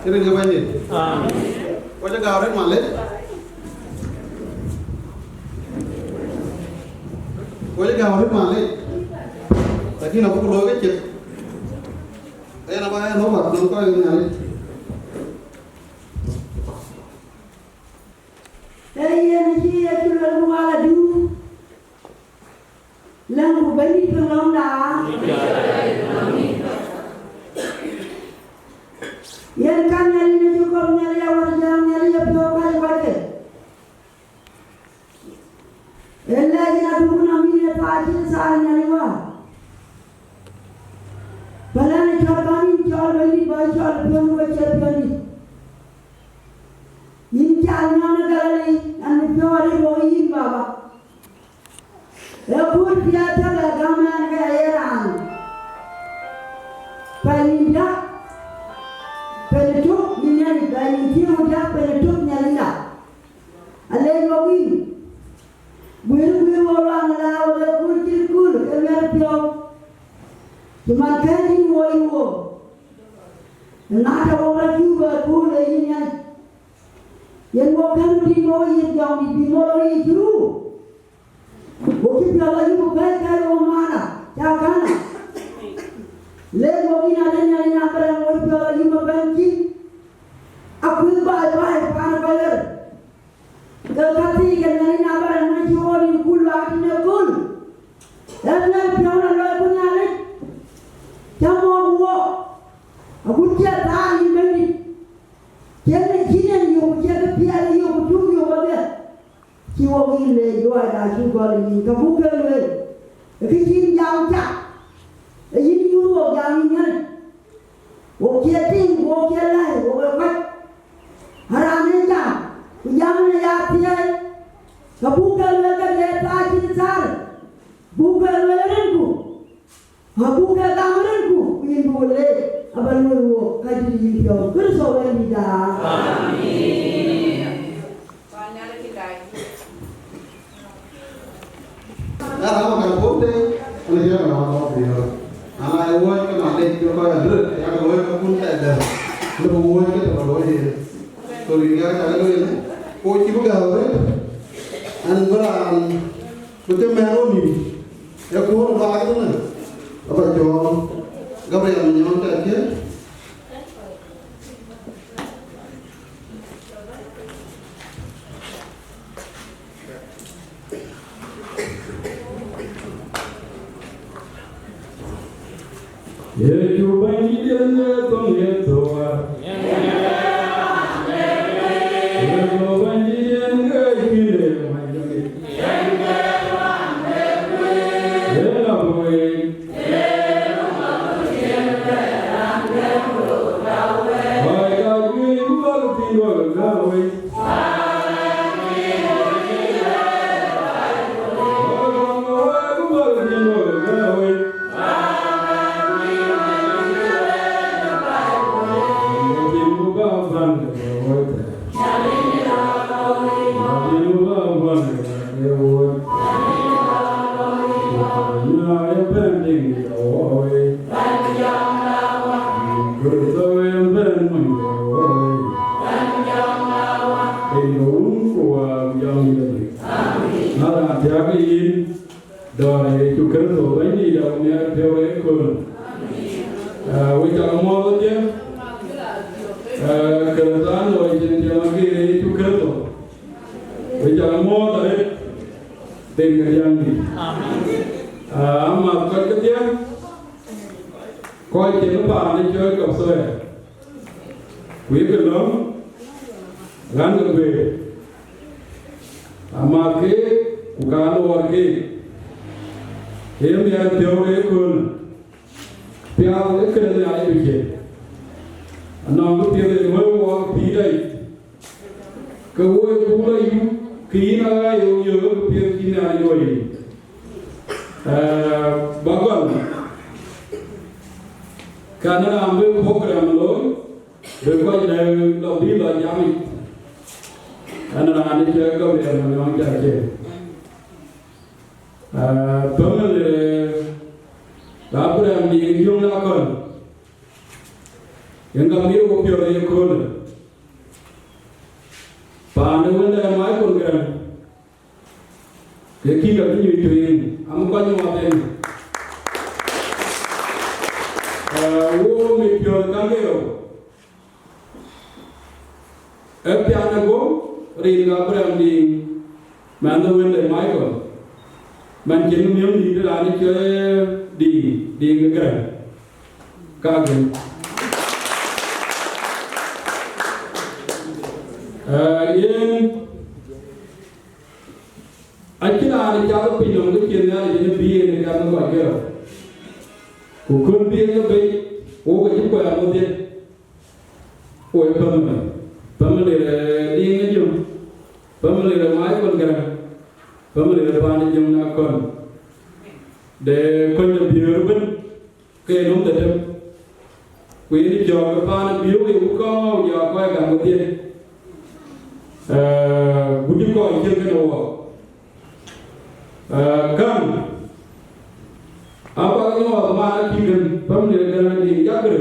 Kira nggak banyak. Kau jaga orang malah. Kau jaga orang malah. Tapi nak perlu ke cek. Ayah nama ayah nomor, nomor kau yang nyari. Ayah nasi aku lalu malah du. Lalu banyak orang dah. Yang kan nyari nasi kau nyari awal jam nyari apa kali kali. Elah yang aku nak minat pagi sehari nyari wah. Balan charbani char bani bachar pion bachar bani. In chalna na galali an piore boyi baba. Rapur piata lagama ka eran. Palinda peletuk minyan palintia udah peletuk nyalina. Ale boyi. Buru orang la wala kurkir kur kemer pion. Cuma kaji woiwo, nada orang juga boleh ini. Yang bukan di bawah yang di bawah itu, bukan lagi bukan kalau mana, jangan. Lepas ini ada yang nak berang bukan lagi membanci. Aku baik para bayar. Tetapi kalau nak berang menjual di pulau ini pun, dan piawai lagi punya lagi. Jamu gua, aku cakap ini beri. Jangan kini you jangan piala you tu you bagai. Kiwa ini jual dah jual ini. Kamu kerja, kini jauh cak. Ini you jauh ini. Okey ting, okey lah, okey kat. Haramnya jam, jamnya ya piala. Kamu kerja tak kisah. Bukan lelenku. Aku kata mereka, ini boleh. Abang mereka kaji dia, bersoal tidak. Amin. Soalnya lagi lagi. Nah, kamu kalau boleh, boleh juga kalau dia. Anak yang buat kan ada juga kau ada, yang buat kau pun tak ada. Kalau buat kita kalau dia, kalau dia kalau dia, kau cipu kau ada. Anbaran, betul meroni. Ya kau orang tu na. Apa John? Gabriel menyaman tak dia? Ye coba ini dia tong ye toa. Ye coba ini dia ngai kile majami. Ye la boy. Hai ka gui buat tinggal gawe. Dari juga tu, ini dah punya teori kun. Wujud kamu dia, kerajaan lo ini jangan kiri juga tu. Wujud kamu tadi dengan yang ni. Amat kerja, kau cepat ni cuy kau soal. Wujud belum, kan lebih. Amat ke, bukan orang ke. Hem ya teori kun, piala kerja ayah bikin. Anak piala mau pidai, kau pula you kina you piala kina you ini. Bagal, karena ambil program lo, berkuat dari lebih banyak. Karena anda jaga dia memang jaga. Pemen dapur yang di ujung nakon, Enggak mir ko pio ye ko na. Pa ne wanda mai ko gran. Ke ki ga ni to yin. Am ko ni wa den. Wo mi pio ka ge ro. E piano go ri ga bram di man the wanda mai ko. Man kin mi ni de la ni ke di ga gran. Ka gen. Yen akina ani jado pinong ke kena ni biye ni kan ko agero ko kon biye ni be o ga jipo ya mo de o e pamale di ni jum pamale mai kon gara pamale ba ni jum na kon de kon ni biye ben ke nom de dem ko ni jo ga ba ni biye ko ya ko ga mo de budi ko jenge no wo kan apa no ma ki gen pam ne gan ni jagre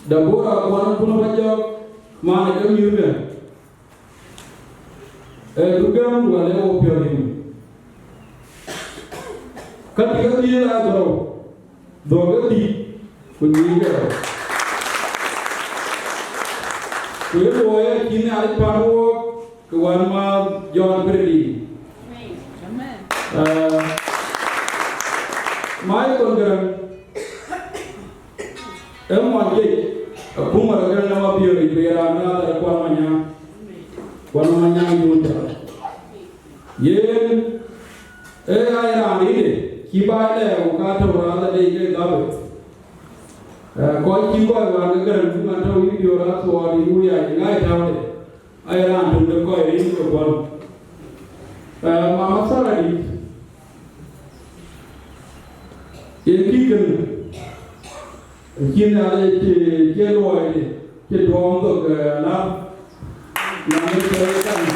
da bora ko wan puno bajo ma ne kam yurbe dugam wala o piorim ketika dia ada dua kali penyiar, kemudian kini ada paru kewan mal John Brady, mai kongeran, emajai, pumarakan nama biori berana ada kuan manya juta, yen, ayah ini. Kiba le o ka to ra la de ke ga be ko kiba wa ne gar bu ma to wi yo ra so ri mu ya ni ngai ta de ai ran tu de ko ri ko bon ma ma sa ra di e ki ken ki na le ke lo ai de ke do to ke na ne ke ta ni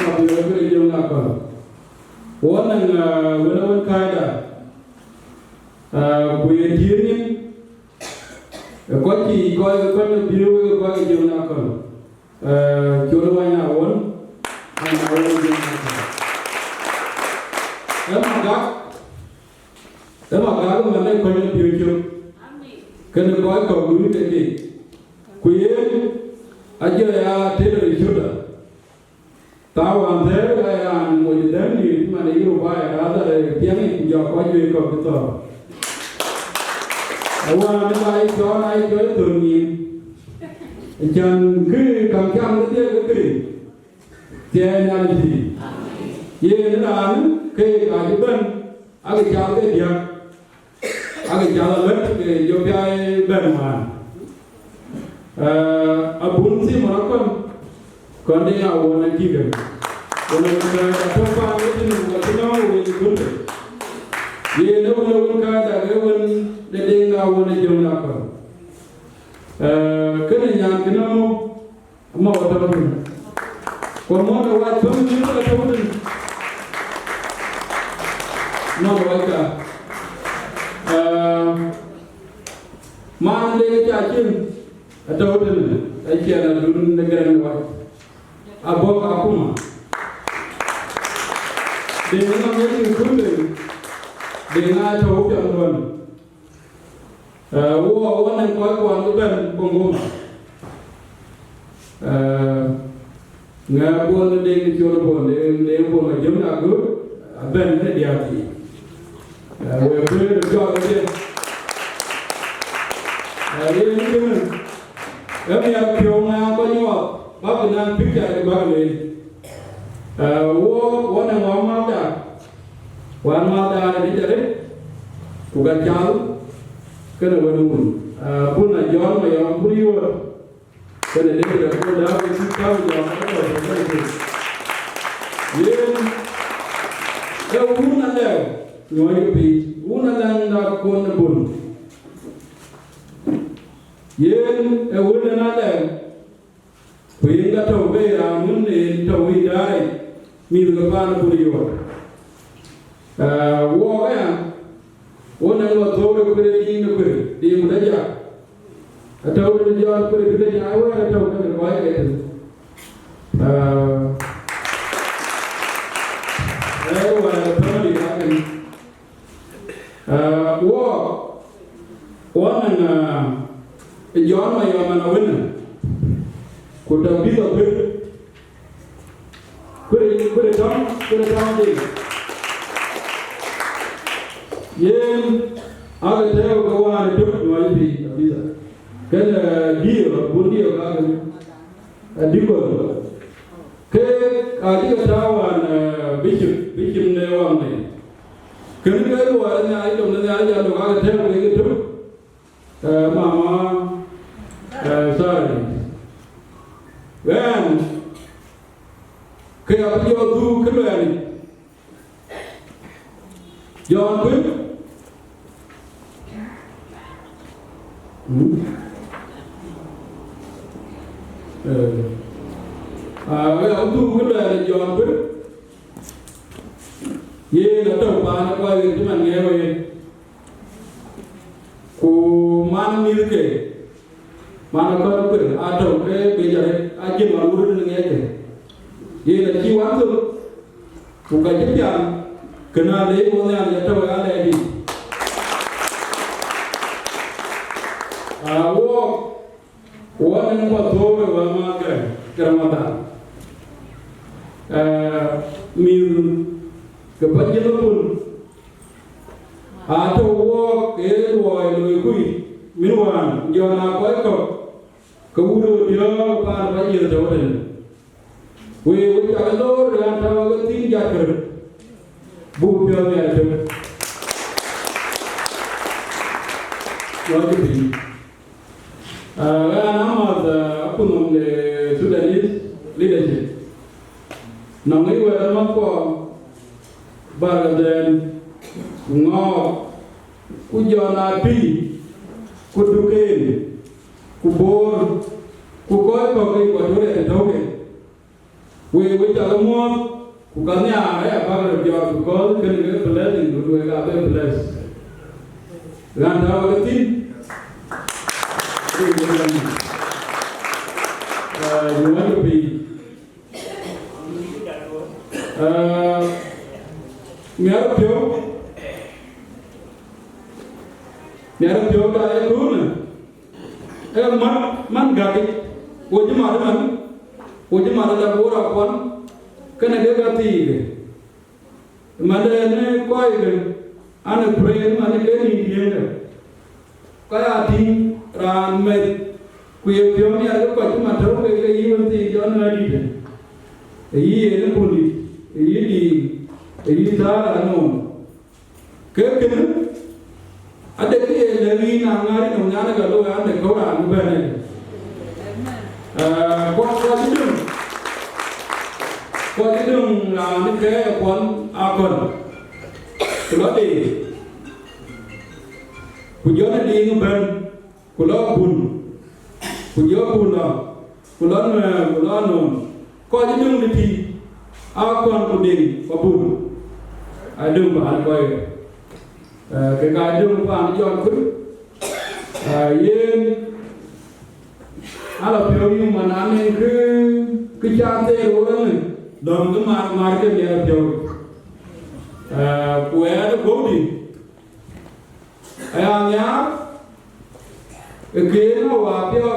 Tapi orang jauh nak kau. Orang yang kaya, buaya diri, kau biru kau jauh nak kau. Jual mana orang, mana orang jauh nak kau. Emang mana kau yang biru jauh. Kena kau dulu lagi. Kuyen aja ya tidak sudah. Tahu antara yang modern di mana itu bahaya ada yang punya kau juga betul. Awak ada itu turun. Jangan ke kampung dia ke. Tiada lagi. Ye nak ke kajian agak jauh dia. Agak jauh ke Jogja Berman. Abun si Morocco konde ya wona kiga wona ka pa ni ko tino we kunde ye no ka da ga won de nga wona jomna ko kene nya kino mo wata ko ko mo do wa to ni ko ta won no wa ka man de ta kin atau betul, aja dulu negara luar. Abok aku mah. Dengan yang kumpul, dengan jauh yang luar. Orang yang kuat bukan pengguna. Ngapun dengan jual pun, dengan pun jam aku, ben dia ti. Wewe jual dia. Ini kan. Kami yang piona kau nyawa, bapa nan pikir ke bapa ni. Wana mata ada di cari, bukan jauh, kena berungun. Pun ajar macam beriwa, kena dia tidak boleh dah bersikap jauh apa. Ye, pun ada, nyai pi, pun ada nak kon pun. Yen wona nada kuyen ga taw be ra mun ne taw wi dai mi ga ban ko yo wo ya wona ngo to ko be ni ko di mu daja taw de ja ko de ja wa taw ko ko ay ke wa taw di ga ni wo wona John mai mana wena kuda bila kuda jam deh yen aga tahu kawan itu dua bisa kan dia kan diko ke adik kawan bikin lewat ni kan kalau warna itu nanti aja lo aga tahu gitu mama sorry. When kaya apa dia tu keluar ni? Jangan pun. Kaya tu keluar ni jangan pun. Ye nak tahu mana kau itu mana ye kau ye. Ku mana ni ke? Mana kau tu atau bejar aje malu dengan aje. Ye nak jiwa tu bukan jepian kena le boleh ada tahu ada di. Wo yang buat tu berapa keramatan. Mil kebanyakan pun atau wo keluar lui minuman jangan apa itu kemudian dia pada banjir jauhan. We kalau dengan tahu tinggi ajar bukan dia tu. Wajib ini. Nama apa nama sudah leadership. Nama itu apa ko baradan ngau kujuan api kuduken kubor kukoi pakai kuadure tahu ke we jago bukannya ya bagai jawab call kan ke blessing dulu ya apa bless dengan tahu ketin you want to be miar pyo da ya kun man gadi oji mara da bora kon kana ga gati mada ne koi ga ana pray mane ke ni yenga kaya tin ran me kuye pyo mi aga ko ma tro ke yiwon ti jon na di yi ne puli yi ta no ke ada ke lagi na ngari no nyana ga lo ande ko ra nu bene ko didung la ni ke kon akon lo di ku jona di ngben ku lo bun ku jo bun ku lo no ko didung ni ti akon ku ding ko bun adung ba ko ke ga adung ba jon ku yen ala pyo yu manane ke chate ro ne dom ke mar ke dia pyo ku ya de godi ayanya ke no wa pyo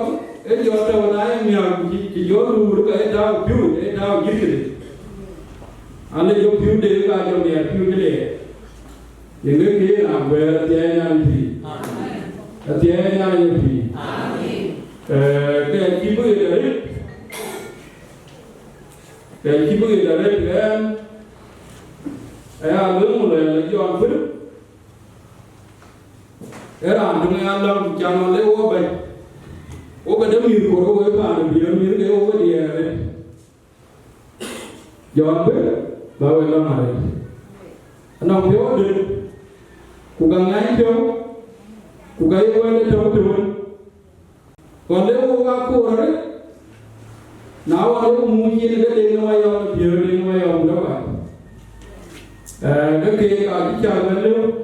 jo ta na ya ki jo ru ke da pyo da yiri ale jo pyo de ga jo ne pyo de yenge ke na be ya nya ni amen ya nya ni amen ke kibu dari kan ayah lu mulai jual pun era dengan alam jangan lewo baik oke demi koro apa biar mir lewo dia jual pun bawa lama hari anak dia ada kugang ngai dia kugai wala tahu kalau lewo aku orang now I don't move in the day no way on the building way on the way. Okay, I can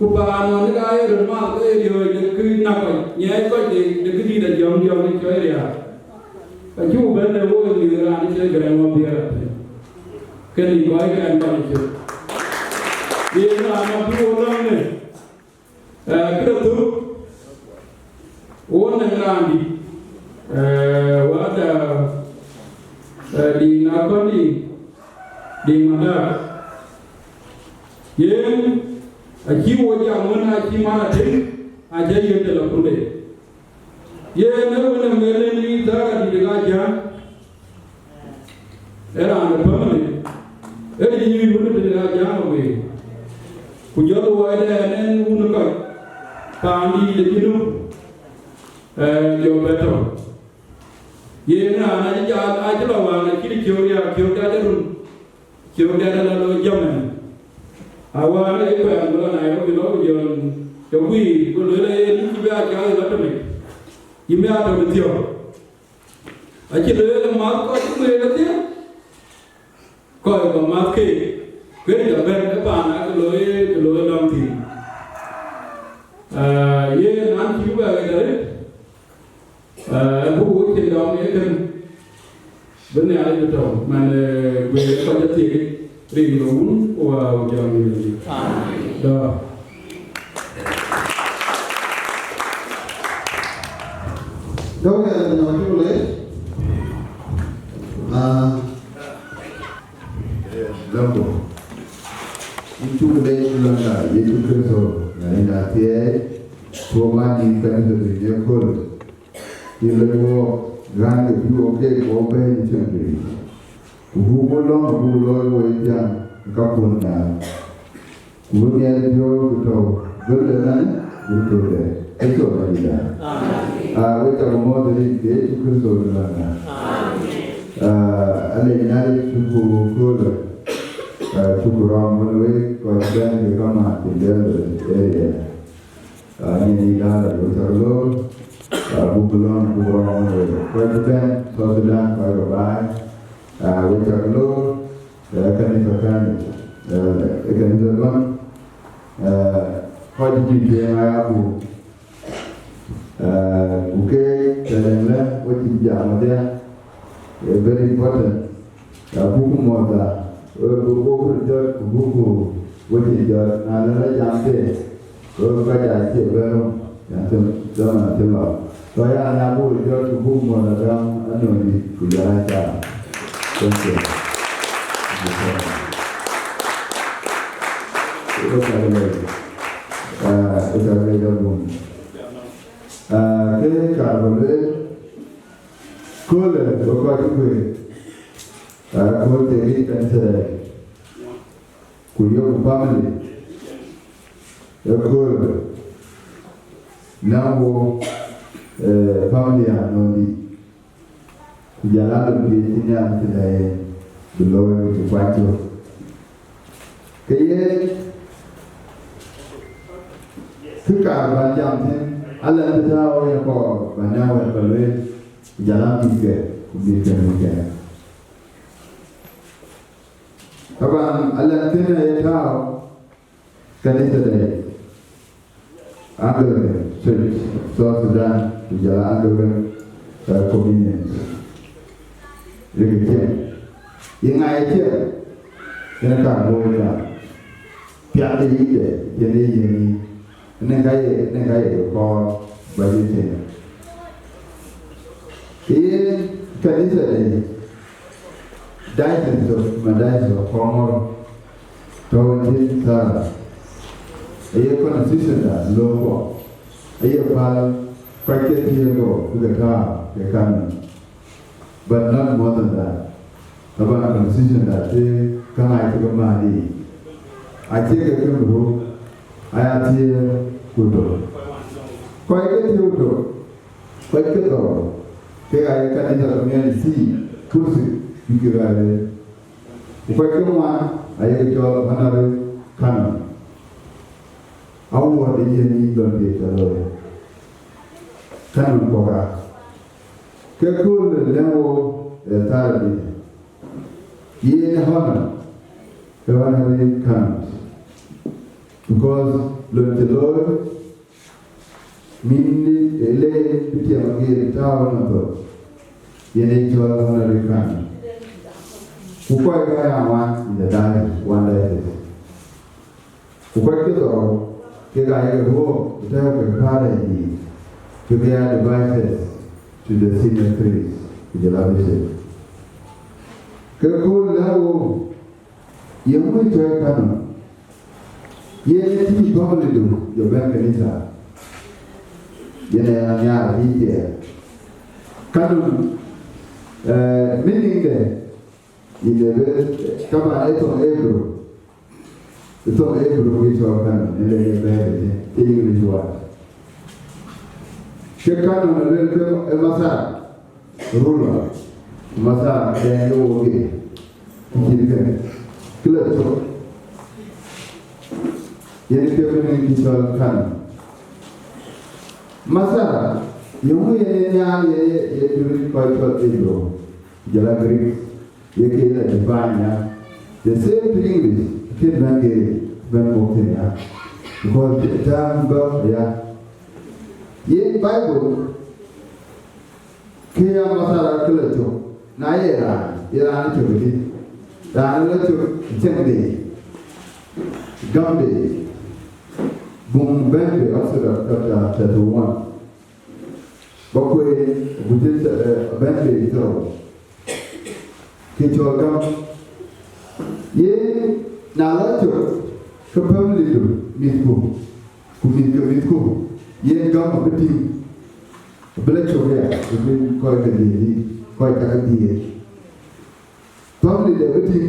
Kupan on the guy and mark area, the good number, yet quite the good that young area. But you better go in the run to the grandma beer. Can you buy and punish it? Yes, I'm not too long. Kratu one and Randy. Wada di nakoni di mana yen aji wajah mana aji mana deh aja yang telapun deh yen mana meleni dah di dekat era anda pemane ini mana di dekat we pujar wada nen unukai pandi lekinu jauh betul ye na na ja a jelo wa na kiri kyoria kyoda derun kyoda na lo jamen awa na e pa ngolo na yo bilo yon yogi ko le ni ki ba ja ga to me yime a to tio a ki le ma ko tu me ga tio ko ko ma ke ke ja ber ne pa na ko lo long ti ye nan ki ba ga dare buku trên đó nghĩa cần vấn đề ai được đâu mà về có giá trị đình đúng của dòng người đó đâu cái là nói chung lấy lâm bộ chung đây là cái chung cơ sở này là thế số ba nghìn phần từ nhiều hơn Ilmu grande più ok come sempre. Bulo wajah kapuna. Kemudian dia betul betul itu ada. Kita mau dari dia juga soalnya. Ada yang cukup cukup ramai kalau yang kama tidak ini dah betul. Bulan President South Sudan Karabai Wechaklo, kanisa kani, kanisa don, kodi jiji ngayaku, uke telengle, wati jamadea, very important. Buku moda, buku jod, buku wati jod, nalala jamte, kaja cie baru, yang zaman telah. Saya anak buku jod, buku moda ram, anu di kuliah aja. Thank you. Kita gabung. Kita boleh kuliah bukan kuliah. Kuliah ini kan saya kuliah family. Kuliah namu family anondi. Jalan di sini ada belum itu baca. Kaya sekarang macam ni, Allah tahu yang kau banyak orang boleh jalan tiga, tiga. Kapan Allah yang tahu kali tadi, anggur, Sudan jalan anggur komunis. Yang aja, yang kamu piada ini, negai kau bagi saya. Ini kanisa ini, daiso, madaiso, komor, tahun ini salah. Ia konstitusi dah logo, ia pal pakai dia go, berkata, berkata. But not more than that. About a constitution that they come out to Mali. I take a camera, I have here Kudo. Quite a Kudo. Quite a Kudo. Take I can see, Kursi, you give a if I come one, I get your another canon. How would the enemy don't be a lawyer? Canon Boga. Kekul lewo tarabi. Ye honor. Kawan comes because the Lord minni ele pitiamagi tahu nato. Ye ne jual honor kan. Upaya kaya aman the day one day. Upaya kita kaya keho kita berkara ini. Kita devices. To the senior priest, the Lavishit. Kakul Lao, you might try canon. Yet, you probably do your Bankanisa. Yana, here. Canon, meaning that in the Kama Ebro, the top Ebro which are canon, and then the English word. Shekano na leleo emasa rula masa eno oge kile kile to yene kevene kisal kan masa yomu yene nya ye duri ko ebro jala Greek ye kile divanya the same thing kid bange ban mokenya because the time ba ya ye Bible kia masara keleto na era ni chobidi da na leto tembe gambe bumbembe asura kata 1 bokwe budita bembe to kichogam ye na leto kapamlido mitku kumitku ye gam beti bela chobya beti koi ka di koi ka di probably the beti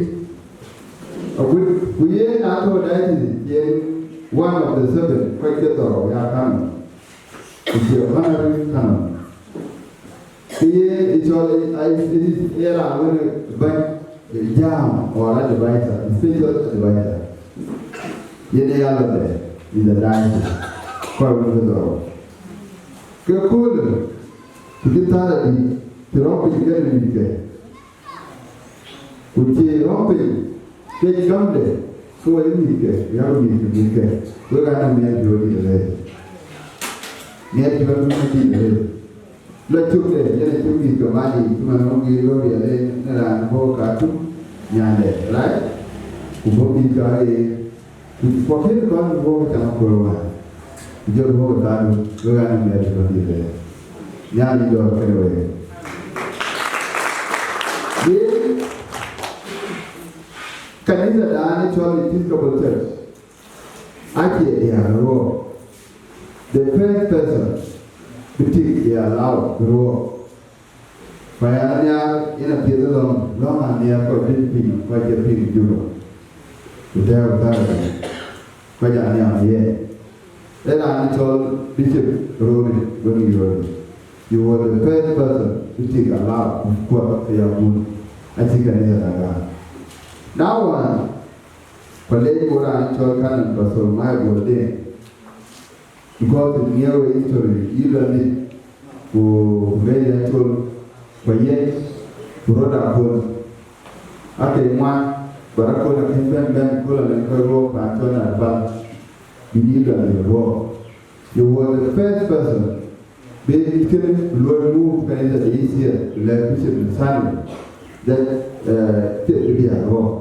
we ye na to that ye one of the seven koi ka to ya kan ye honorary kan ye it's all I is era when ban jam or advisor special advisor ye ne ya lo de in the diocese. Kekul kita tadi terus kita ni Uji rompi, ke gamde, so ini ke, ya ini ke, bukan ni jodi le, ni jodi mesti le. Lepas tu jadi cumi ke mandi, cuma orang kiri dia le, nara bawa kartu, nyande, right? Ubah kiri, pakai kan bawa macam korban, jadi bawa kartu, bukan ni jodi le, nyande jauh kerja. Kanisa Dani Church Episcopal Church. Actually, they are raw. The first person to think they are allowed to raw. Bayarnya ina piada long ania ko dipping ko dipping juno. Udah ko ania ye. Dani Church Bishop Rory Rory. You were the first person to think allowed to quote the Yamun. I think I need that. Now, Palay Goran Cholkan was on my birthday because in near history, even who made a tool for years, Roda Pol. After one, Barakona Kimben Ben Kulan and Koro Pantona Ban, you need a war. You were the first person, being killed, Lord Move, kind of easier to let Bishop and Simon. That be a war.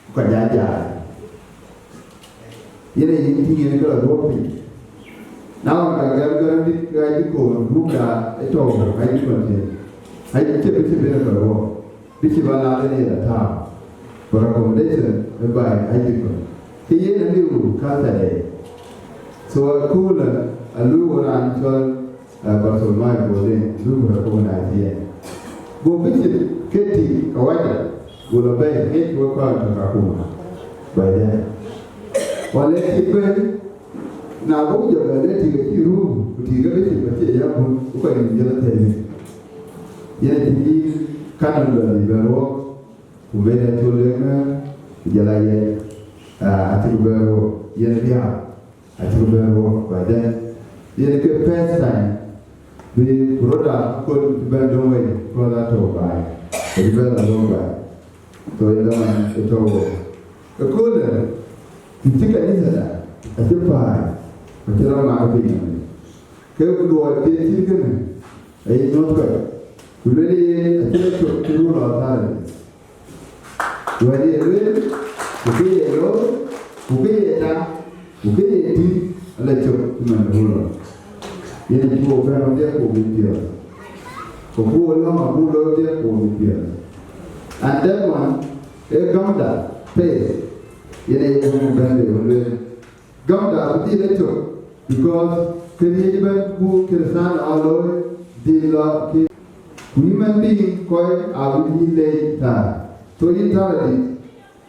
Kajaja. Ini tinggi ni kalau ropi. Now kalau di kaji ko buka itu kaji ko ni. Kaji cepat kalau bisi bala ni dah tahu. Recommendation by kaji ko. Ini nanti kata dia. So aku lah, alu orang jual pasal mai boleh, lu rekomendasi. Bukti keti kawaida. Gula bay hit work out to Kakuma. By then, while let it be now, go to the letting room, but you get it, but you have to go in the other. Yet, he can't learn the work, who made a children, Yalaye, Atibero, Yelia, Atibero, by then, yet the first time, the brother couldn't bend away for that over. The brother over. So itu kemudian ketika ini saja, apa macam mana begini? Kedua tiada kan? Ini notker. Kemudian ada tu orang dua dia bukan di, ada cuma dulu. Ini cuma orang dia bukan dia. Kemudian orang bukan dia bukan dia. And that one, Gamda, pay. Yet, Gamda, because Canadian who can stand alone, the law, human being quite our later. So, in reality,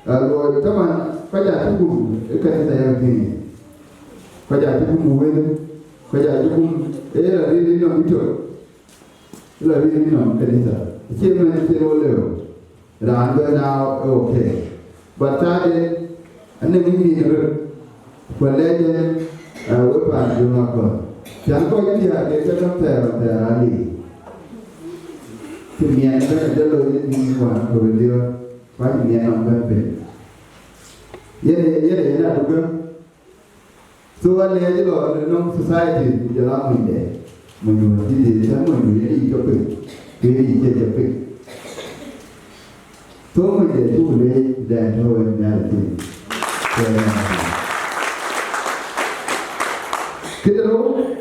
Lord, come on, Pajatukum, a Canadian. Pajatukum, Pajatukum, really no good. Really no Canada. Human Ranga now okay, but that and then we need for legend. Weapon do not go. Janko dia kita compare ali. Kemian kita dulu ini kuat beliau, pasti dia nampak ber. Ye nak bukan. So what legend lo dalam society dalam ini, menurut dia sama ini jauh, ini jauh. So many too late that no one melting. Kita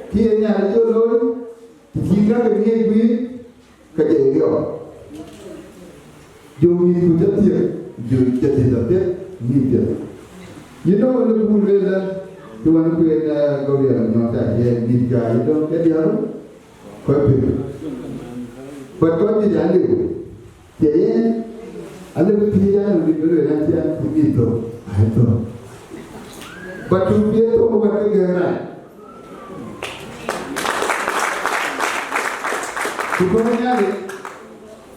dia nyari jodoh, jika kami bui kerja dia, jom ini tu jadi ni dia. You know the pool weather, the one who is Korea, not that here, this guy, you don't get the other. Quite big. But what did I do? Yeah. Ada pilihan di bawah nanti yang begitu, itu. Batu dia tu bukan negara. Bukannya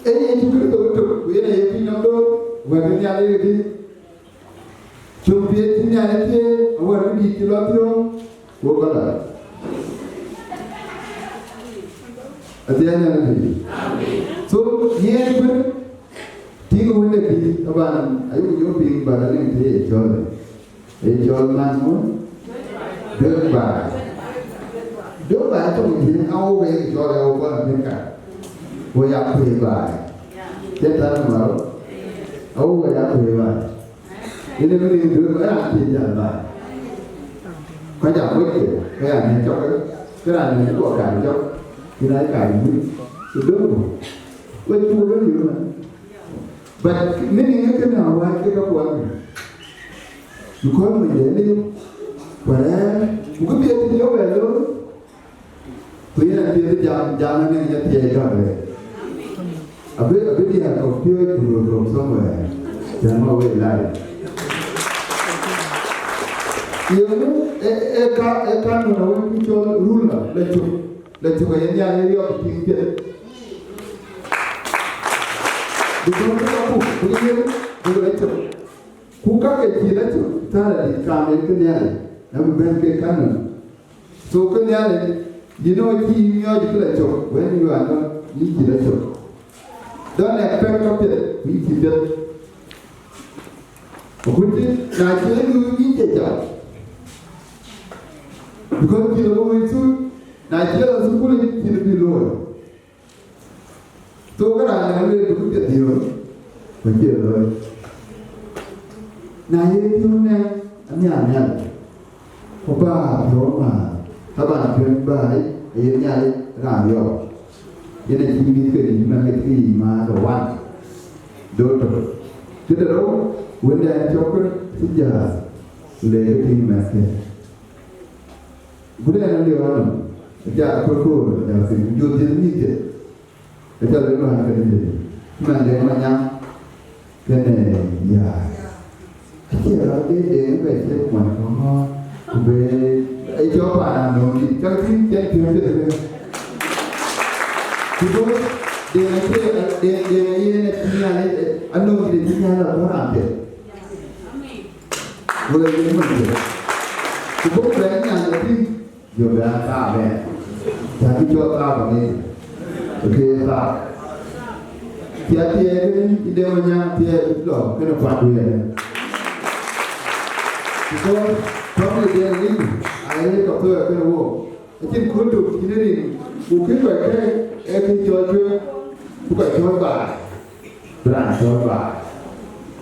ini juga tu, ini yang pinjau, bukan yang lagi. Cuma ini yang itu, awak ni kilometer, bukanlah. Ada yang lagi. So, ini pun Tiga wenda di aban ayu yo ping badan ni jol man dua ba trong những ao về cho đâu có bên cả vừa dạo về bài chết ta nó bảo ấu vừa dạo về bài thế nên cái điều nữa là tiền dần bài phải dạo với cái này cho cái này là của cả cho cái này cả cái đứa của với chú rất nhiều mà và mình cái nào qua cái đó quan mình có mình để đi và một cái việc thì nhớ về luôn bây giờ thì jangan yang jadi aja deh. Abi dia kau kira tu xong rồi, jangan mau lari. Yang kan mana orang pincol rula, lecu yang dia tinggi. Bukan apa, bukan lecu. Kuka ke lecu, tara di kamera kenyal, nabi bengke kanan. So kenyal. You know, you when you are not easy, that's all. Don't expect of it, we keep it. But naturally, you eat it up. Because you know, it's so natural, so put it below. So, what I know is to put it here. But you know, I'm not. Papa, Roma. Taban pen bai nyai ramyo yene kimi ke ni na ke ti ma do wan do to tidero wenda chokor sija le ti ma ke bude na le wan ja ko ja se ju ti ni ke ja le ma ke ni ma le ma nya ke ne ya ke ra de be se ma ko be ai cho bạn nó đi các cái chuyện chuyện được thì tôi để này anh nói để như thế là có làm được vừa như mình được thì bố bé nhà là đi giờ bé ta về ta đi cho ta vào đây ok ta thì cái điều nha thì đó cái nó phạt người này thì tôi có cái điều gì ai có tôi cái nào trên cuốn được thì nó đi cụ kết quả cái cho cụ phải cho bà cho bà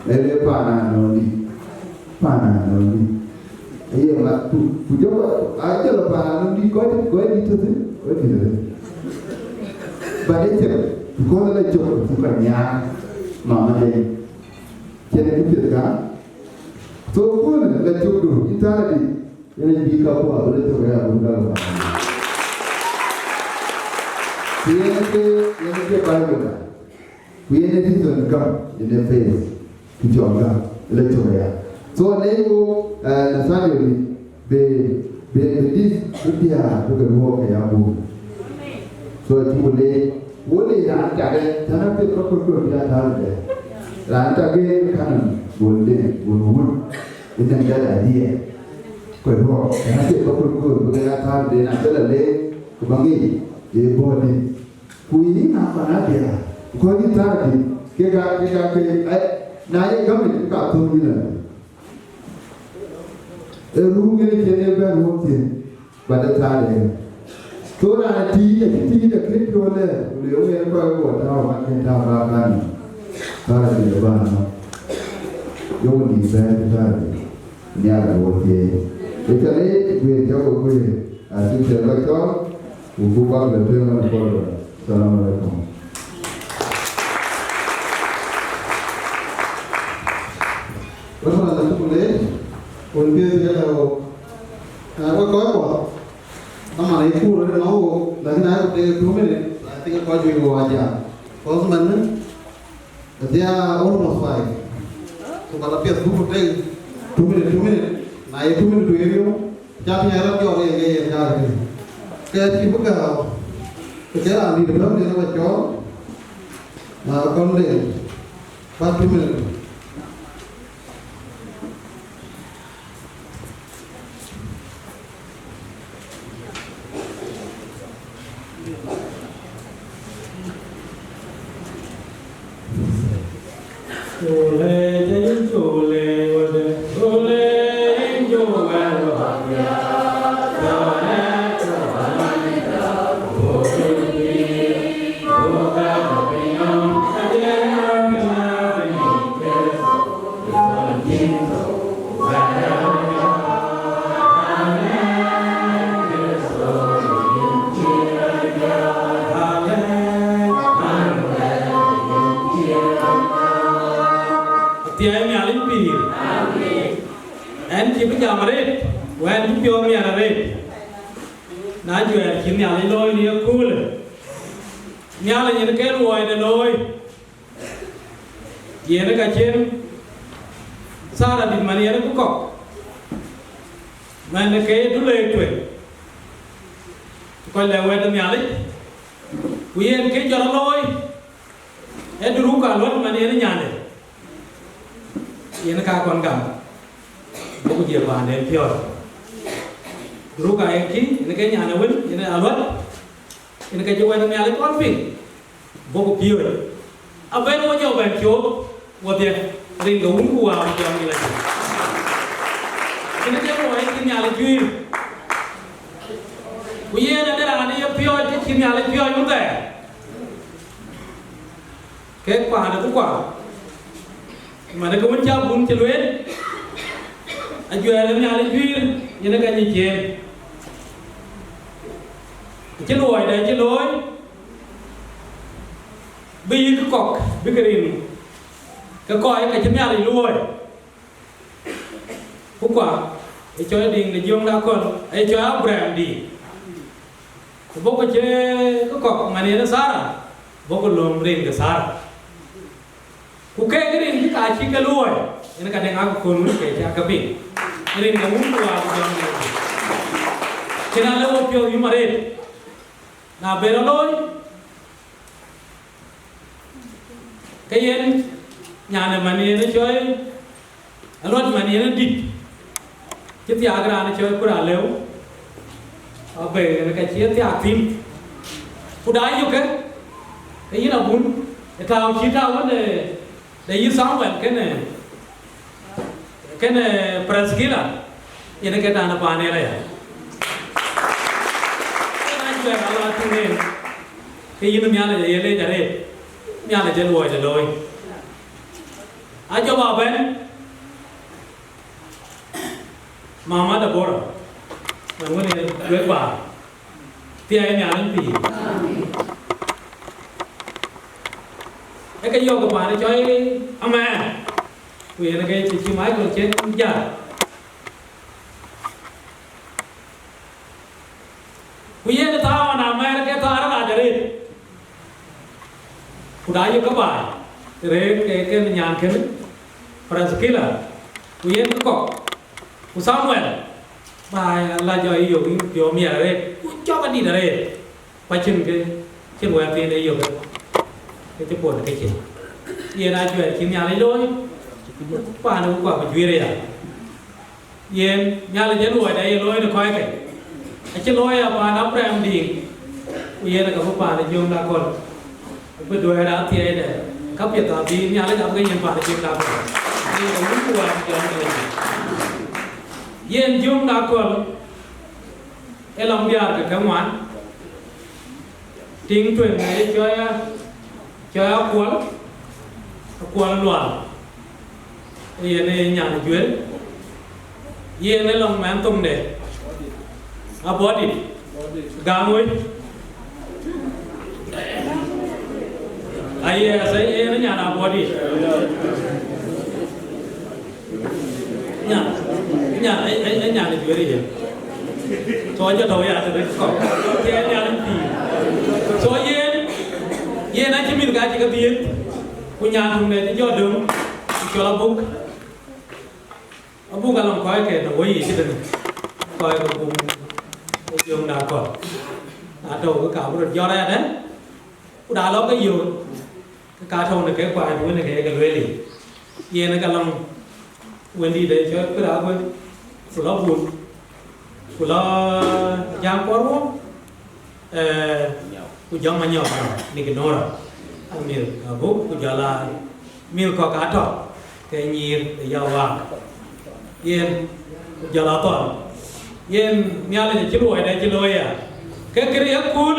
để bà nào đi ấy mà cụ cho ai cho là bà nào đi có đi thôi có đi rồi bà đấy chứ có là chụp cụ cả nhà mà đây cho nên cái việc đó tôi cũng là chụp đủ chúng ta đi yang di kau apa boleh tu saya undang. Yang paling benar. Yang itu tuan yang face, tujuan boleh tu saya. So lego nasanya ni be dia bukan buat yang bu. So itu boleh lancar deh. Jangan perlu dia tahu deh. Lancar ke kanan boleh. Itu yang ada dia. Kau nanti kau perlu bergerak dia nak jalan kebangi dia boleh kui apa dia kau ni tadi kega naik kami tak tahu ni lah rumah ni jenis berhenti pada tadi tu nanti dia klip boleh orang kau buat tahu makin tahu apa ni tadi dia bang yang ni saya tadi ni ada boleh Kita ni gue jauh gue, asyik jalan kau, bukan betul mana boleh. Assalamualaikum. Kalau ada tu boleh, boleh dia tahu. Apa kau apa? Nama itu boleh tahu. Lagi nak dia tu boleh. Tinggal kau juga aja. Kau sebenarnya dia orang masuk. So kalau dia tu boleh, 2 minit. Nah itu minum dulu, jangan nyerap jauh yang jangan. Kita tiba kerja di dalam dia nak jauh, konten, 4 minit. Tiada yang lain pir. En kita jamret, wan pion yang lain. Najwa kini yang lain ni cool. Yang lain ni kan wai dah loy. Dia nak kacian. Sara di mana yang buka. Mana kaya tu leh tu. Kau lewat tu yang lain. Kuyen kaya jalan loy. Dulu kalau mana yang nyane. Ia nak kawan kam, buku dia pandai pior. Dulu kaya ki, ini kaya nyana wen, ini alwat, ini kaya jawa yang nyala konflik, buku pior. Apa yang mau jawab kyo, buat dia ring gaung kuah macam ni lagi. Ini jawa yang nyala jual. Kuya ada orang ni yang pior, dia nyala pior juga. Kek pada tu kuah. Mana kau mencap pun celuet, ajuan ni ada jual, yang nak kaji celuai dah celuai, beli kekok, bikerin, kekok yang kaji ni ada luai, buka, coy ding di jom lakon, coy brandy, buka je kekok mana yang sara, buka lombring ke sara. Bukan ini kita asyik keluar. Ini kadang aku konun kerja kabin. Ini kamu keluar jam ni. Kena lewat pion yumaret. Na beraloi. Kayen nyana mani ni coy. Alot mani ni dit. Kita agra ni coy kurang lew. Abe ni kacir tiap tim. Udai juga. Kayen abun. Tahu kita awak ni. Dari sampai kena perasgila, ini kita anak panen lah ya. Kita juga kalau tu ni, ini miala jadi jadi, miala jadi luai. Aja bapak, mama dah bor, mama ni berapa, tiada miala ni. Cái vô của bạn cho ama vì là cái chi máy của trên giờ vì nó tao mà mà cái tao nó là gì udah vô các bạn rồi cái nhàn cái Franskila vì nó có của Samuel bài là do yêu yêu mía rồi cho cái đi rồi phải chừng cái web tiền này yêu cái buồn cái gì, giờ này chuyện kiếm nhà lấy lối, qua nó qua phải duy rồi à, giờ nhà lấy cái lối đây lối nó coi cái lối à bà nó prem đi, giờ nó có bà nó dùng là còn, bây giờ đã thì đây, các việc làm gì nhà lấy làm cái gì bà nó dùng là còn, giờ nó muốn qua cái gì, giờ dùng là còn, cái lòng bia cái ngoan, tiếng truyền này cho quán loạn, yên này nhà này chuyến, yên này lòng mắm tôm để, body, gam ấy, ai say yên này nhà nào body, nhà này chuyến đi, cho đầu nhà từ đấy có, cái nhà này thì, cho yên anh chỉ biết cái gì cái tiền, punya thùng này thì do đường, cho là bung kalau kau cái nó quay gì thế coi cái bung dùng nào còn, đầu cái cào nó do đây đấy, đã lót cái gì, cái cá thùng này cái quài với này cái lưới lì, yên cái lòng quên đi để cho cái đó quên, phụ lo buồn, phụ lo giang quá luôn, ku jang manyo ni ke nora amir abu ku jala mil ko ka to ke nyir ya wa yen jala to yen nyale je chilo ida chilo ya ke kre ya kul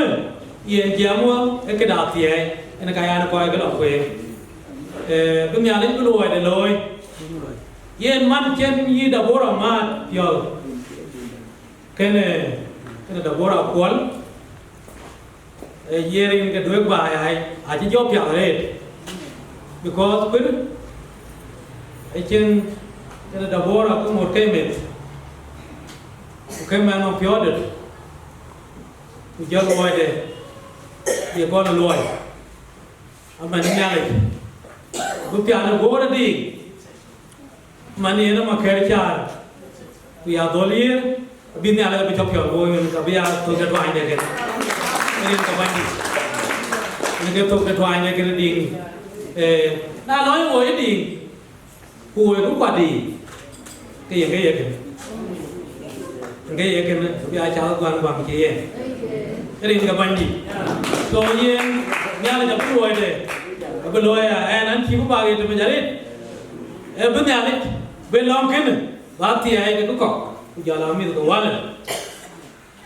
yen jamu e ke da tie ene ka ya na ko ga lo kwe bu nyale bu lo ida loy yen man chen yi da bora ma yo kene da bora kwal yerin ke doi ba ai a chi job ya re because when I can da bora ko một cái mệt cái mà nó phiêu được ku jo loy de ye ko na loy ama ni nyale bu pya na bora di mani na ma kher cha ku ya dolir bin nyale bi chop yo loy ka bi ya to ga twai de ke ni ka bandi ni ke to ga twai ne ke ding na nói ngồi đi cùi cũng quả đi cái gì cái bây giờ cháu quan bằng chị em cái gì cái bánh gì rồi nhiên nhà là chụp cùi đấy bên lối anh ăn chim bao nhiêu thì mình giải đi bên nhà đấy bên lòng cái này bác thì ai cái cọc giờ làm gì được quá này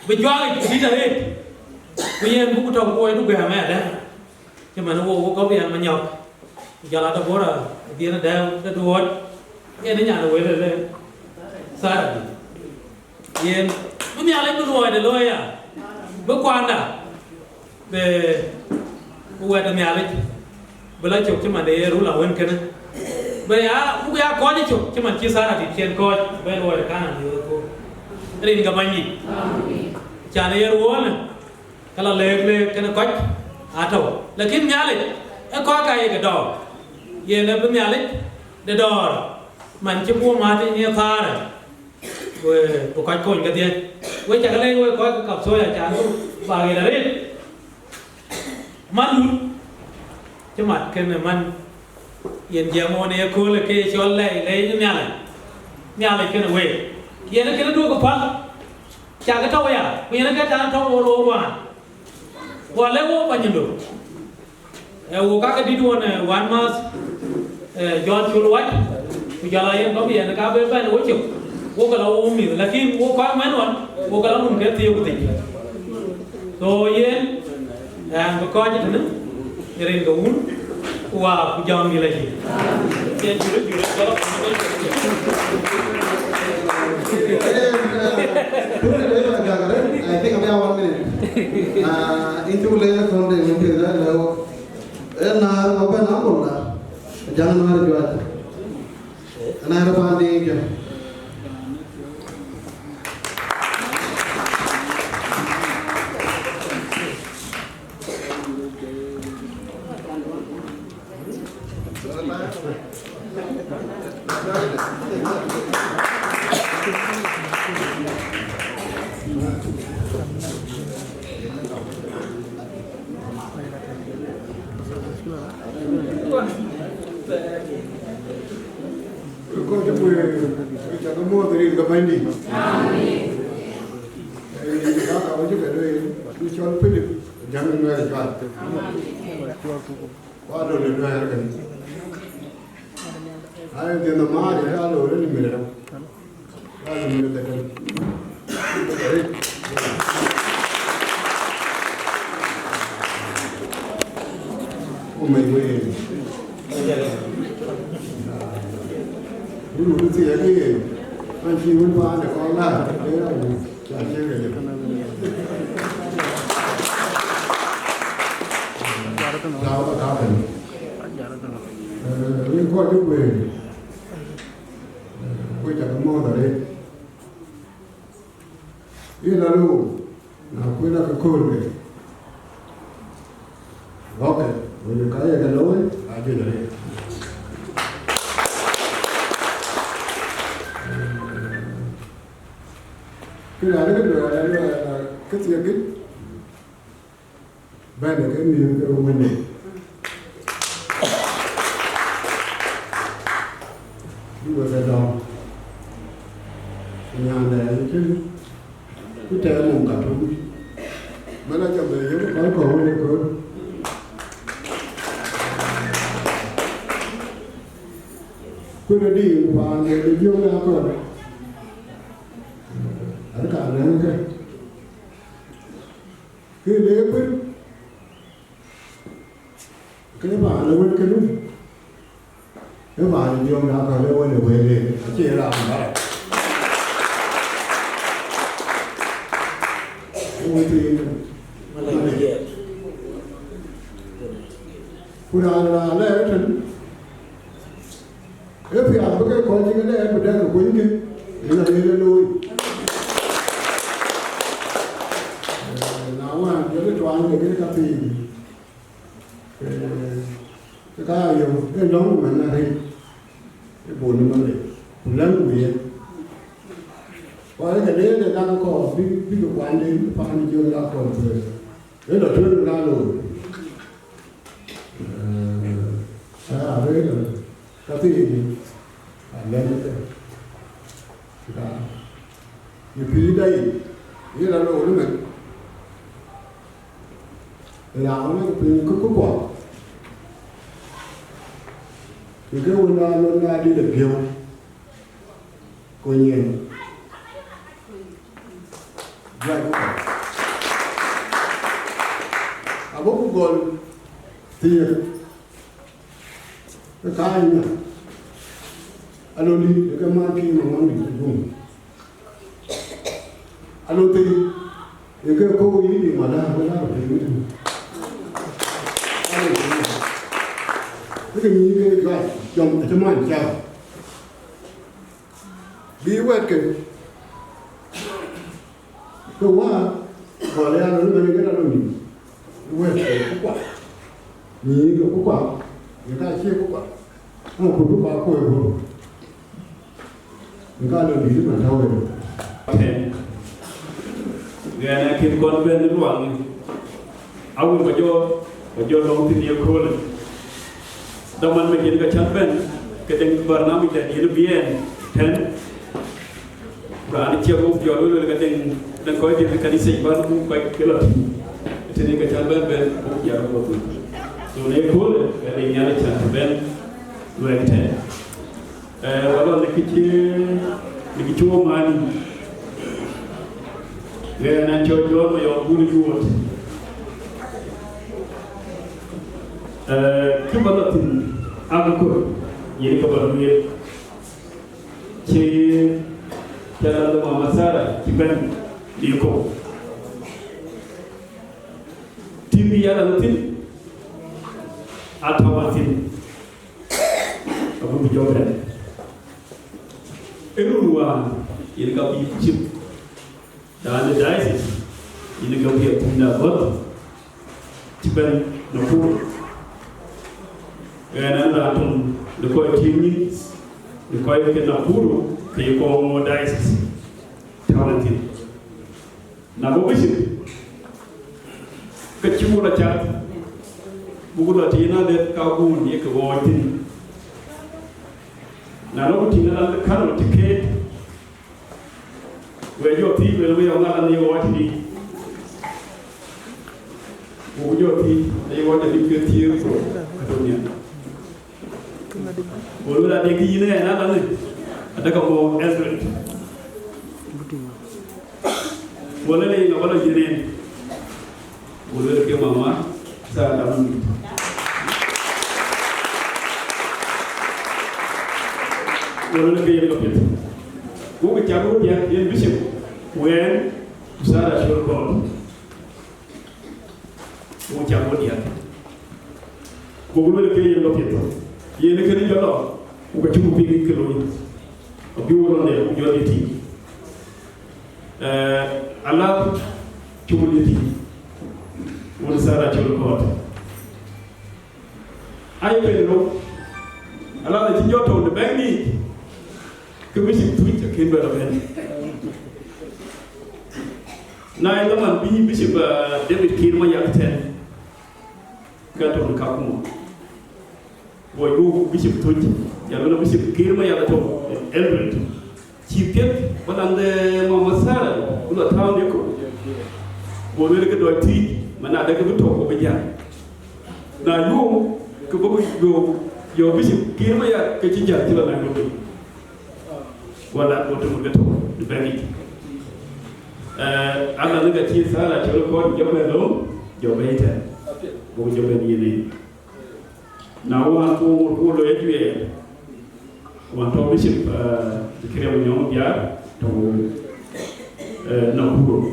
bên choáng cái gì đấy bây giờ cũng trồng cùi cũng về mẹ đấy nhưng mà nó vô có việc mà nhọc giờ là đâu có rồi tiền nó đeo nó đuổi cái nhà nó quên rồi sao tiền bây giờ lấy cái đuổi để lôi à bữa quan à về quay được nhà lấy bữa lấy chụp chứ mà để rú là quên cái này bây giờ có đi chụp chứ mà chia xa là thì tiền coi bây lôi cái này nhiều cô cái này gặp anh gì chả này rú này cái là lê cái nó quách thầu là kiếm nhà lấy có cái đỏ ye na bim yale de dor man chi bu ma ti ni tha re we ko ka ko ga dia we cha le we ko ka so ya cha lu ba ge da re man lu chi mat ke me man yen je mo ne ko le ke chol le ni nyale ke we ye na ke du ko pa cha ga to ya we na ke ta to ro wa le wo pa ni do wo ka di duon wan mas John Chulwat ku jala yen ko bi en ka be ban wo chuk wo ka lo mi lakin wo ka man wan wo ka lo mun ke ti ku ti so yen an ko ka ni ne ren go un wa ku jam mi la ji yen jure ko I think about 1 minute. Into layer content into that level. Na apa nama lah? Jangan marah jual. Na apa andi ke? Kau cuba cakap semua tadi dekat mandi. Amin. Kita tahu juga tu jual Philip. Jangan jual jual. Waduh dia jual kan. Ayo dia nama dia kalau orang ni mila. Kalau mila tak kan. Oh my God. Dulu tu saya ni, macam ni pun ada kawan, dia cakap je. Jauh tak ada. Ini kau juga, kau cakap mau tadi. Ini lalu, nak kau nak kau ni. Okey, boleh kaya kalau aja tadi. Cái này nó cái gì cái bên này cái miếng cái bên này nhưng mà cái đó nhà này chứ cái trẻ mồm cả thôi mà nó chậm về cái cổ này cơ Kuda di pa ne di na ko ada ka ne ke le ke ba le wen ke lu ke ba ni yo na ka le wen le we le che la ba o ti kuda la le ten if you are looking for the day, but then going in a little now I'm really trying to get a copy. The guy you a long man, I think, a bone money, learn with. Well, the day that I call big one day, find you not on the little turn around. Really. Tapi lain itu, you pilih day, you lalu orang yang pilih kukuh, you kau nak di depan, kau ingin, jadi, abu kukul, tiap. Kaya alo li ke ma ki ma ngi bu alo te ke ko yi ni ma la ma la te ni alo ke ni ke ga jom te ma ja bi wa ke ko wa ko le alo ni ke alo ni wa ke ko ni ko ko你看谢不管，我不把过一过，你看这李本稍微。Gana kin kon ben ruang awu bajo long tin ye khol daman me kin ka chan ben ke deng barnami da ni bien ten ba ni che go yo lo ka deng dan ko di ka ni sei ban ku ka kelo tin ka chan ben ya ro ko so ne khol ka ni ya chan ben lo ente wala ne ki chuo mani Gana chojo mo yo bulu juot kibalatin agako yiri kabaluye che tala do mama sara kiban diko timbi yala lutin atawatin abu jobre eruwa yiri kabi chip dan the diocese in the Gambia Punda Bot Tiban Napu and Anatun the Koi Timi the Koi Napuru the Komo diocese talented Nabu Bishop Kachimura Chat Bugula Tina that Kabun Yakawatin Nano Tina the Kano Ticket where your team will be on the watch me. Who your team, they want to be good here for Catonia. Will I take you in another? I take a more Ezra. Will I know what you name? Will I give Mamma? Sadam. Will I be able to who we can go in Bishop when Sarah shall call. Who can go here? Who will pay your locator? Ye the Canadian law, who got 2 big kilos of you on there, your duty. Allah to duty. When Sarah shall call. I pay no. Allah the Joto, the bank. Bishop Twitter came better than Nine man be Bishop David Kirmaya 10 got on Kakumo. Boy, you Bishop Twitter, Yabana Bishop Kirmaya Eldred. She kept but on the Mama Sarah, who are town Yako. Boy, look at your tea, Manada could talk over here. Now you could go yo bisi kima ya ke ci jar ci la na ko wala ko to gato di bari Allah naga ci sala ci ko jobe lo jobe ita bo jobe ni ni na wa ko lo yejuye wa to bisi kire ñoo ya to na kuro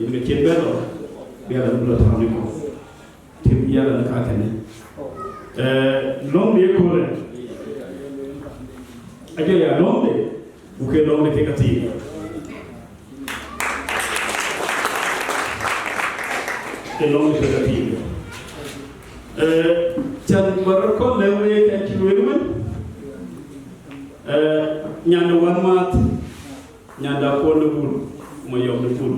yinga ci belo biya la do tamni ko tim yalla na ka kene l'homme est correct. Aja ya l'homme ou que l'homme est négatif. Et l'homme est négatif. Chan barakon lewe kan chiwewe. Nyanda wanmat nyanda polo bul moyom de bul.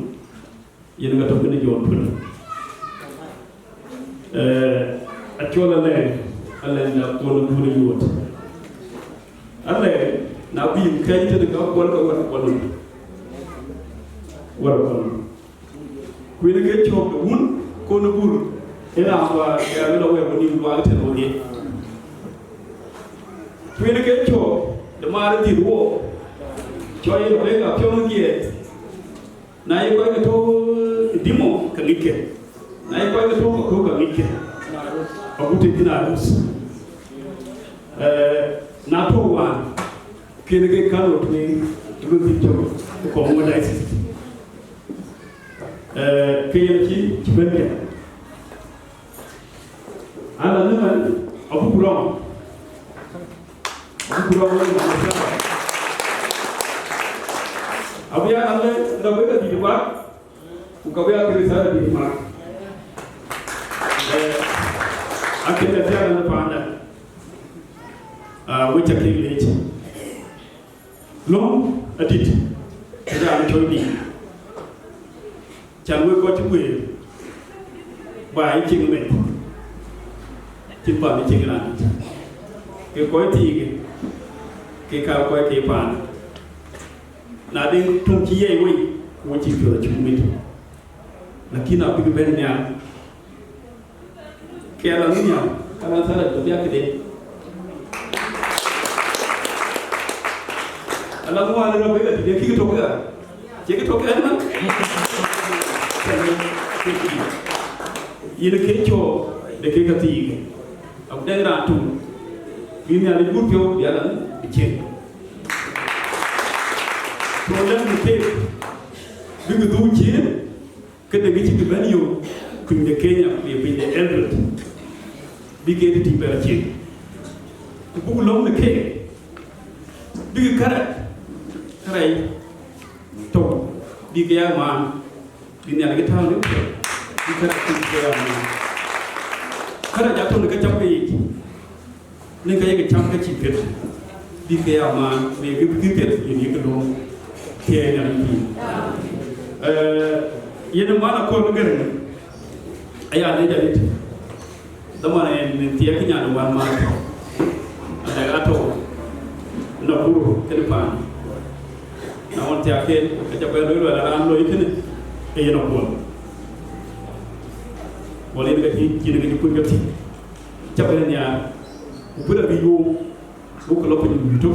Yen nga top ni jon bul. Achola le Allah na polo bul yot. Allah na bi kay te ga wala ko wala wala ku ni ke chok wun ko no bul ina wa ya no we ko ni wa te no ni ku ni ke chok de ma di wo choy no we ga pyo no gi na yi ko ga to dimo ka nike na yi ko ga to ko ka nike ko te dina rus na to wa kene ke kalo tni lu di jogo ko mo dai si kene ci bende ala naman abu kuram abu ya alle da be di ba ko be ya kiri sa di ma akene ya na panda which are late long adit da am tobi chanwe ko ti we ba yi king me ti pa mi king na ke ko ti ke ka ko ke pa na den tum ki ye we ko ti ko ti mi lakini apiga ben nya ke ala nya ala sala to ya ke Allah mo ala no be de ki to ga je ki to ga man yene ke cho de ke ka ti ab de ra tu bi ni ala gurpyo ya la che problem ni ke bi du che ke de gi ci ben yo ku de Kenya bi de Eldoret bi ke ti be che bu long ne ke bi karat karay to di ga ma di ne ga taw di karat di ga ma kara ja to ga cham yi ne ga ga cham ga chi pet di ga ma ne ga bi pet ni ga do ke na ni yene ma na ko ga ne aya ne da lit da ma ne tiya ki nya do ma ada ga to na buru ke depan na on tiya ke ja ba do la ran lo ikene e yeno ko wala ni ga ki ni ga ko gati ja ba ne ya bu da bi yo bu ko lo ko ni to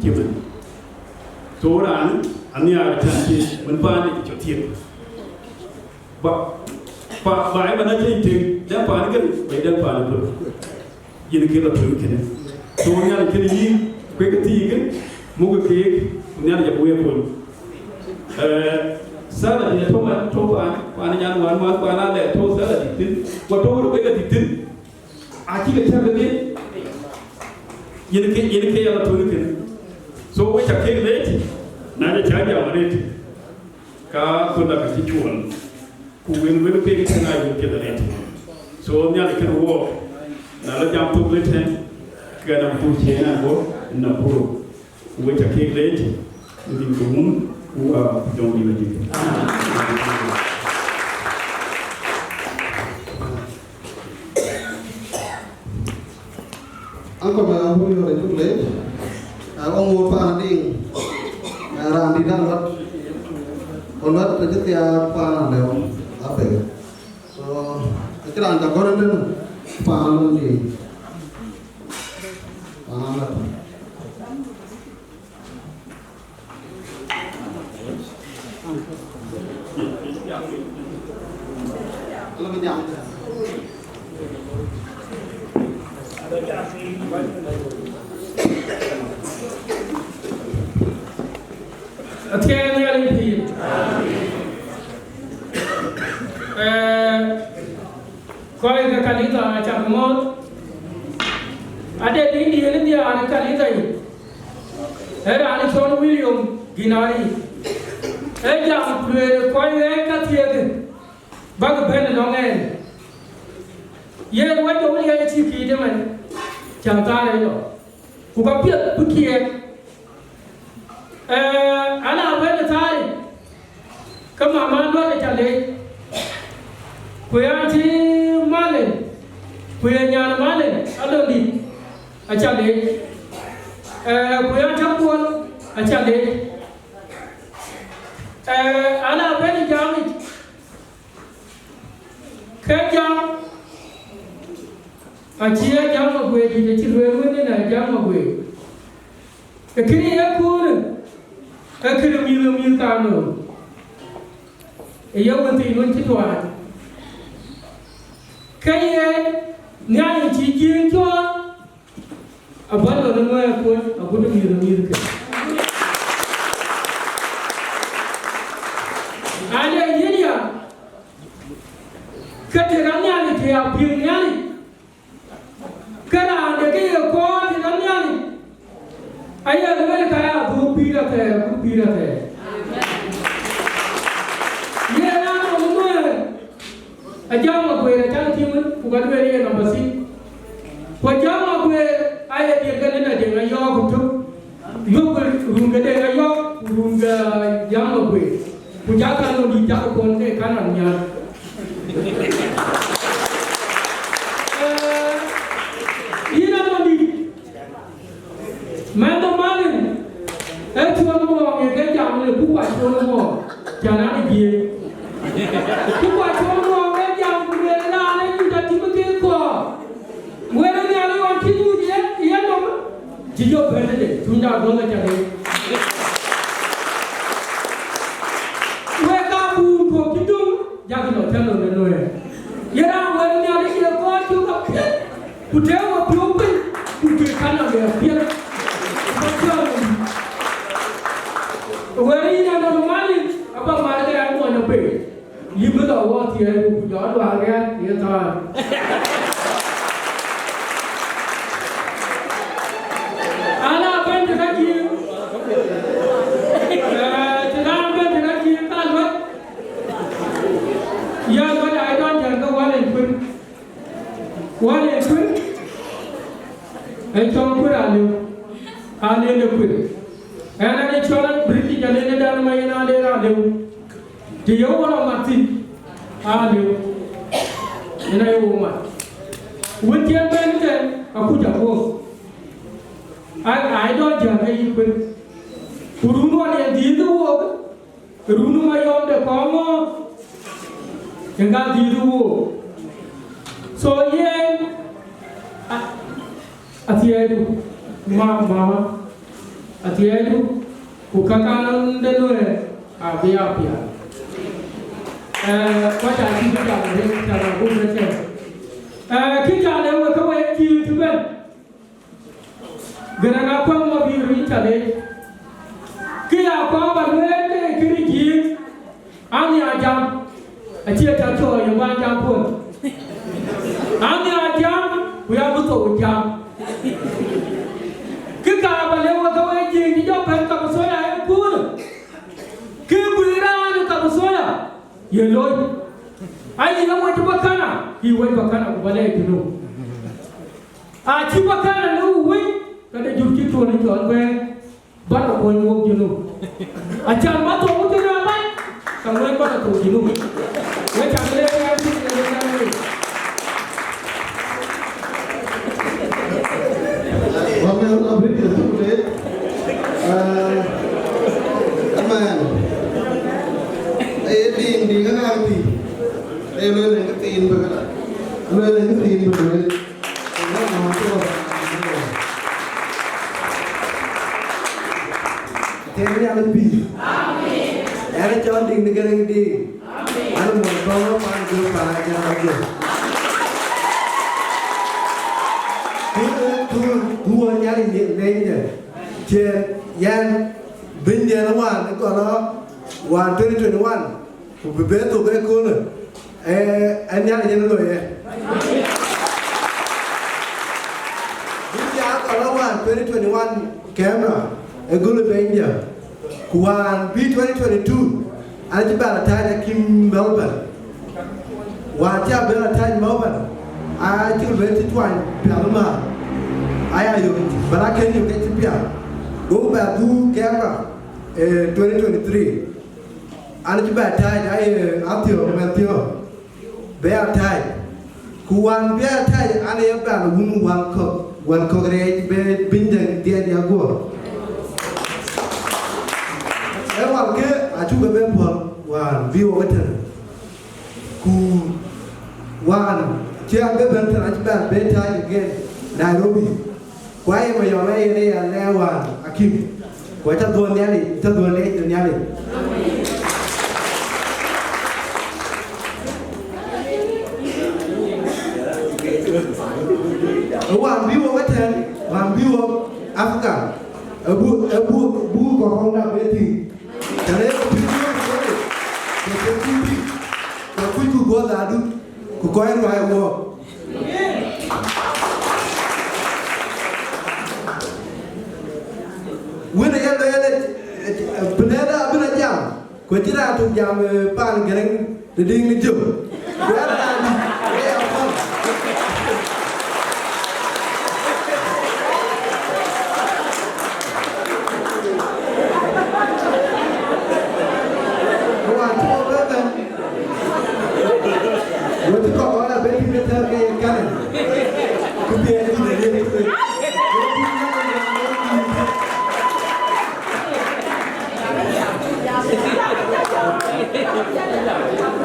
ke ba to ran an ya ta ki mun ba ni ki ti ba ai ba na je ti da pa ni ga ba da pa ni ko yin ke la to ikene to nyal ke ni ko ke ti ke mu ko ke nyal ya bu ye ko sala ni to ma to pa ni nyal wan ma pa na le to sala di tin ko to ro ke di tin a ki ke ta ke yin ke ya la to ke so we ta ke le ti na ja ja ja ma ne ti ka ko da ka ti chuan ku wen we ke ke na yo ke da le ti so nyal ke wo na la jam to le ten kana mpuche na go na puro uwecha kigleji ndi ngumu wa jongi weji Angko ba hu yo re tukle ong mo pa ding ran di dan wat onat te tia pa na le ape so kira anda goren den pa ni anak. Lebih jam. Tiada yang lain. Kau yang kali itu macam mod. Ada di dia ada kali itu. Ada ada John William Ginari. Jam kau yang katiada. Bagi pen longan. Ye wajah orang yang ciki dia mana. Jangan itu. Bukan piat bukiat. Ana apa tadi? Kemana mana cale? Kuya ci malen, kuya nyar malen, ada di, acale. Kuya campur, acale. Ana apa ni jamit? Kerjam, acia jam gue di ciluwe ni na jam gue. Kini aku akhirnya milu kanu, ia wanti wanti tuan. Kaya nyari cincin tuan, abang orang mana pun aku tu milu ke. Ada ini dia, keterangan nyari dia pilih nyari, kerana ada kaya kau tidak nyari. Ayah dengar kaya bupira teh. Ye na umur. Ajam aku macam timun, bukan beri nama si. Pajam aku ayah dia kena dia ngayo betul. Yuk runga dia ngayo, runga jam aku. Pujakan lo di jauh konde kanannya. Ina mandi. Mando malin. Cuma mau yang jam ni buat cuma mau. Jangan dia. Buat cuma mau yang jam berela ni sudah tiba tiba. Mereka ni ada orang tidur dia, ia nom. Jijau berdeh, tunda dona jadi. Mereka pun kau tidur, jangan lo terlalu lenoy. Ia orang ni ada ia kau juga. Budaya berubah, budaya kanan dia biar. Wari na normali apa marga yang mau nyepe, ibu dah awak tiada jual harga dia tahu. Anak apa yang terjadi? Tidak apa yang terjadi kan buat? Ya buat aidan jaga walen pun, aidan pun alu ni pun. Anak ni cualan beriti jalan ni dalam main ada lew. Dia orang mati, lew. Ini yang umat. Wujud benten aku jago. I don't jaga ibu. Urunu ada di itu, urunu mayom de kamu, enggak di itu. So ye, atiadu, mama. Atiadu, ukakanan denue, abia. Macam ini cara aku baca. Kita lewat kau yang kiri tu kan. Gerak apa mau biru cale. Kita apa balue kiri kiri. Ani ajam, acia caco yang banjam pun. Ani ajam, buaya betul jam. Kita balewat kau yang kiri jauh pergi soya yang pun. Keberan tak soya. Yellow. Ayi kamu cuba kana, iwan bakana balai dulu. Cuba kana lu wei, kada jurki tu ni tuan be, baru boleh ngok dulu. Ajar matu matu apa? Kamu baru tu dulu. Wei cakap yang ni ni. Kami orang beri itu boleh. Aman. Di kan nanti. Lo yang ketiin berkata. Lo yang ketiin berkata. Lo yang masuk. Teni ala pi. Amin. Era John ding negara di. Amin. Ana mo bawa pan dulu para jangan aja. Tu nyari ni je yan bindia na wan ko no wan 2021 ku bebeto ga ko no anya ni no ye bindia ko no wan 2021 camera gulu bindia ku wan b 2022 ana bala ta kim Melbourne wa ta bala ta Melbourne a ti beto twan palma aya yo bala ken yo ke pia go ba du camera 2023 ana ti ba tai ai atio matio be tai kuan be tai ana ya ba wunu wan ko re be bindeng dia dia go e wa ke a tu be pon wan bi wo gatan ku wan ti a be ben tan a ti ba be tai again Nairobi kwa hiyo mayona ile ya lewa akim kwa tadua nyali nyali waambiwa watan waambiwa Afrika bu ko honda beti tare ko video ko ku go dadu ku ko en wa wo wena yalla beneda abina jam ko tira to jam pan gereng de ding ni jom wala ya ko wa to bebe wo ko wala be ti beta ke kan ku be ni de ko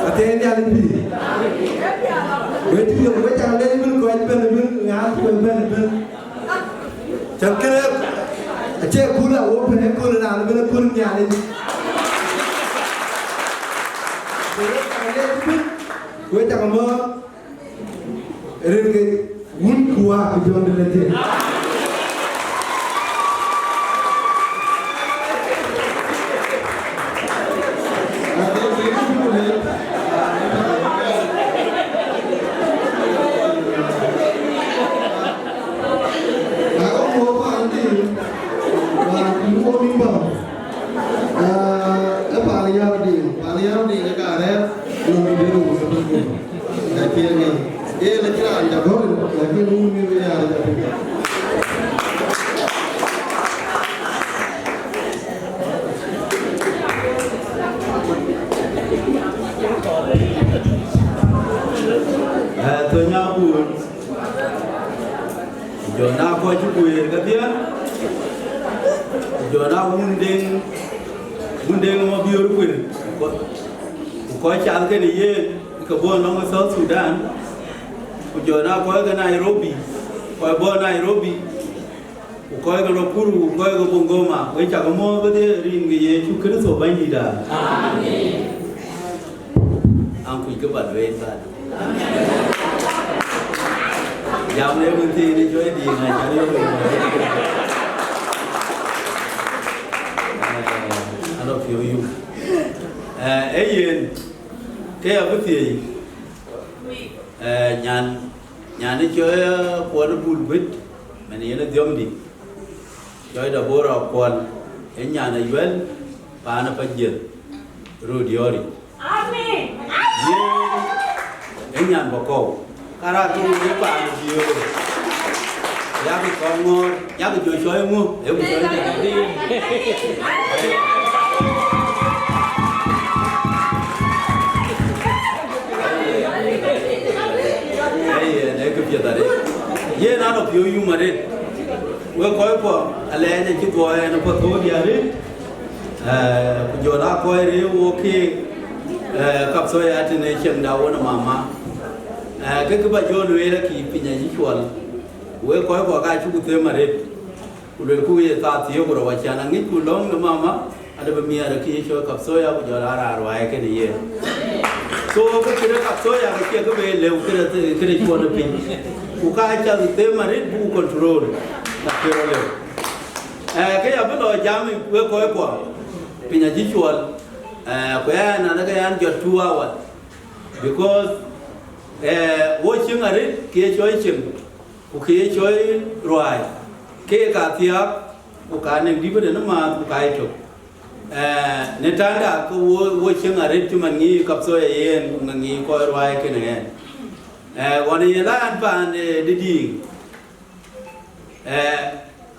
Atende alipi. Wetu yo wetu ale bin ko ben bin ya ko ben. Chakre ache kula wo pe ko na bin kun ya le. Wetu mo erge un kuwa ko jonde le. Jona ko jukuir katia Jona mundeng mo biur kuir ko chal ke ni ye ko bon no South Sudan Jona ko ga Nairobi ko bo Nairobi ko ga Nakuru ko ga Bungoma ko cha mo ba de ring ye chu Kristo banyi da amen ang ku ke ba we sa Jam ni mesti ni join di ngajar yo. Alo fio yu. Yen ke abuti. Nyan ni joy kuan bulbit. Mani yana diom di. Joy da bora kuan. Nyan na yuel pana pajil. Rodiori. Amin. Nyan bako. Karena tu ni pak dia, ya kita kongor, ya kita jual mu, ya kita jual jadi. Ni kerja tadi. Ye nado piu yu mare. Gua kau apa? Alanya kita kau yang apa tu dia ni? Jual aku ni okey. Kapsoya hati ni ceng daun mama. Cái bà vô nuôi là kỳ pin nhà chỉ chuột, quê coi quả gai chú cũng thêm mà đấy, udah kuwi ta tiyo ko wa chana ngi ku long no mama ada bemiara ki cho kap soya ku jara ra wa ke ni ye so ko kire kap soya ke ko be le kire ko no pin ku ka cha te mari bu control ta kiro le ke ya bu lo jam we ko pinya ji chual ko ya na ga yan jot 2 hours because watching are ke choi chim ku ke choi roi ke ka tia ku ka ne di bede ma ku kai to ne tanda ko watching are tu mangi kap so yen ngi ko roi ke ne woni la an pan de di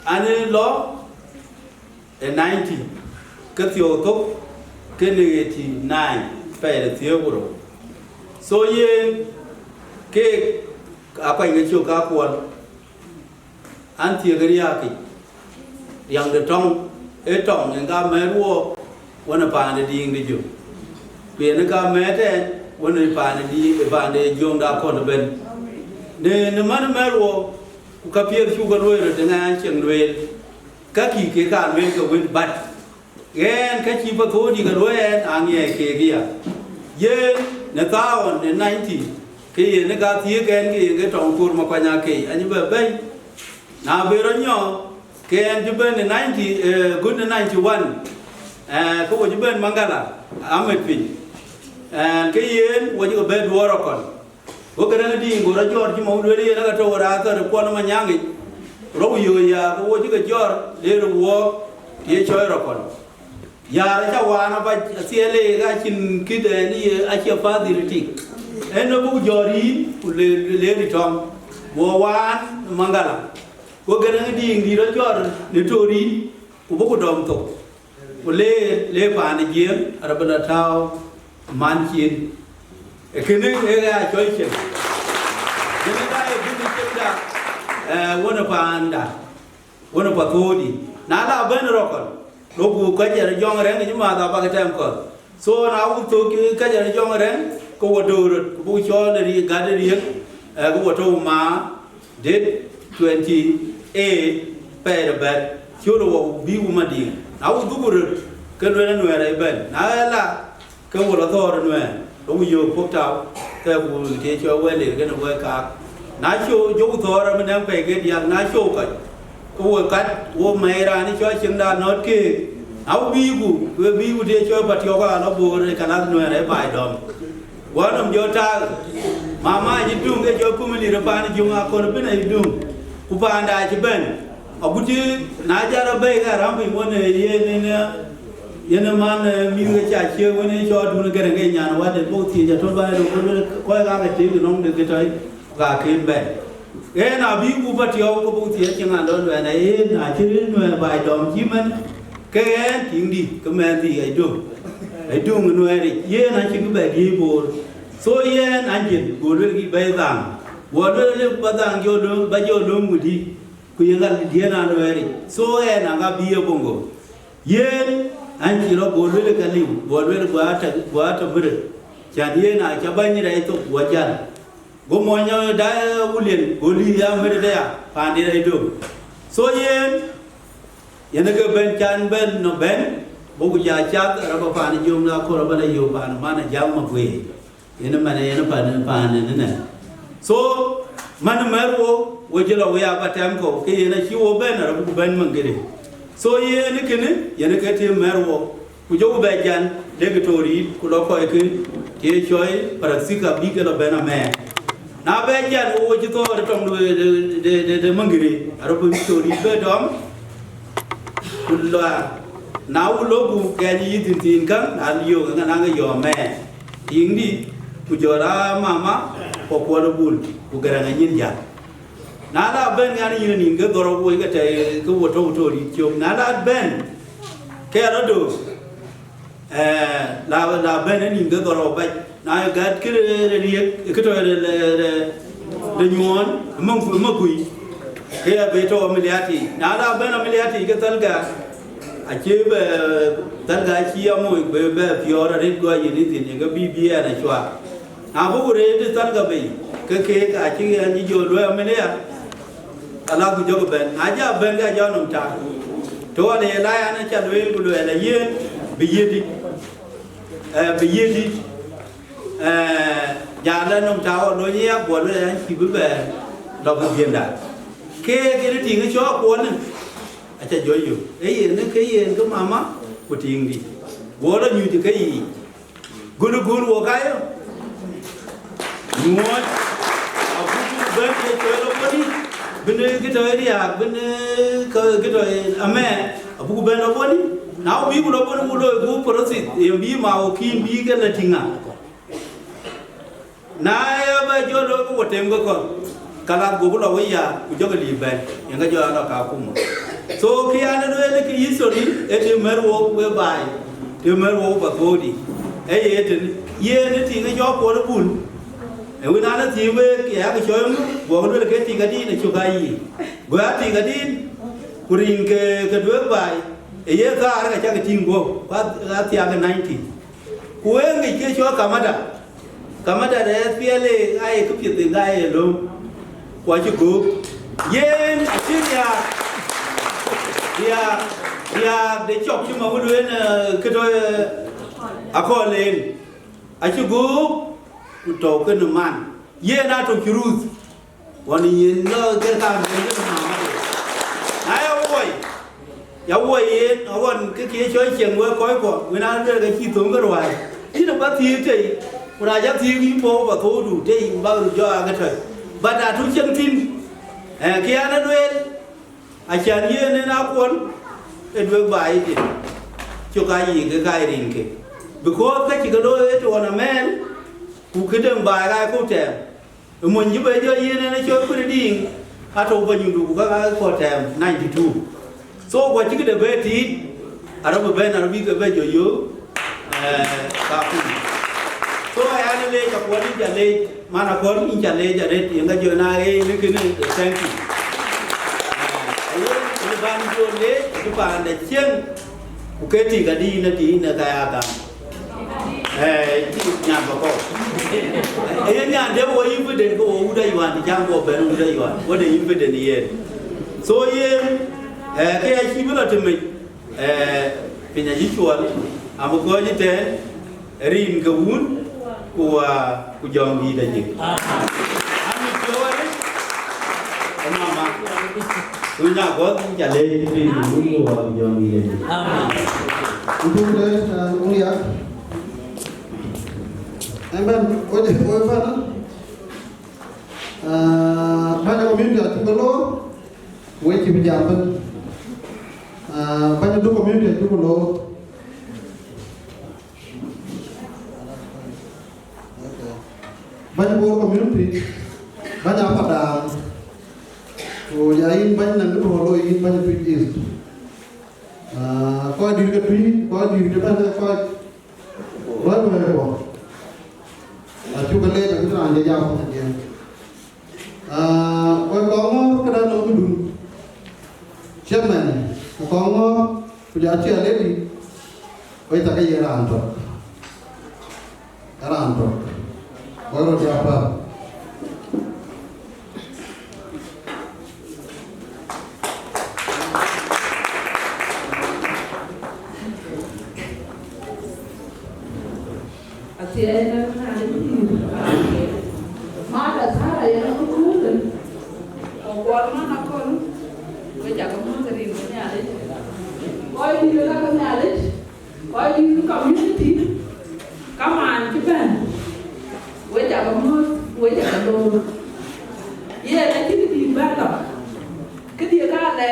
ane lo 90 ke tio to ke ne 89 pe de tio bro so yen ke apa yang kecil kakuan anti agariaki yang detong etong yang kami ruo wana pande ding dijo biar kami ten wana pande jong da kon ben ne mana meruo kapier sugar roer dengan ceng roer kaki ke kan wen ke wen bat gen kaci pato di roer angye ke dia ye ne taon ne 90 ke ne ga tie ken ke tong kur ma kwanya ke ani be be na be ro nyo ke an ju ben 90 good 91 ko wo ju ben mangala amet pi ke yen wo ju be duoro kon wo ke na di ngo ra jor ji mo le na ga to ra ta ko na ma nyangi ro yo ya ko wo ju ga jor le ro wo ye choi ro kon ya ra cha wa na ba siele ga chin kide ni a che fa di ri eno bu jori le di tom wo wan mangala wo gana di ndi ro jor ni tori ku bu dom to wo le pa ni gien arabana taw man chin e kene e ga choi che ni ga e bu ni chenda wona pa anda wona pa todi na la ben ro kon lo bu ka je jong re ni ma da ba ka tem ko so na u to ki ka je jong re ko wadur bu cho na ri ga ri ko wato ma date 28 per bet chulo bi u ma di na u dubur ke no na no re ben na la ke wo lo to no u yo pok taw ke bu te cho we le ke no we ka na cho jo to ra ma nang pe ke dia na cho ka ko wo kat wo mai ra ni cho ching da not ke au bi u te cho pa tyo ka no bo re ka na no re bai dom wanam jota mama ji dung ke jo kumili repani junga kon bina dung kupanda ji ben abuti na jara be ga rambi wona ye ne man mi ga cha che wona jo dun ga ga nyana wade bo ti ja to ba ko ga ga ti no de tai ga ke ben na bi ku pa ti o ko bo ti che nga don na e na chi no ba dom chi man ke ting di ke men ti ai dung no eri ye na chi ku ba di bo so ye na jin go le gi ba dang wo le ba dang yo do ba yo do mu di ku ye ga di na no eri so ye na ga bi ye bongo ye an chi ro go le ka li go le ba ta bure cha di na cha ba ni dai to wa jan go mo nya da ulien go li ya mere da ya pa di dai do so ye na ga ben chan ben no ben bo ku ja cha ra ba pa ni jom na ko ra ba la yo ba na ma na jam ma kwe ina mana ina pa ne so man merwo wajila waya batam ko ke ina shi wo ben ra bu ben mangere so ye ne kene ye ne ke te merwo ku jogu be jan de tori ku lo ko e ke choi parasika bi ke lo ben ame na be jan wo ji to re tong de mangere aro bu tori be dom kulla na u lo bu ke ni tin kan na yo ga na ga yo me indi kujora mama ko ko bul ku garanga nyin ja na la ben ngani yin ni ga doro wo ga te ko woto to ri chom na la ben ke ra do la ben ni ga doro ba na ga ke ri ke to de nyon mong fu ma kui ke be to miliati na la ben miliati ga talga a che be talga chi amo be fiora ri go yin ni ga bi na chwa abu re de talga be ke ka chi ni jo lo amelia ala ku jogo ben aja ben ga jonum ta to ne la ya na cha wel ku le yen bi yedi ja la num ta o lo ya bo le ya ki bu be do bu bien da ke ni ti ngi cho ko ne a cha jo yu yen ne ke yen ko mama ku ti ngi bo lo nyu ti ke yi guru wo ga yo nuot a ku ben ke cho lo ko ni bene kita dia bene ke kita ame abu ben lo boni now bi lo boni lo bu proceed bi ma o kin bi ke la tinga na ya ba jo lo ko tem ko kala go lo ya ku jo li ben nga jo lo ka ku mo so ki ana no ele ki history e de mer wo we bai de mer wo ba bodi e ye de ye ne tinga jo ko lo bun e wina na ti we ya ke choy bo ko le ke ti ga di na chu ga yi go ya ti ga di kurin ke do bai e ye ka ar ga cha ke ting go ba ti ga 90 ku we ngi ke cho kamada da SPLA ai ku pi ti ga ye lo kwa chu go ye ti ya de chok chu ma wo le na ke do a ko len a chu go to ke no man ye na to kiruz wani ye no ke ka me ke ma ma ai oi ya oi ye awon ke choi cheng we koi ko we na de ke chi tong ke roi ni na ba ti te ura ja ti gi po ba to du te ba ru jo a ke thai ba da tu cheng tin ke ana duel a chan ye ne na kon e dwe bai ti cho ka yi ke kai rin ke because ka chi ga do e to na men ku kidang ba ga ko tem mon ji ba jo yene na cho ku ding a to ba nyu du ga ko tem 92 so ko chi de be ti ara ba ben ara bi ga be jo yo ka ku so ya ne le ka ko ni ja le mana ko ni ja le ja de ti ga jo na e ni ki ni thank you ayo ni ba ni jo le ti ba de chen ku ke ti ga di na ka ya ka nhà bà con ấy nhà để vô yên với đến cô u đây hoàn thì trang vô bên u đây hoàn vô đây yên với đến yên so yên cái ai chỉ biết là tụi mình vì nhà chỉ chuột một coi như thế rin cái uốn của dòng gì đây nhỉ anh đi chơi đấy anh mà tôi nhà có trả lên rin uốn của dòng gì đây nhỉ Untuk dia Emang, oye, banyak community di Pulau, wajib pejabat, banyak tu community di Pulau, banyak community, banyak apa dah, oh, jadi banyak nanti Pulau ini banyak tujuh, kau di depan kau mana kau? Chú cái lê là cái là giao không thành tiền. Coi có cái đó nó mới đúng. Chết mày, có bây giờ chưa lấy đi. Bây giờ cái gì là ăn rồi. Coi rồi chưa apa. Mada sara ya na kukulen. Ongwal mana kon. We jaga mo rin nyale. Koi di la ka nyale. Koi di community. Kaman ki ben. We jaga do. Ye na ki di ba la. Ki di ka le.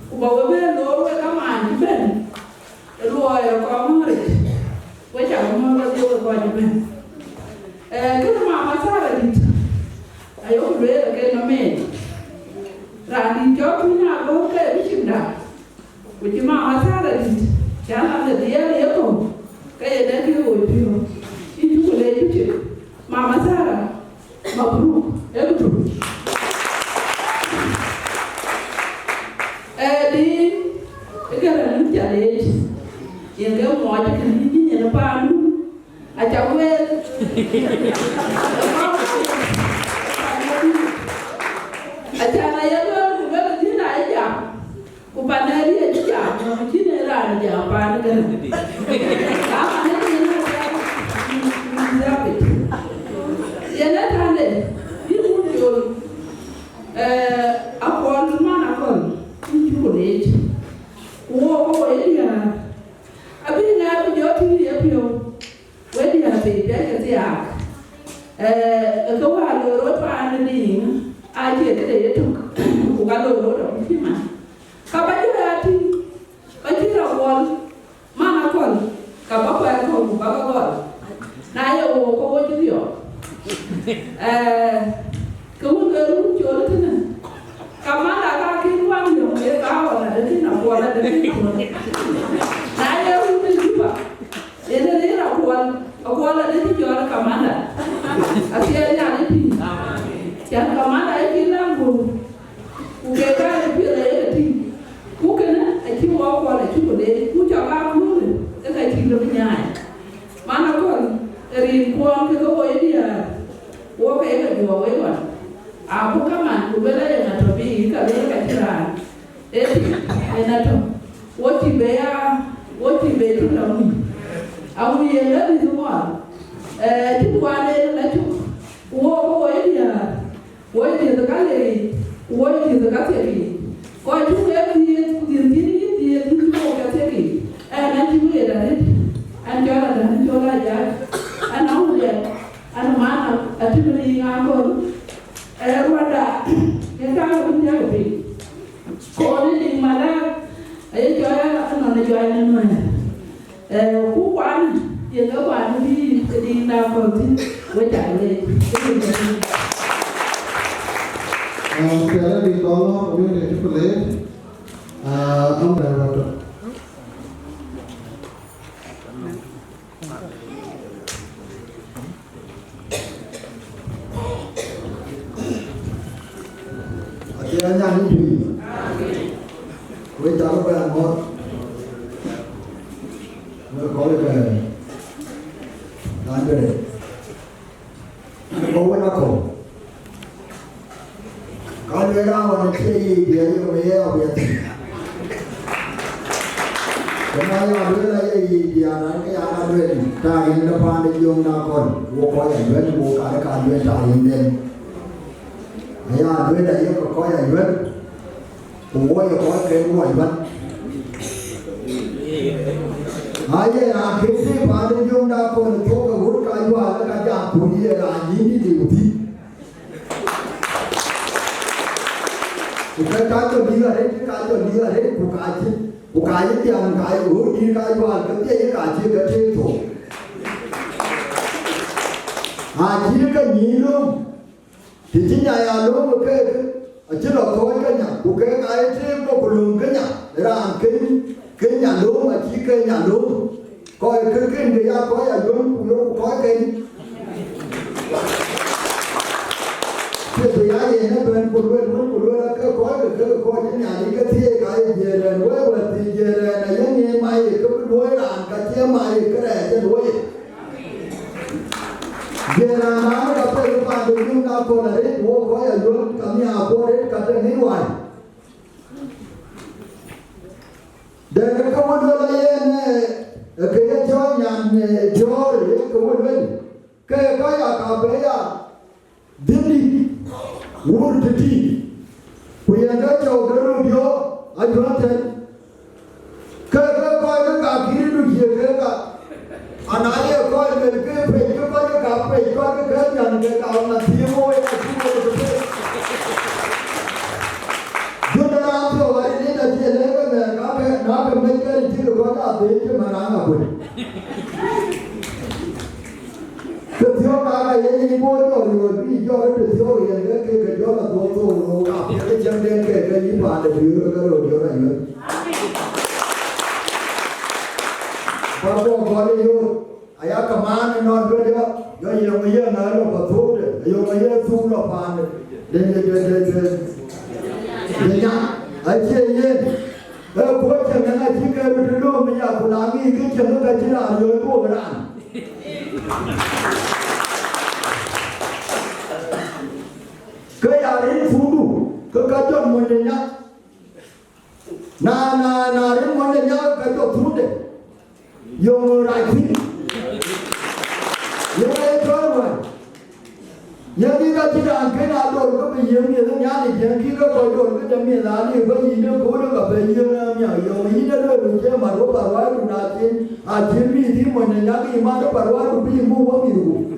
Ku ba we be lo we kaman ki ben. Lo ya ko mo ri. We jaga mo lo di ko ni ben. Kita mama Sarah dit, ayo bela ke nomen, rani jok mina go ke bicinda, uji mama Sarah dit, jangan ada dia dia tu, kayak ada dia uji, itu boleh bicin, mama Sarah, mabruk, betul. Di, sekarang jadi, yang dia mau aja ini yang depan. Aja wel. Achana yelo kubela jina aja. Kupanari aja. Jina era aja pan kan. Ama ni zapi. Yana tande. Ibu jol. Akol mana akol. Julet. Wo edia. Abi na bi joti ni apio. Wedi abi beke tia. Ko wa lo ro pa ni. Aje de yetu ukalo rodo mtima kabajira ati bajira wol mana kon kababa ko baba gol na yo ko wojiyo ko wo ru jolo tena kamala ka kinwa yo e ka wala de na wala de na yo ru juba ene de na wala de jolo kamala asia ya ni yang kamana iki langu ukeka pira yeti ukena aki wa kwa la chukule kuja ba kule eka chilo nyaya mana kon ri kwa ke ko yedia wo ke ka jo we wa abu kama kubela ya tobi ka le ka tira eti enato woti be tu la mu awu ye la ni wa ti kwa le la chu wo ko yedia Woi dia sekali, woi dia sekali. Kau juga dia mau kasih. Nanti boleh dah. Anjora aja. Anak dia, anak mana? Ati beri ngakor. Wada. Yang kau punya apa? Kau ni mana? Jual, anak jual ni mana? Kuan, yang kau anu di nakor tu, wajah le. Sekali ditolong kemudian dipilih Om Akhirnya ini kita tahu bahwa kalau kita nanti bawa aku kalau dia orang ciri dia yang apa dia kenapa ada lagi dia nanti ada tak ini depan dia yang nakon bukan yang lain bukan ada dia tak ini ayah ada dia yang kau yang lain bukan yang kau yang lain ayah akhirnya pada yang nakon tu kau kayu ada kerja punya lagi ni diuti Bukan kau dia bukan yang kau dia kau kerja yang kerja kerja tu. Akhir kan nilum, dijinya ya lum bukan, ajar kau kan ya, bukan kau itu kau belum kan ya, orang kan ya lum, akhir kan ya lum, kau kerja dia kau ya lum kau kan. Jadi ayah ni puluhan ke kau ni ada kerja kaya jalan, buat jalan, yang ni mai ke dua orang kerja mai kerja dua. Jalan mana dapat lepas tu nak kau narik, kau ya jual kami apa narik kata ni wan. Dan kau dua ni kerja jual yang jual kau kaya kaya Dili Wurdi Puyaga Chowdhury Dio Ajwatan Kaka Kaka Kakiri Kaka Anaya Kaka Melke Peka Kaka Kaka Kaka Kaka Kaka Timo Juna Ampo Wari Nita Jelega Kaka Naka Melke Tiro Kaka Deke Maranga Puri Ketiak kaya ini bodoh, lebih jauh ketiak yang kejauh bodoh, apa yang jangan kejauh pada biru kalau dia orang. Bapak kalau yo, ayah kemana non dia, yo yang nalo betul, yo yang tu lapan, dia, aje ye, buat jangan aje kalau dulu minyak pulangi ke jangan kecil ayo tu beran. Kaya ini sudu, ke de nya na rin mo de nya ka to trude yo rai thi yo ai to wa ya đi ra chỉ là cái nào rồi có bị nhiều nhiều thứ nhá thì chẳng khi có coi rồi cái chấm miền lá thì có gì nữa cố nó gặp về nhiều nhiều nhiều ý nó rồi mình chơi mà nó bảo quá mình là trên mi thì mình nhá cái mà nó bảo quá nó bị mua quá nhiều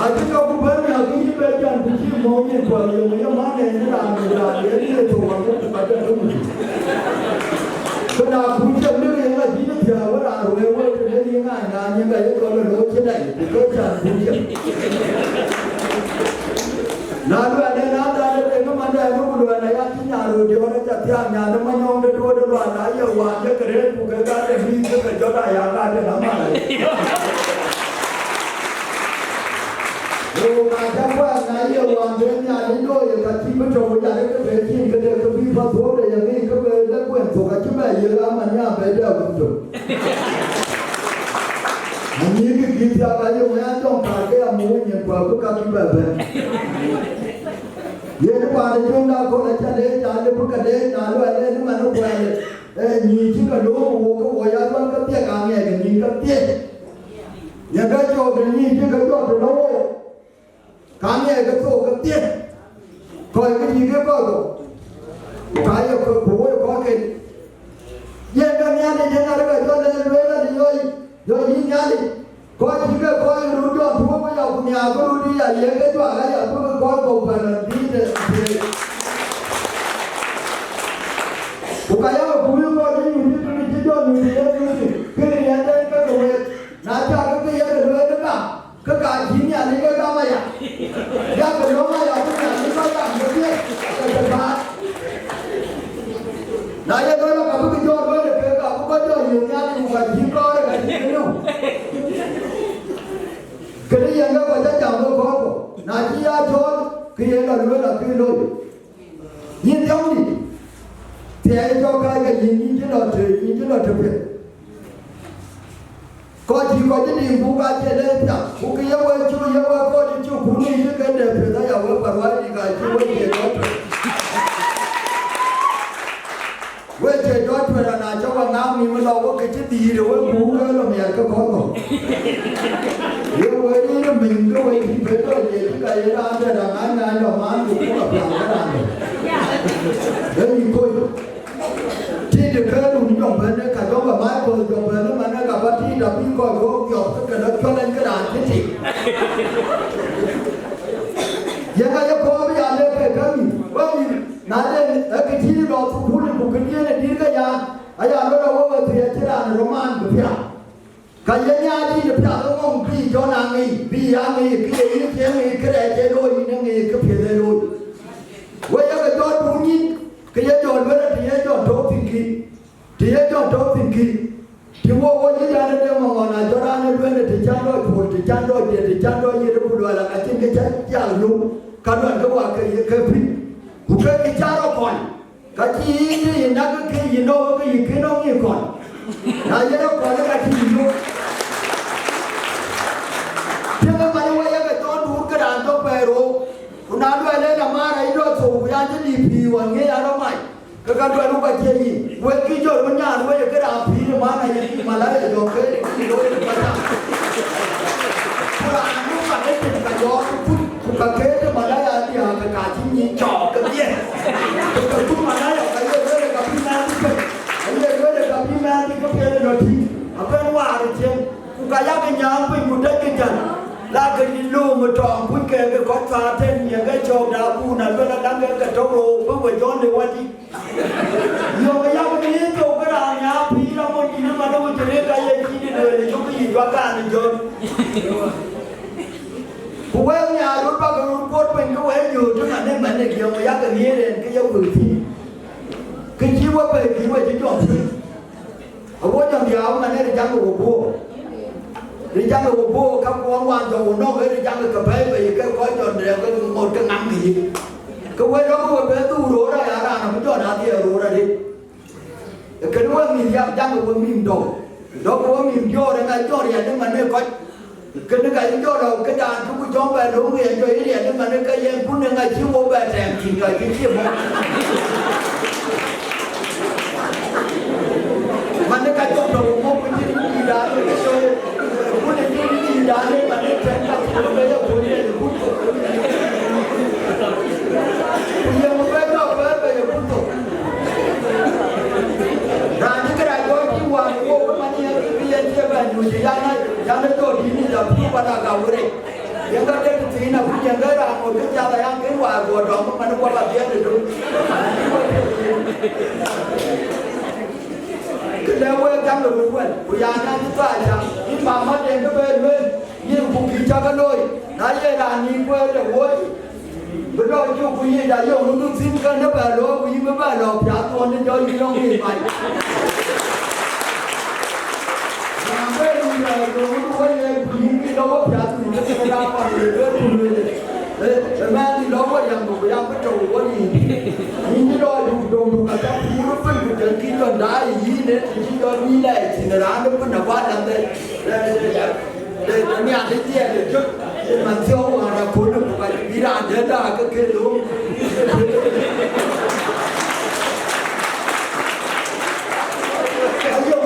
cái câu cũng phải là cái gì bây giờ cũng chỉ mong như vậy nhiều mấy má này nó làm để đi thủ bằng cái phải cho đúng cái nào cũng chẳng biết là chỉ nó thừa quá là rồi quay để đi ngay là như vậy có là nó thế này thì có chẳng cũng chẳng nào là đây nó ra đây nó mà đây nó cũng được này ăn nhà rồi thì nó chặt theo nhà nó mà nhông để đua để đoàn lại giờ hoàn cái đấy của cái để đi cái cho đại hàng ra để làm này rồi mà chắc qua này giờ hoàn đến nhà đến đôi giờ cả chi mới trồng nhà đấy cái về chi cái đấy cái vi phạm thuốc này giờ cái về nó quen thuộc cái chứ mày giờ làm mà nhà về đâu cũng được những cái kia theo cái dùng nhà trong cả cái mua nhận quà của các cái về giờ nó qua đây chúng ta có là cha đấy cha đấy có cái đấy nhà nó đây nó mà nó quen nhìn chỉ cả lúa một cái quả giá con cái tiếc càng ngày càng nhìn cái tiếc nhà cái chỗ cái nhìn chỉ cái chỗ cái lúa càng ngày cái chỗ cái tiếc coi cái gì cái coi rồi cái cái bố có cái giờ cái nhà này nhà nó cái chỗ này nó đi rồi nhìn nhà đi coi chỉ cái coi rút cho thua bây giờ của nhà có rút đi à giờ cái chỗ cái giờ có coi cầu phải là đi để của cái giờ của nó coi cái gì cái cho người cái này đây cái đồ này nãy giờ cái giờ cái đồ đó cái gì nhà này cái cái mà ya ya cái đó mà ya cái nhà nó có làm cái cái bạn nãy giờ nó có cái cho nó cái có cho nhiều nhà thì phải chỉ có cái gì đâu cái này yang cái có chẳng có có nãy giờ cho cái là cái rồi nhìn theo đi thì ai cho cái gì nhìn chứ nó thực hiện có chỉ có cái điểm phụ cái gì đấy nhá phụ cái yêu chú có cái chú phụ nữ cái đẹp thì ta yêu bảo vậy thì cái chú cái gì đó vậy thì đó thôi là nào cho bạn nào mình mới lo cái gì rồi phụ cái là mẹ cái con rồi yêu vậy đi là mình cái vậy thì phải có gì cái gì đó để là anh là mà cũng là làm cái này đấy mình coi thì được cái đúng trong bên đấy cả trong cái máy rồi trong bên nó mà nó gặp bác sĩ là bị coi có dọc cái nó cho lên cái đàn cái gì giờ cái có bây giờ lên cái gì vậy nãy đây cái gì đó phụ nữ của cái này đi cái nhà bây giờ nó đâu có thì cái đàn roman của phía cái nhà đi được phía nó không bị cho nàng đi bị anh đi cái này cái đôi nó nghề cái phía này đôi vậy cái cho đúng nhìn cái giờ chọn với thì giờ chọn tốt tình kỳ thì mua có những gia đình mà còn là cho ra nên bên thì chăn đôi phụ thì chăn đôi như nó đôi là cái trên cái chăn luôn cả đoàn cái quả cái pin của cái cha nó còn cái gì nó cái gì nó cái nó như còn là giờ nó còn cái gì luôn thì cái mà nó cái cho đủ cái đàn cho về rồi nó đôi lên là mà này đôi thủ ra cái gì phi hoàng nghe nó mày cái đôi nó cái gì với cái chỗ nó nhà nó cái đàn phi nó mà này mà lại rồi cái đôi nó mà là nó mà cái gì cái gió cái kế mà lại thì cái cả chim nhìn trỏ cái gì cái chút mà lại cái cái phi na cái phi na thì cái nó thì ở bên ngoài thì trên cái giá cái nhà mình một đất cái trần là cái lô mà tròn cuối kề cái con phá thêm những cái trâu đá bu này với là đám cái trâu đồ với người chọn để qua đi nhiều cái nhau cái gì trâu cái đàn nhà phí đâu mà chỉ mà đâu mà chỉ cái gì chỉ để đời cho cái gì qua cả này chọn của em nhà đốt ba cái đốt cốt mình có ấy nhiều chứ mà nên mình được nhiều mà giá cái nghĩa đến cái dấu cử thì cái chi qua về thì chỉ chọn ở bố chồng giàu mà nên là chẳng có bố đi chăng được bố các quan quan rồi nó cái đi chăng được cà phê vì cái gói tròn đều cái một cái ngắm gì cái gói đó có cái tu đồ đây à là nó cho nó thì đồ đây đi cái đó mình chăng được mình đồ đó có mình cho đây ngay cho thì nhưng mà nếu có cái nó cái cho đâu cái đàn chúng jom ba lu ye jo ye ne ma ne ka ye bu ne ga chi wo ba ta ki ga chi mo ma ne ka jo do mo ku ji ni da ne so bu ne ni da ne ma ne ta ka ko ba ye bu ne bu to ye mo ba ka ba ye bu to ra ni ka ra jo chi wa ko ma ni ye ye ba ni ya na to di ni da pu ba da ga wo re yang ada di sini aku yang ada aku tu siapa yang keluar gua dong mana gua latihan itu kedua yang berbuat buayanya itu aja ini mama yang kebetulan ini bukti jaga loy naya rani gua ada gua berdoa juga punya daya untuk simpan apa lo punya apa lo piatu ni jauh di long ni mai sampai ni lo yang punya lo piatu ni kenapa Mati logo yang betul ini lo dulu kata pura pun bukan kita dah ini kita nilai sinar pun dapat nanti ini ada dia itu masih orang ada pun bukan tidak ada dah kekelu ayo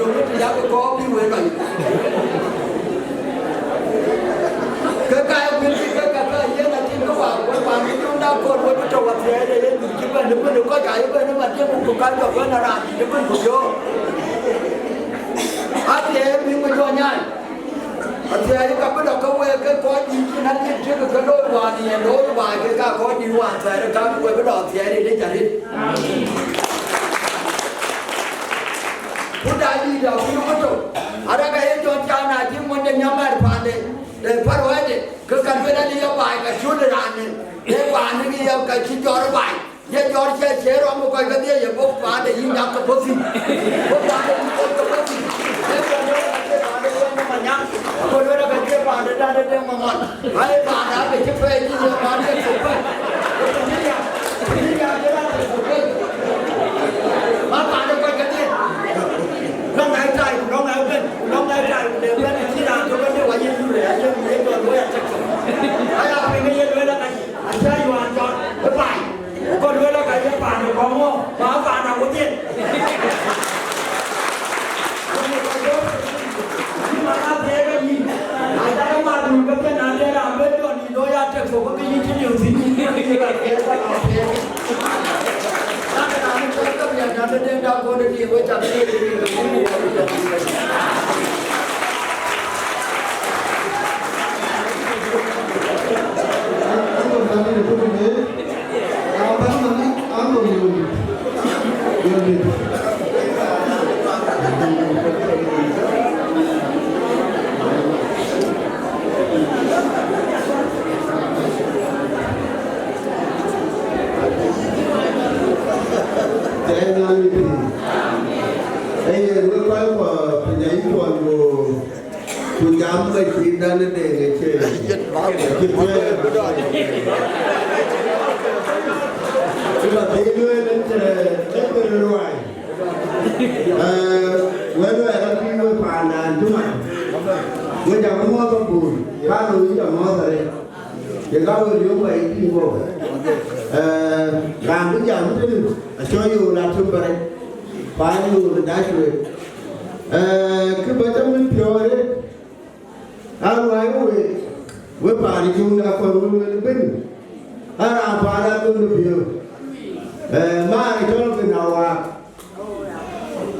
mungkin ya có đi về rồi cái gì là chỉ có vào quan chúng ta còn với cái trò thế để đến chỉ cần được có cái bên mà tiếp một cái cho bên là làm thì bên của vô thế mình mới cho nhai thế cái bắt đầu cái có gì nó liên trước cái đôi hoàn thì đôi vài cái có đi hoàn thế cái quay bắt đầu thế để trả đi Udah di dah, punya betul. Ada kaya jual cana, cuma dia nyamar pandai. Dan baru aja, kekantoran dia baik, kesudahan. Dia pandai dia kasih jual baik. Dia jual saya orang bukan dia, dia bukan pandai ini nak keposi. Bukan pandai ini keposi. Dia pandai dia banyak. Aku orang kerja pandai dia memang. Hai pandai, cepat ini pandai cepat. Ini ada cepat. Maka ada kau kerja. Long ngày trai đều bên chỉ là cho cái quả nhiên như vậy chứ để cho đuổi ăn chắc hay là mình cái đuổi là cái anh chơi hoàn toàn cái phải con đuổi là cái phản được không không mà phản nào có tiền nhưng mà ta thế cái gì anh ta mà đừng có cái nào để làm bên còn gì đuổi ăn chắc có cái gì chứ điều gì như vậy cái ta làm thế Nanti dia dah kau dah dia baca dia Cái chuyện đó nó đề nghệ chơi chứ là thế người lên chết người rồi với người ta khi người phản đàn chúng mày người chồng nó mua con bùn ba người chồng mua rồi thì có người nếu vậy thì mua làm cái chồng chứ cho dù làm xung quanh phải dù là đá chuyện cứ bởi trong mình rồi đấy Aku ayuh, berpari jumlah korban lebih. Arah pada tu lebih. Mari kalau kita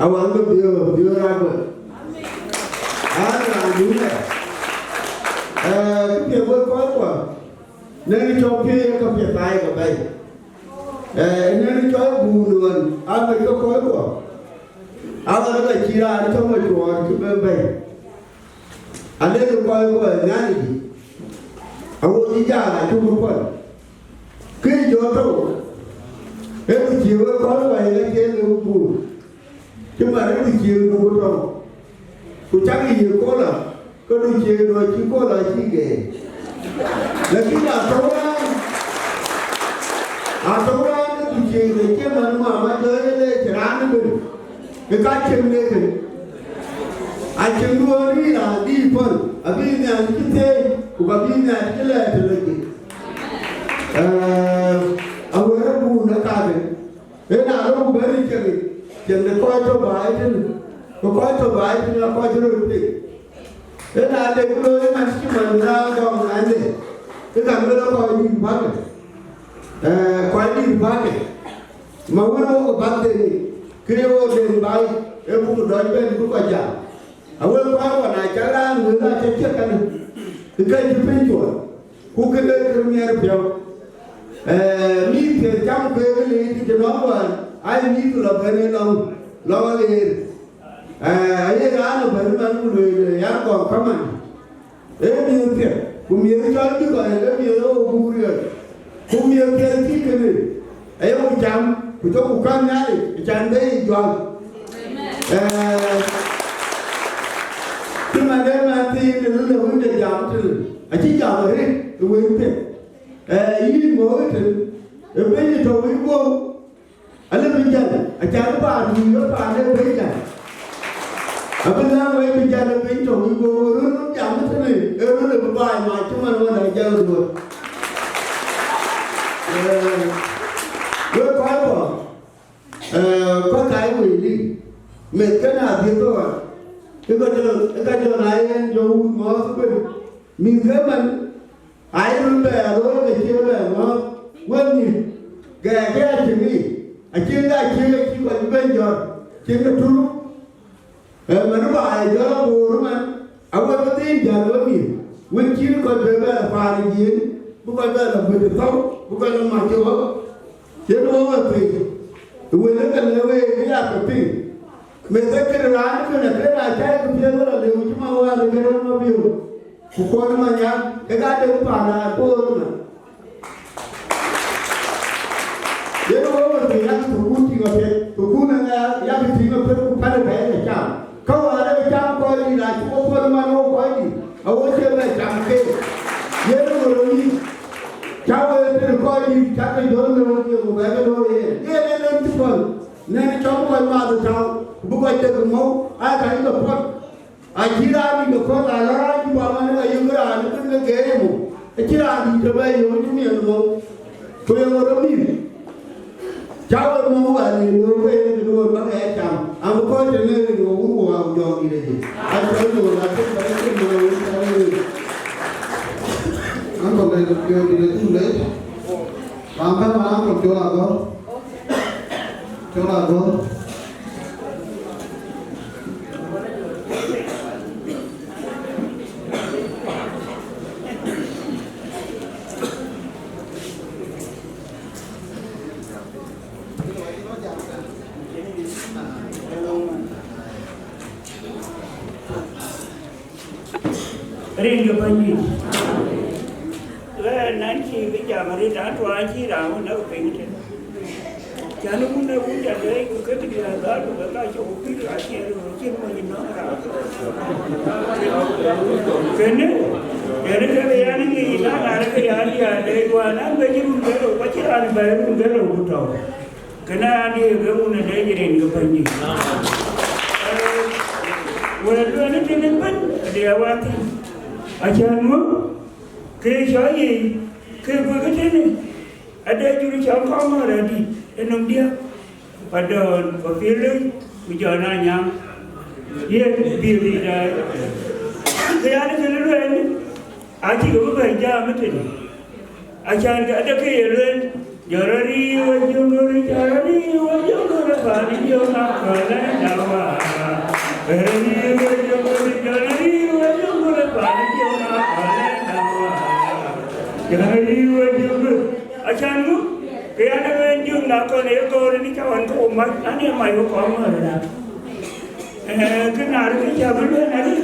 awak lebih apa? Arah jumlah. Kita berapa? Nanti coba kita pakai apa? Nanti coba bunuan. Apa itu apa? Awak ada kira coba jual kita baik. Ada tu kau nani, awak ijazah tu pun, kerja tu, itu jiwa kau lagi kerja tu, cuma itu jiwa tu, tu cakap jiwa lah, kau tu jiwa tu lah sikit, lagi aturan tu jiwa, cuma mana macam ni cerana tu, cái cá chân này thì anh chân đua đi là đi phần ở bên nhà cái thế của bên nhà cái lệ thì là gì ông ấy buồn nó ta đấy thế nào nó cũng bé đi chân này coi cho bài chân coi cho bài chân là coi cho được gì thế nào để cái đôi mà chỉ mình ra còn anh này cái thằng nó coi đi phát này coi đi phát này mà nó có bắt thì khi nó đến bay em cũng đợi bên cũng có giả ông ấy qua vào này chả ra người ta chết chết cái cái chụp hình chuột cũng cái đây cái nghe được không mi thì trong cái lý thì nó mà ai mi là bên lòng lo liền ấy ra là bên mình người nhà còn không ăn đấy nhiều thiệt cũng nhiều cho cái gọi là nhiều cũng nhiều cũng nhiều cái gì cái này ấy ông chăm của tôi cũng con nhá thì chăm đấy giòn nhưng mà đây mà thì nó là vấn đề giảm thì chỉ giảm rồi đấy tôi quên thiệt ý mỗi thì bây giờ tôi mới vô anh bây giờ chả có bạn gì nó bạn đây bây giờ bây giờ bây giờ là bên tôi vô nó giảm thế này nó được vài mà chúng mình nó lại chơi rồi với có cái quỷ đi mệt cái nào thì tôi cái giờ này anh dù ngó bên mình thế mình ai luôn về rồi cái chiều về nó quên gì gà cái chuyện gì chiều ra chiều chỉ còn bên giờ chiều nó trúng mà nó bài giờ nó bù đúng không ông ấy có tin giờ nó mình quên chiều còn về là phà gì gì bữa coi là mình được không bữa coi là mà chưa có chứ nó không là tùy tụi nó cần lấy về cái nhà của tiền mình thấy cái đó là cái là trái của tiền đó là liều chứ mà qua là cái đó nó biểu của con mà nhá cái đó không phải là cô mà nếu nó không là tùy ăn tụi cô chỉ có thể tụi cô là giá bị chỉ có thể cũng phải là bé để chăm không ở đây chăm coi đi là chúng con mà nó coi đi ở đây chơi này chăm kê nếu nó rồi đi cháu ơi tôi coi đi chắc cái đó nó nhiều của bé cái đôi này lên chút phần nên cháu coi mà được cháu bố coi chơi cùng máu ai thấy được con ai chỉ ra đi được con là nó chứ bảo mà nó yêu cái là nó cái ghế một chỉ ra đi cho bây giờ chứ miệng không tôi yêu nó đi cháu ơi mua vào thì nó về luôn bác em chồng ông coi cho nên nó uống vào giò gì đây anh thấy rồi là cái người anh còn đây được kêu đi lấy chút lấy làm cái mà anh còn chỗ nào có riêng được bao nhiêu nãy khi cái giờ mà đi trả qua chỉ đạo nó bị thế cha nó muốn trả đấy cái gì là đó rồi cái chỗ biết là xe rồi chứ mà nhìn nó là cái này để cái bây giờ nó gì nó là cái gì để qua nó bây giờ mình cái rồi chỉ là về mình cái rồi cũng rồi cái này đi cái muốn để gì riêng được bao nhiêu vừa nó trên bên để qua thì acha nu ke joyi ke begitu ada juri cakap mana di enam dia pada pemilih ujananya dia pilih dah dia ada jalan aji itu baca macam ni acha ada kejalan jarari wajunguri bani dia nak kalah dawa jarari wajunguri bani dia nak kalah dawa jarari wajunguri acha nu kaya na wajung nak kalah kau ni kawan kau mat ani mai kau mana kenar ke jalan ni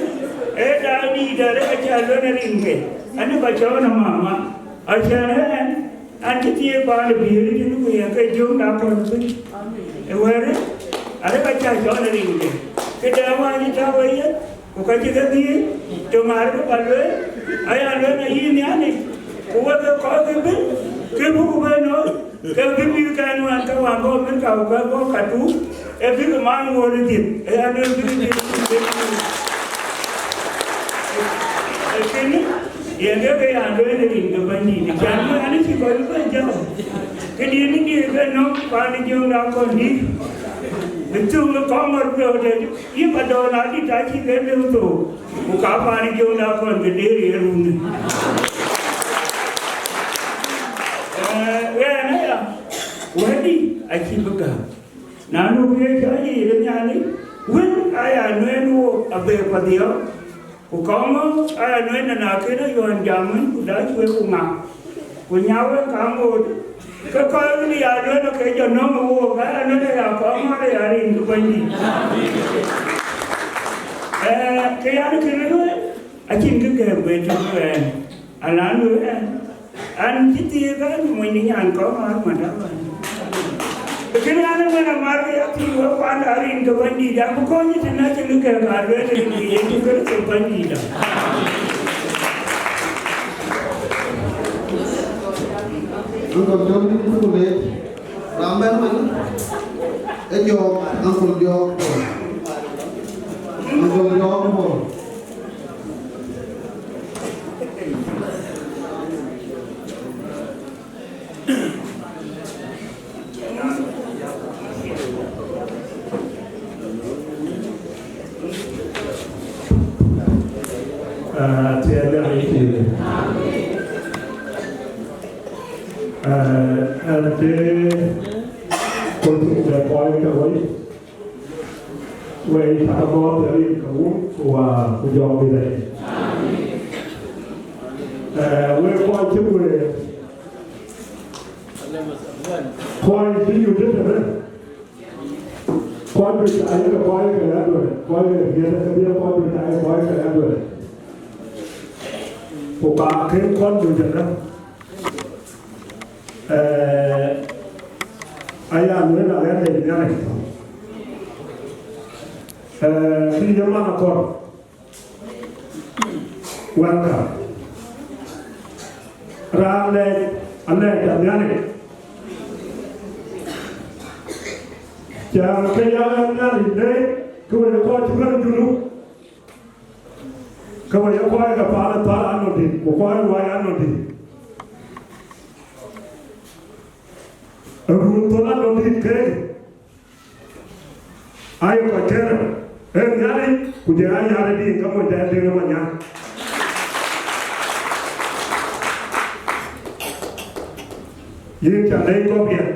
dah ni dah acha lu ni ringe ani baca nama mama acha anti dia balik biar dia nu yang kejung nak kalah tu Ewere, ada baca jalan dari ini. Kedua ni tahu ya, bukan juga dia. Cuma ada balu, ayah ada ini ni. Buat kau kebel, kebu kebeno, kebu biukan wan kau angkau men kau katu. every man wanted it. I don't believe it. Yang dia yang ada di Bani, jangan ada si baru saja. Kemudian dia kan nak panik yang nak kondi, betul le kamar berada. Ia pada orang di taji kan tu, buka panik yang nak kondi diri rumah. Weh ya, wadi aci begal. Nanu dia jadi renyani, weh ayah nuenu abe padia. Ukama aya nuena na kena yon jamun kuda chwe uma kunyawe kamu ke ko ni ya nuena ke jo no mo ga nuena ya kama ya ri ndubani ke ya ke no akin ke be tu alanu an kiti ga mo ni an ko ma da Kena mana marga ya tu apa hari ini kebandi dah. Bukannya tenar cakap kerana ini itu kerana kebandi dah. Uncle John itu boleh ramai mana? Jog, Uncle Jog, Uncle Jog pun. Tiada itu. Ada konflik berpoin kawai. Wei tak mau dari kau kuah kujau bidai. Wei poin cuma poin tinggi je tu. Poin berjaya ke poin ke apa? Poin biasa kerja poin berjaya poin ke apa? Buka akhir kon berjalan. Ayah ni nak lihat ni mana? Ini zaman akor. Wanka. Ramai, ane jangan ni. Jangan kaya ni, kau yang kau cakap dulu. Kau yang kau yang kepala anu di, kau yang anu di. Runtulan anu di ke. Ayo kacer, nyari, kujaran nyari di, kamu jangan dengar banyak. Ini cakap kau biar,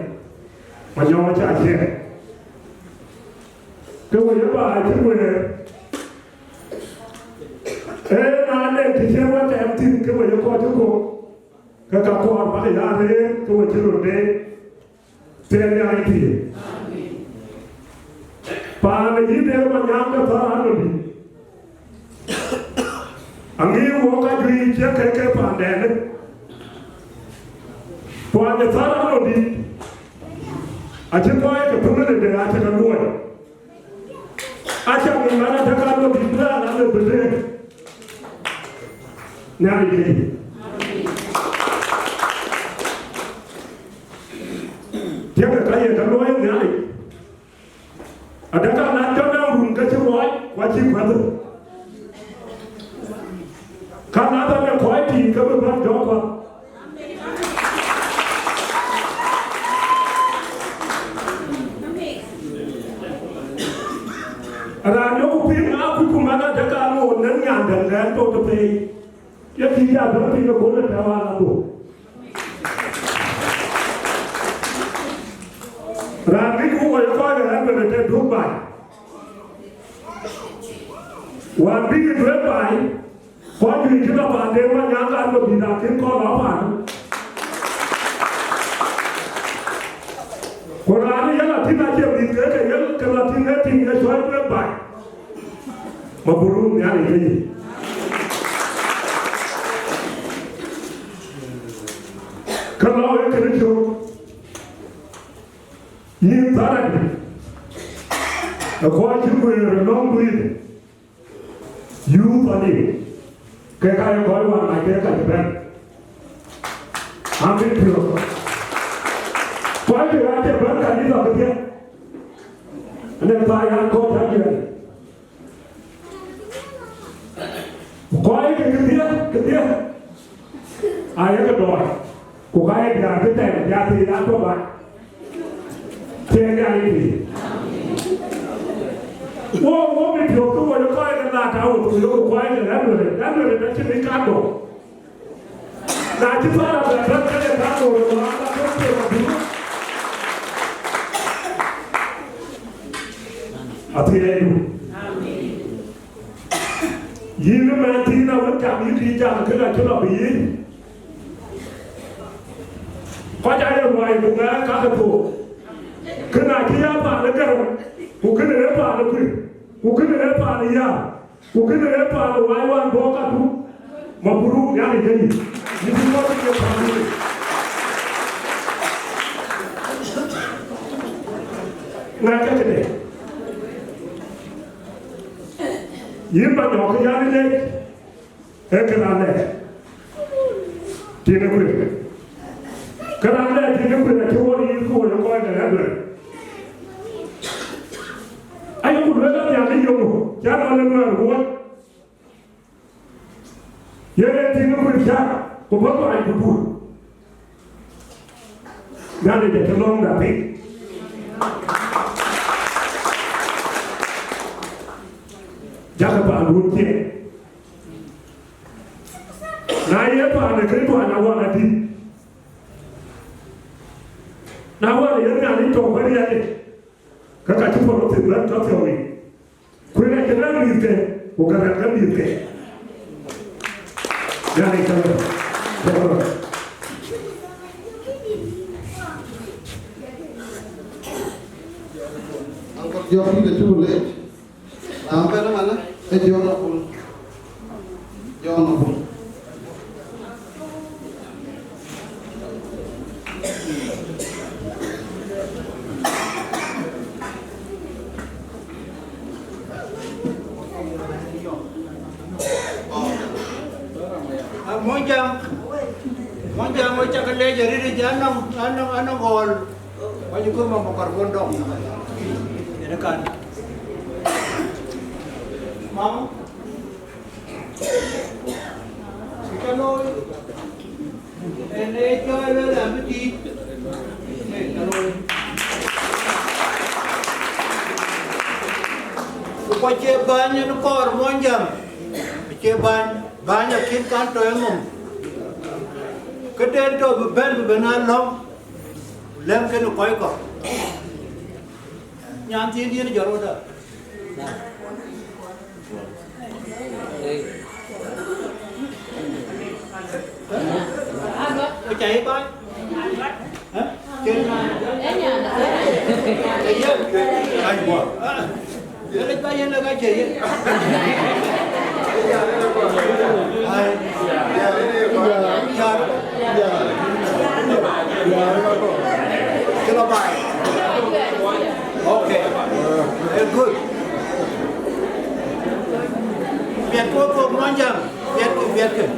banyak macam aje. Kau yang apa aje boleh. Nane kisah macam tu, kau yang kau tu kau kau apa yang ada, kau cerita deh, terlihat itu. Pan ini dia macam apa anu ni? Angin woka jui dia keke pandai. Pan itu anu ni. Aje kau yang ketunjuk deh, aje kan dua. Aje mana dah kalau di belah anu belah. Nyari dia. Dia berkaya kalau yang nyari. Adakah nanti orang rumah kecil wajib berada? Karena ada yang kau ini kebetulan jawab. Ada kuping aku kumana dekat anu nengang dengan tu tepi. Ya tidak berarti ke boleh jawab tu. Rami ku kau yang berada Dubai. Wabi Dubai, kau juga kita pandai menyangka berbinakin kau lawan. Korang yang latih aja bintang yang kelatihnya tinggal jual Dubai. Maburung yang ini. Kalau yang kerja, ini tarik. Kau juga renung duit. You tadi, kekaya kau yang nak kekaya ben. Ambil tu. Kau juga ada ben kali tak dia. Ane bayar kau tadi. Kau ini kedia. Ayah kedua. Kau kaya dia kita dia tidak apa bah. Tiada ini. Wo video tu wo kau yang nak tahu tu wo kau yang nak nanti ni kado. Nanti pada berada pada kado orang tak boleh. Apa itu? Yini mati na wajah ini jam kena cuma biin. Kau jangan buat bunga kata tu. Kena kia apa negara? Bukan apa negeri. Bukan apa dia. Bukan apa waiwan boka tu. Maburu yang ini. Ini semua dia panggil. Nak kata ये बात हो गया नहीं है कराने तीन कुछ कराने तीन कुछ रखे वो ये को वो कोई नहीं है आये कुछ लोग क्या नहीं यों क्या मालूम है वो ये तीन कुछ क्या वो बहुत आये कुछ जाने दे चलो हम जाते Jangan bangun dia. Nah ia tu anak kerja awak nanti. Nah awak yang ni tahu beri ada. Kakak tu perlu terima kau tahu ni. Kau nak kenal ni ke? Bukan nak kenal ni ke? Jangan kenal. Jangan. Angkat jawab ni tu boleh. Sampai mana? Jangan pun. Jangan pun. Monjang macam kena jadi di janang gol. Banyak kau mau bakar gondong. Ini kan. Mau? Kalau ini jual dalam di, kalau upaya banyak kor monjang, upaya banyak kinkan toyong, kedai tu benar long, lem kena koi kor, nyanti dia jauh dah. Chạy coi. Hả? Trên nhà. Ai quá. Lấy bao nhiêu là cái chị? Ai? Cái bài. Okay. Good. Việt cô nói rằng Việt cái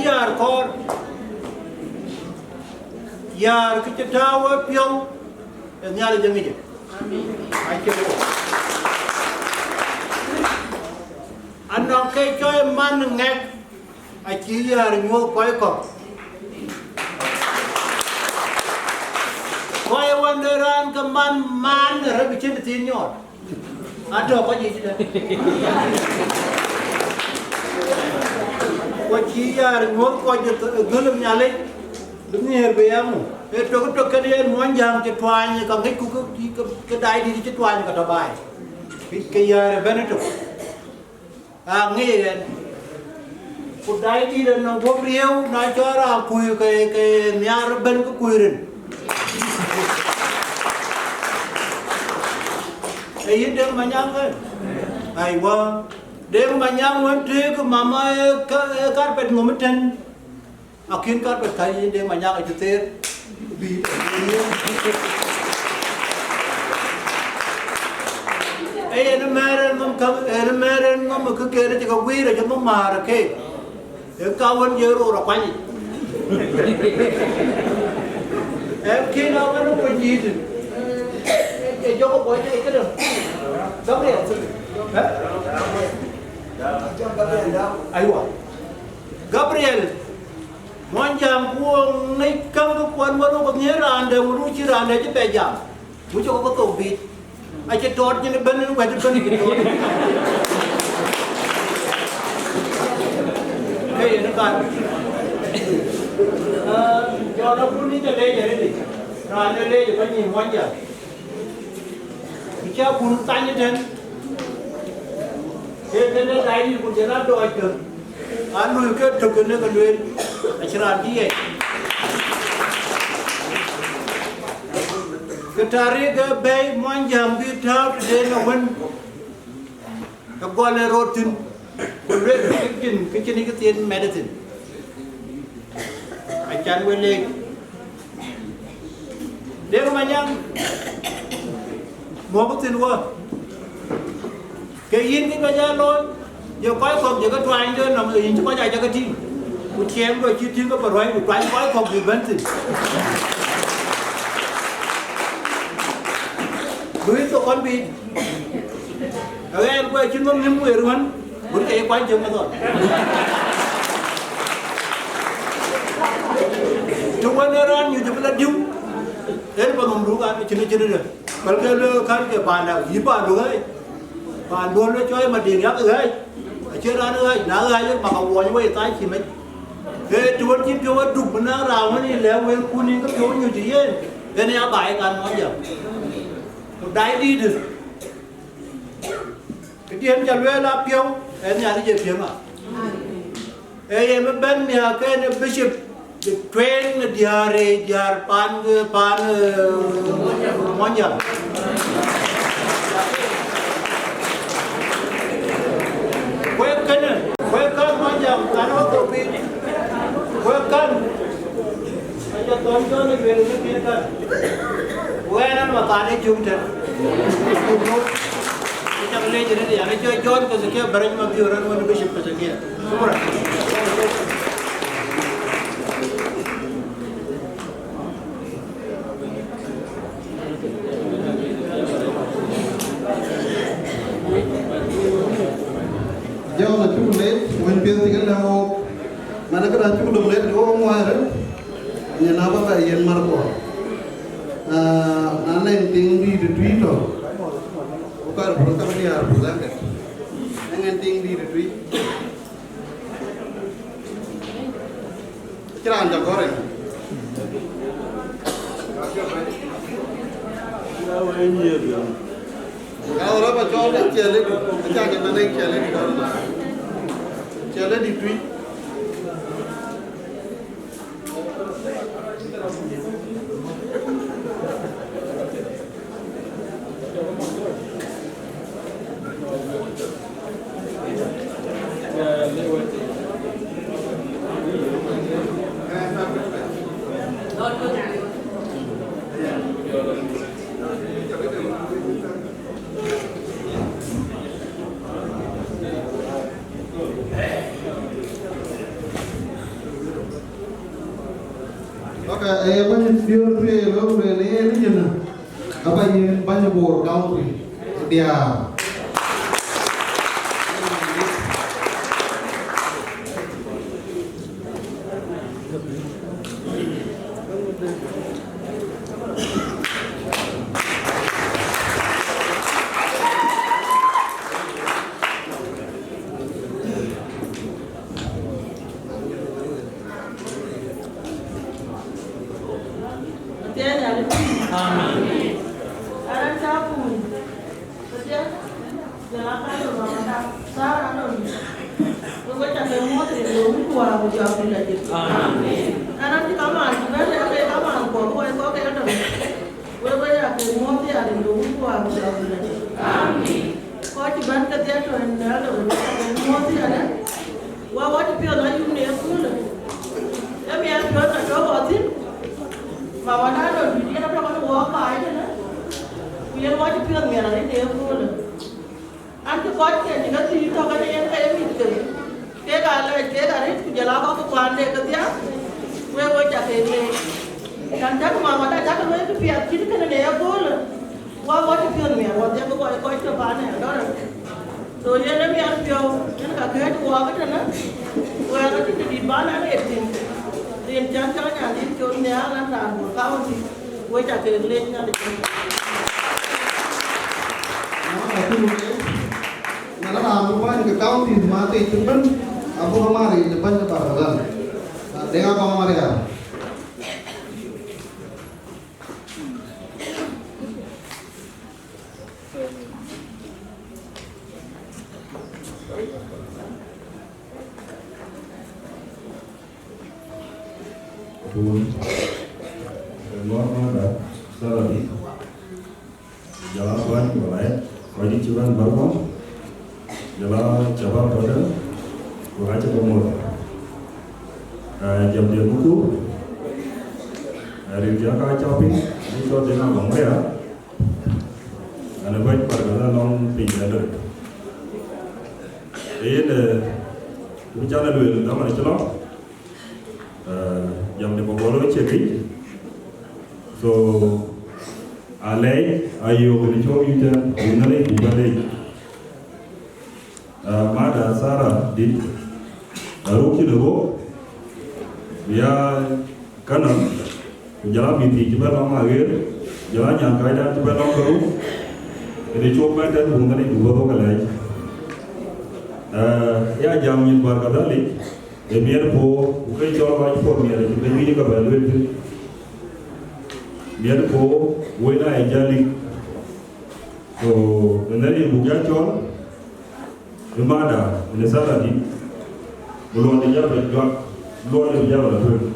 yar con yar kita tahu pion nyala jangi je ai ke anak ke coy man ngek ai chi yar ngo koi ko koi wanderan ke man ra bicin tin nyot ada apa je sudah Wajiyar ngor ko je gulum nyale dumi herbeyamu to kadian monjang ke twanya ka ngi ku ke dai di ke twanya ka tabai ke yar beneto ngi ren ku dai di dan no bobrieu na chora ku ke nyar ben ku kuirin ai dem manyang kan ai wa Dem manyang wente ke mama karpet ngometen. Akin karpet kali dem manyang itu ter. Bi. Ene meren ngom ke kere ke wira je mamar ke. E kawan jero ra kwani. Em kina wan ko jid. Joko boy itu dong. Gabriel. Aywa. Gabriel. Monjam puang ngai kang ko kwan wano bangera anda muru ci randa ci pejam. Mu ci ko to bi. Ay ci tot ni ben ni wadu kan ni tot. Hey na kan. Jo na pun ni le je ni. Randa le je ban ni monjam. Bicara pun tanya dan. Kena lain pun jangan doa ke. Anu ke terkena kedua acara dia. Ketari ke bay manjam kita dia nawan. Kegoleh rotin. Kulit kitchen ni kitchen medicine. Acan welek. Dia kemanyang. Mau betul wah. Cái yên cái bây giờ luôn, giờ quái không giờ cái toan nữa nằm ở yên cho quái dài cho cái gì, một chém rồi chi tiếng có bờ rồi một quái không thì vẫn thì, đối với con bị, ở em quay chuyên môn những người luôn, muốn cái quái chừng mà thôi, chúng anh ra nhiều chúng ta điêu, thế mà không đủ cả, chưa được, bởi cái cái bàn nào gì bàn được ấy. Và luôn nó cho em mà điền nhắc ơi, chưa ra nữa nã ơi mà họ quay với tay chỉ mấy cái chuột chim chuột đục mà nó rào nó đi leo với cuốn đi cái chỗ nhiều gì ấy, cái này bài cần nói giờ, một đáy đi được, cái tiền trả về là phiếu, em nhà đi về phiếu à, em bên nhà cái bishop train diar pan món giờ. Welcome manjam kano topi. Welcome. Aja tonton ni beru ni kan. Wenan matane jumten. Kita boleh jadi dia. Aja John ke sekian barang mati orang mana bishop ke sekian. Semua. Jauh nak cukup leh, main pion tinggal dah. Mana kerana cukup leh, dua orang ada. Yang apa kah yang marco. Nana yang tinggi di Twitter. Bukan berapa ni ada bukan kan? Yang tinggi di Twitter. Kira anda korang. Kalau orang macam ni cile, macam kita naik cile di dalam, cile di tweet. Banyak dia orang ni je na. Apa ini banyak bor kau dia. Wa what if you me? What they go quite a banner. So you let me ask you, you know, I had to walk it, where I did the banner, the injunction and the Johnny Island and County, which I can later. Karena aku kan ke county mati itu kan aku kemari depan Jepang dengan apa kemari ya? Jalan Tuhan mulai, wajib cuman baru jalan jawab pada wajib umur. Jam dia buku, hari jaga capi, itu dengan bangga ya. Anda baik pada long pinjaman. Ini bicara dulu, nama ni celok. Jam dia bawa cekik. So alai ayo beliau kita mengenai ibadah. Mada Sarah di Ruki Debo, dia kanan jalan miti juga lama akhir jalan yang kaya juga lama baru. Jadi coba dan mengenai dua tu kali. Ya jamin berkadali, biar po bukan jual baju po biar kita ini kebalu itu. Biar po wena ejali. So mengenai bukan jual. Rumada, ini salah di belum dia berjuang, belum dia berjuang.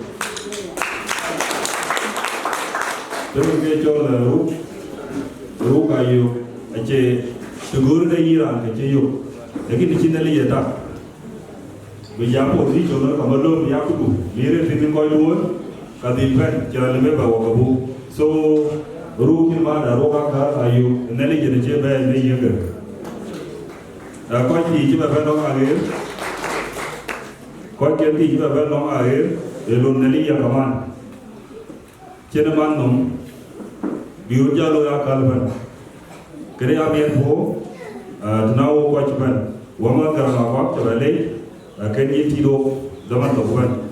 Terus dia jual ru kayu, aje segur dah Iran, aje yuk. Lagi di sini lagi ada. Berjam posisi jual kamarlo berjam tu, mere film kau luar, kadimpan jalan lebih bawa kabu. So ru kimada, ru kakak kayu, ini lagi jadi bayar ni juga. Kau ti juga berlong air, kau ti juga berlong air, belum neli yang kaman. Cenderman nom, biuja lo ya kalban. Kerja ambil ho, tenau kau cuman, wama kerana awak cebalik, kenyi tido zaman tuan.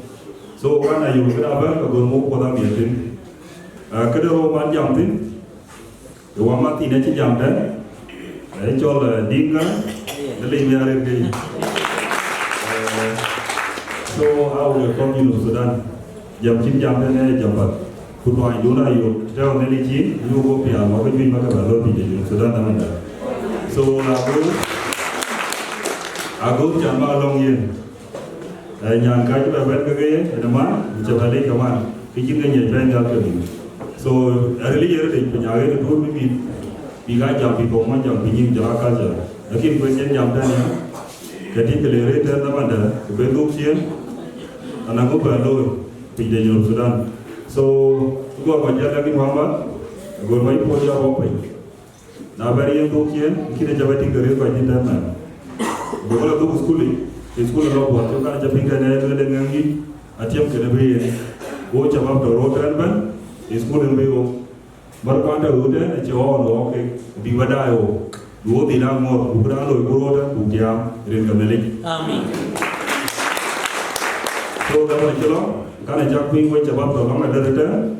So kan ayu kerana kau mau kau dah biatin. Kerja roman jam tin, wama tidak jam dan, jual dingga. Lebih biar lagi. So awal kami di Sudan, jam 9 jam ni jam 4. Kutuai dulu ayu, jauh ni cik, you go pian, maka jadi maka baru di Sudan nama dah. So aku jam malam ni, yang kau juga berkerja, nama, macam balik kaman, kijing ni jangan jaga ni. So early penjaga itu mimi, tiga jam, pokoknya jam kijing jaga kerja. Lagi presiden jam dah ni, jadi kelihatan dan nama dah, kebetulan sian, anak aku baru pergi di Sudan. So, gua kerja lagi Muhammad, gua main pojok apa? Nabari yang tu sian, kita jabat tinggal kerja di dalam. Gua kalau tu sekolah orang buat, tu kan jadi tinggal dengan ni, aciam kena beri. Gua jawab dorotan ban, sekolah beri. Berkuasa udah, aciam okey, diwadah yo. Dua tidak mau bukan loh buruan bukan ringan melik. Amin. So dapat jalan, karena jakping gua jawab tolong ada data.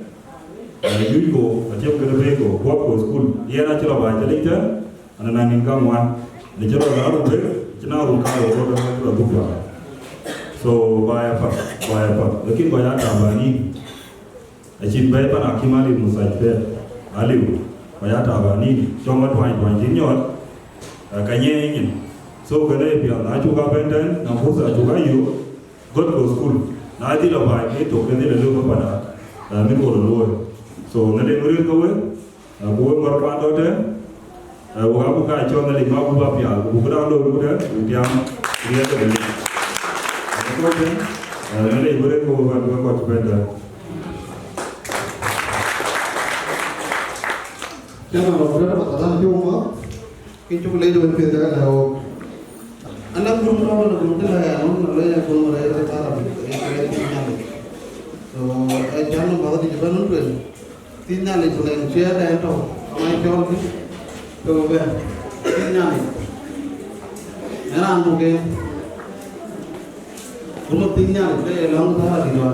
Juga macam kena bego, buat ko school. Ia nak jalan baca lagi je, anak nanging kamuan. Ni jalan lalu ber, cina orang kau orang tu buka. So bayar apa? Lagi bayar tambah ni. Asyik bayar pan akimali musajib, aliu. Bayar tambah ni, cuma tuan jinyot, kanya ingin. So kena biar nak juga benden, nak puasa juga you, go to school. Nanti lah bayar itu, kena lalu kepada, mikro lalu. So nanti murid kau, buat berapa dolar? Bukan bukan cuma nanti mau buat biar, bukan lalu bukan, biar dia tu beli. Kemudian nanti murid kau buat kau benden. Jangan lupa katakan cuma kita boleh jual kita kan tahu. Anak belum tu lah ya, non lagi belum ada cara ini punya. So jangan bawa di Jepang tu. Tinggal itu yang saya dah tahu. mai chol ki to be nyani eran buke ulo tinya le long tha di wa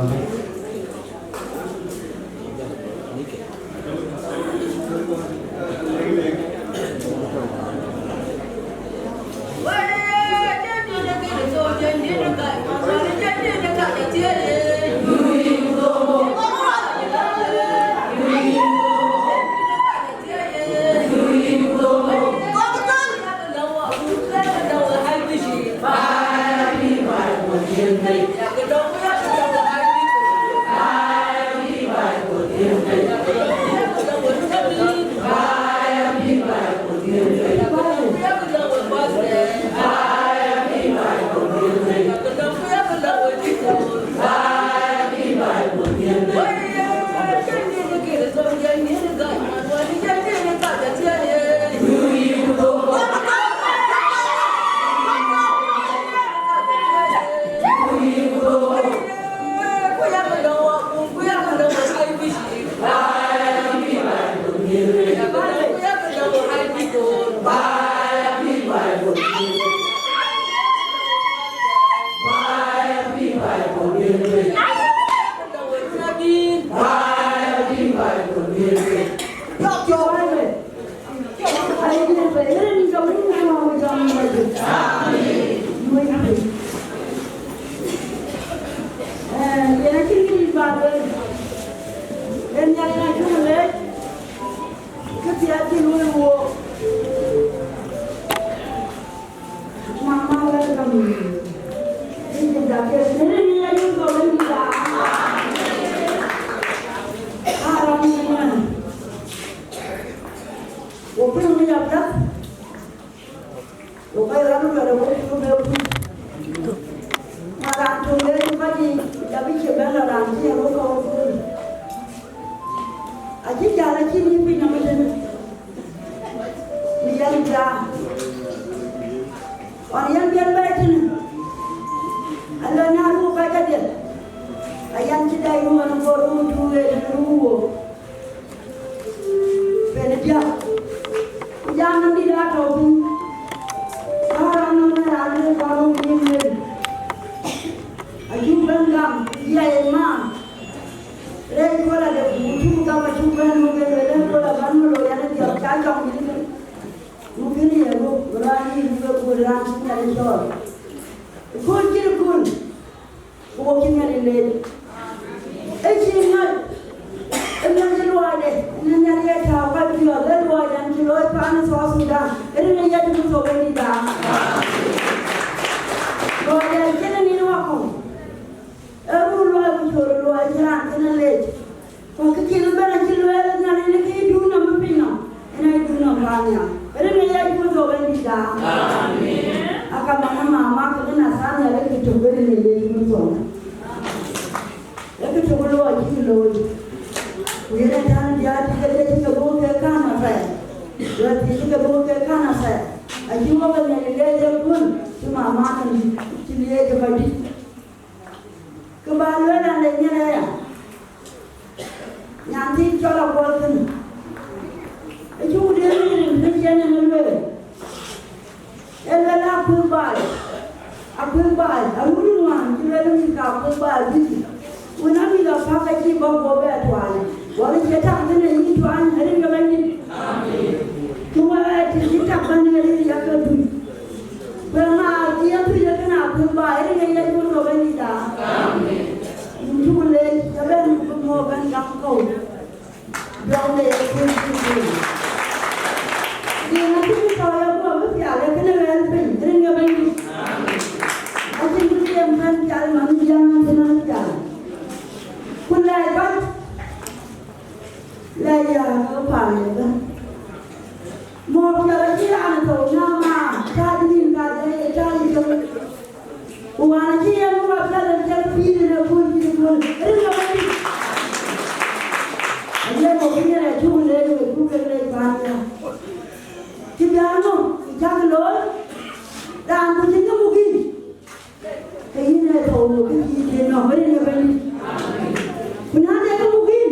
Kuna dia mungkin,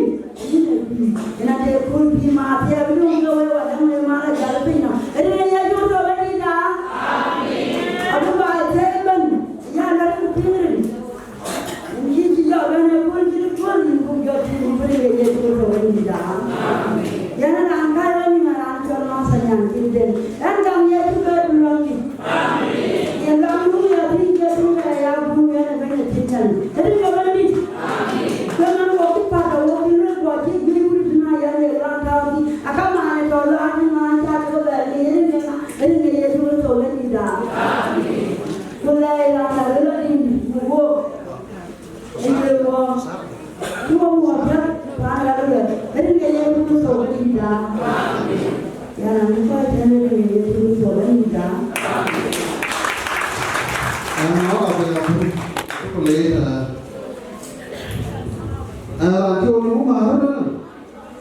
kuna dia pun bima dia belum Jadi kalau ni, kalau waktu pada waktu ni waktu jadi pun yang orang tahu ni, akan mana kalau ada mana cara kalau ni ya semua solat tidak. Mulai lah kalau ni buat, ini buat, semua buat pada kalau ni ya semua solat tidak. Yang lupa jangan ya semua solat tidak. Nó là về cái lý là cho nó mà đó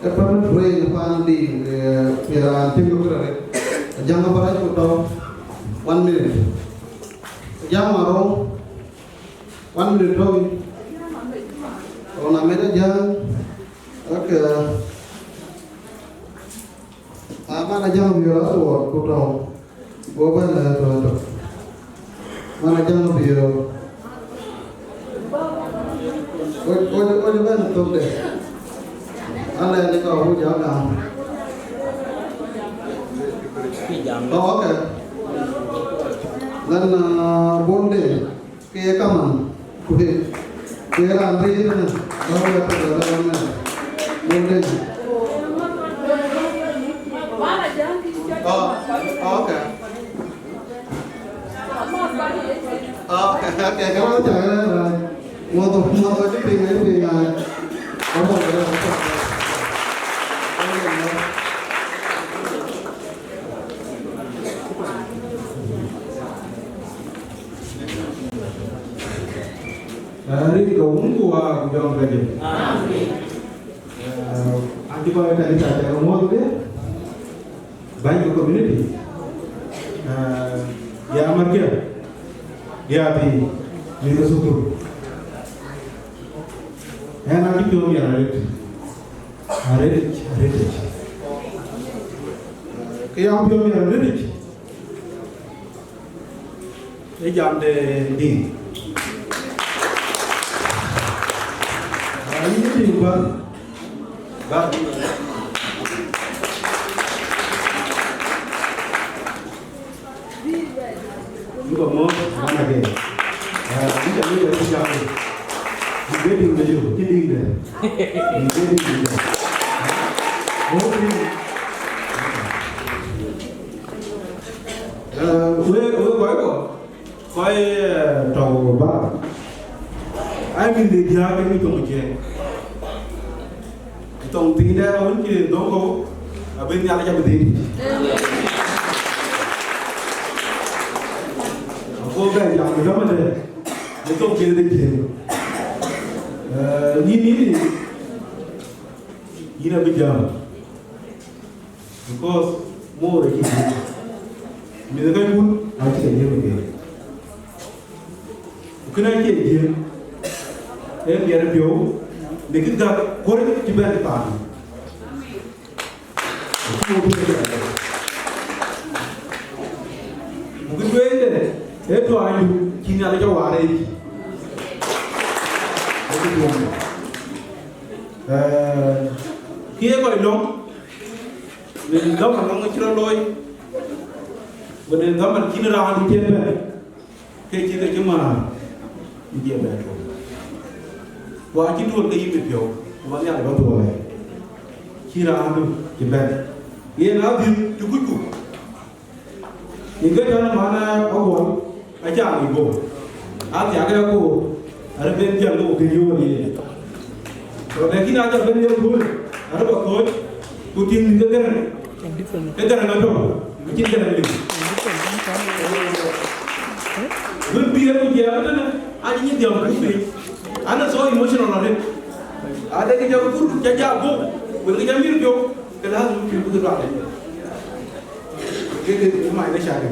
cái phần rơi phần đi về tim của cái jangan barai foto 1 minute jam marong 1 minute thôi kalau namanya jam oke mana jam biar aku foto gua lah foto mana jangan biar, kau juga nutup deh. Anda ni kau jangan. Oh oke. Dan bonde, kaya kaman, kaya andri itu na, kau yang terdalam na, bonde. Oh oke. Oke, kamu jangan mau itu pinggir. Kamu hari keunggu aku jangan kerja. Anti kau tadi saja kamu tu banyak community. Ya amarga. Ya di itu syukur. Nanti kau yang ada, Kaya kau yang ada, ini jam di. Ini di bar. Juga mau mana ke? Ini jadi dari siapa? Ini di mana juga? Ini di mana? Ini di mana? Oh ini. Koi tahu bar. Ai mình đi theo cái trong chuyện. Trong tí đó vẫn chỉ đâu có ở bên nhà là gì? Cô bé chồng thì đó mà đây, để trong chuyện đi chuyện. Nhìn là bây giờ, because more là gì? Mình cái muốn ai chỉ là như vậy. Cái này cái gì? Em biar biểu để cái gặp có cái chuyện gì bạn? Một cái chuyện này, thế thôi anh chỉ nhà cho hòa đây. Kia gọi lông, nên gấp hàng ngón chưa lôi, và nên gấp hàng chín ra đi trên này, cái chỉ cái mà gì vậy thôi. Và chỉ đuổi cái gì bị biểu, và nhà nó đuổi, khi ra ăn thì về, cái nào thì chú cuối cùng, những cái đó mà nó có buồn, ai chả bị buồn, ai chả cái cô, ở bên chân nó cái yêu gì, rồi đến khi nào cho bên yêu thôi, ở đó thôi, cô tin cái này nó đâu, cái chuyện này gì, bên bia bây giờ đó anh nhìn điều cái gì. Anak so emotional ada. Ada kerja kur jaga bu, bekerja mirip kalau harus begitu ada. Jadi rumah ini cari.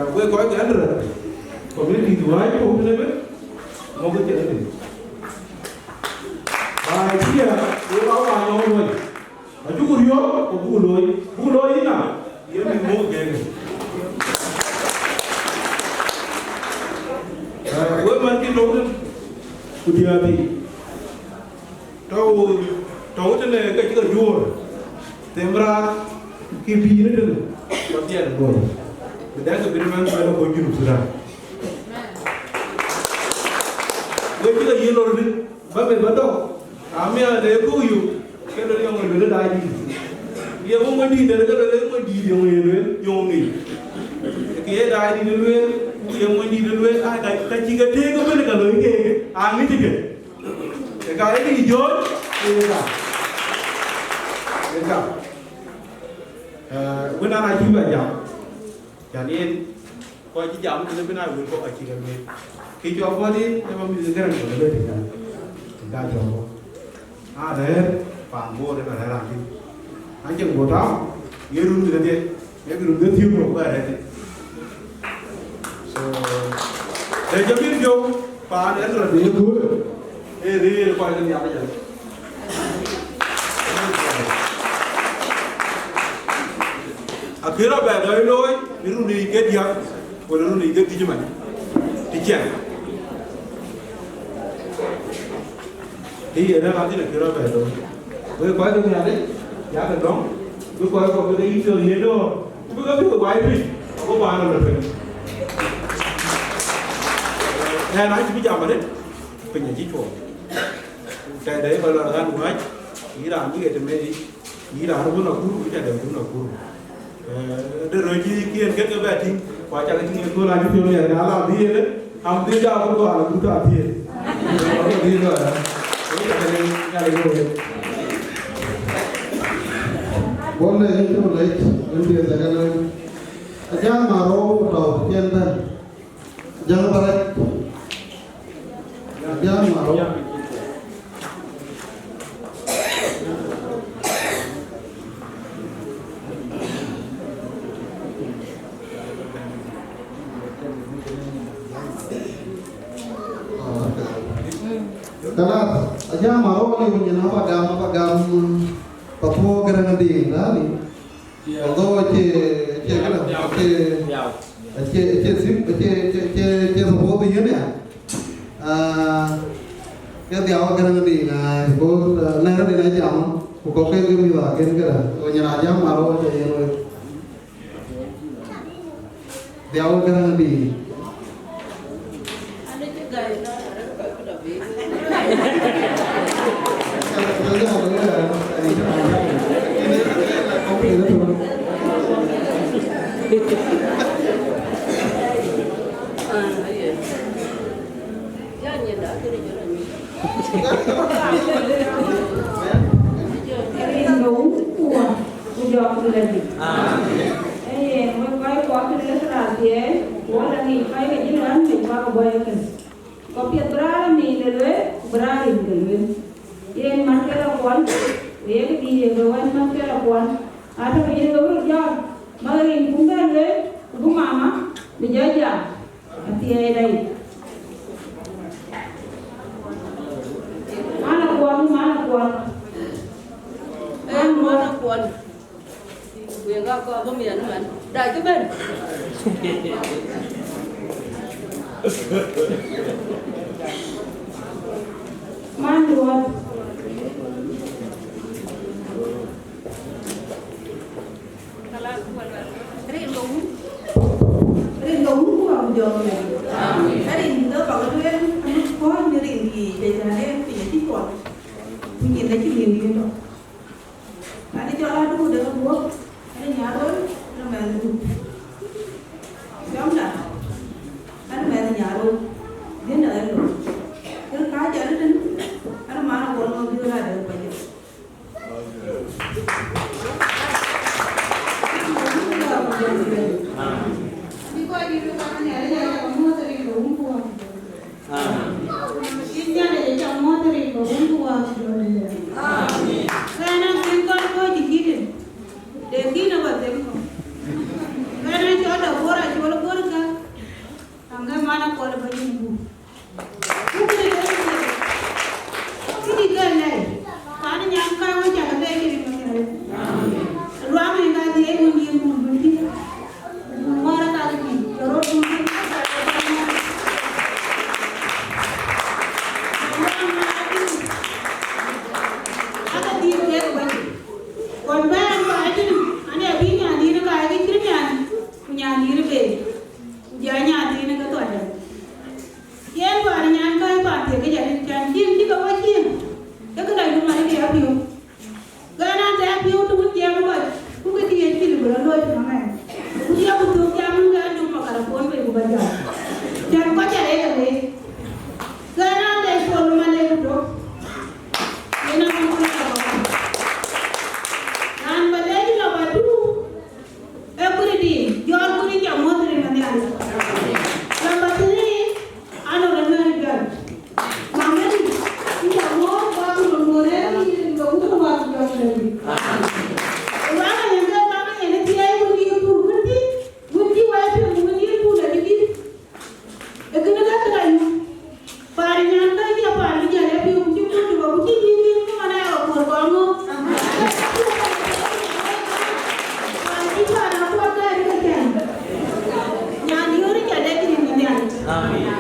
Gue kau itu ada. Community dua itu apa ni? Mau kerja ni. Dia, gue awak yang orang. Baju kurio, buloi ini na. Dia ni mau kerja. Gue mati dulu, kudia di, tahu tu ni kerja jual, tembra kipi ni tu, kerja dulu. Benda tu beriman kalau kau juru sudah. Gue juga yellow ni, babe badok. Kami ada kuyu, kalau yang ada dah di. Dia mau mandi, dia kalau mandi yang ni. Kia dah di dulu, yang mandi dulu. Kacik teh kau mana kalau ini, angin tiga. Kalau ini hijau, Enggak. Benar aja baca. Jadi kau aja jam tu benar benar kau aja kan. Kau apa ni? Memang bisa kerana kau lebih kan. Enggak jauh. Ada panggo ada ada lagi. Anjing bodoh. Yerun tu dia. Yerun tu tiup rokok ada. So, saya jadi jauh. Pan ada dia tu. Dia paling ni apa je? Akhirnya pada loi, niru ni ke dia, boleh ni ke di mana? Di Cian. Ini ada nanti nak kira pada loi. Boleh kau tu ni ada? Ya kan dong? Tu kau boleh itu ni do. Tu kau tu wifi. Aku bahan orang tu. Yang lain tu macam mana? Penyaji tu. Saya dari kalau orang buat, Iran ni kita mesti Iran pun nak guru, kita ada pun nak guru. Ada roji kian kita berarti wajah kita tu lagi tu ni ada alam dia le, am dia dah aku alam tu tak dia. Aku dia tu ada. Ini kita ni kali guru. Boleh itu boleh, ini dia jangan jangan maru atau jangan jangan berat, jangan maru. Kalau aja maru ni punya apa gam papu kerana di ni. Although kalau sebut dia ni, dia awak kerana di na, sebut nara di na jam, kau kau ni juga kena punya aja maru aja yang dia awak kerana di. Kopi terang ni lelue beralim lelue. Yang makan lakuan, yang di lakuan makan lakuan. Ada yang lakuan jauh. Makin punggah lelue, ibu mama menjajah. Hati ayah. Mana kuan? Mana kuan? Gue enggak kau apa mian man. Dah ke ben? Manduan. Rin kuang jom ni. Rin tu kalau tu kan, kau ni rin di desa ni punya tikon. Punya lagi ni tu. Ada jalan tu dah buat. Ada nyaron, ada main tu. Siapa dah? Ada main nyaron. Dia nak ada. Kalau kaya ada tu, ada mana orang dia ada banyak. mà thì cái nhà đi chăn chim chứ có chim cái này cũng mà đi học nhiều cái này thì học nhiều tôi cũng chém rồi cũng cái tiền chỉ được lớn thôi nó này cũng chỉ học được chém cái đúng mà cả phone về của bây giờ chém có chạy cái này cái này để phone mà lên được cái này không có anh mà lấy đi là bà đủ em cứ đi John cứ đi chậm hơn thì mình làm number 3 ano namanya mama ni tidak mau baru memulai ini untuk waktu yang lebih. Orang yang dah mama yang dia itu bunyi wajib bunyi itu dari dia. Ekor nak terayu, parinya tak dia pari dia lebih bunyi juga bunyi itu mana yang berbangun. Pari mana aku ada di kan. Yang dia orang ada di mana. Amin.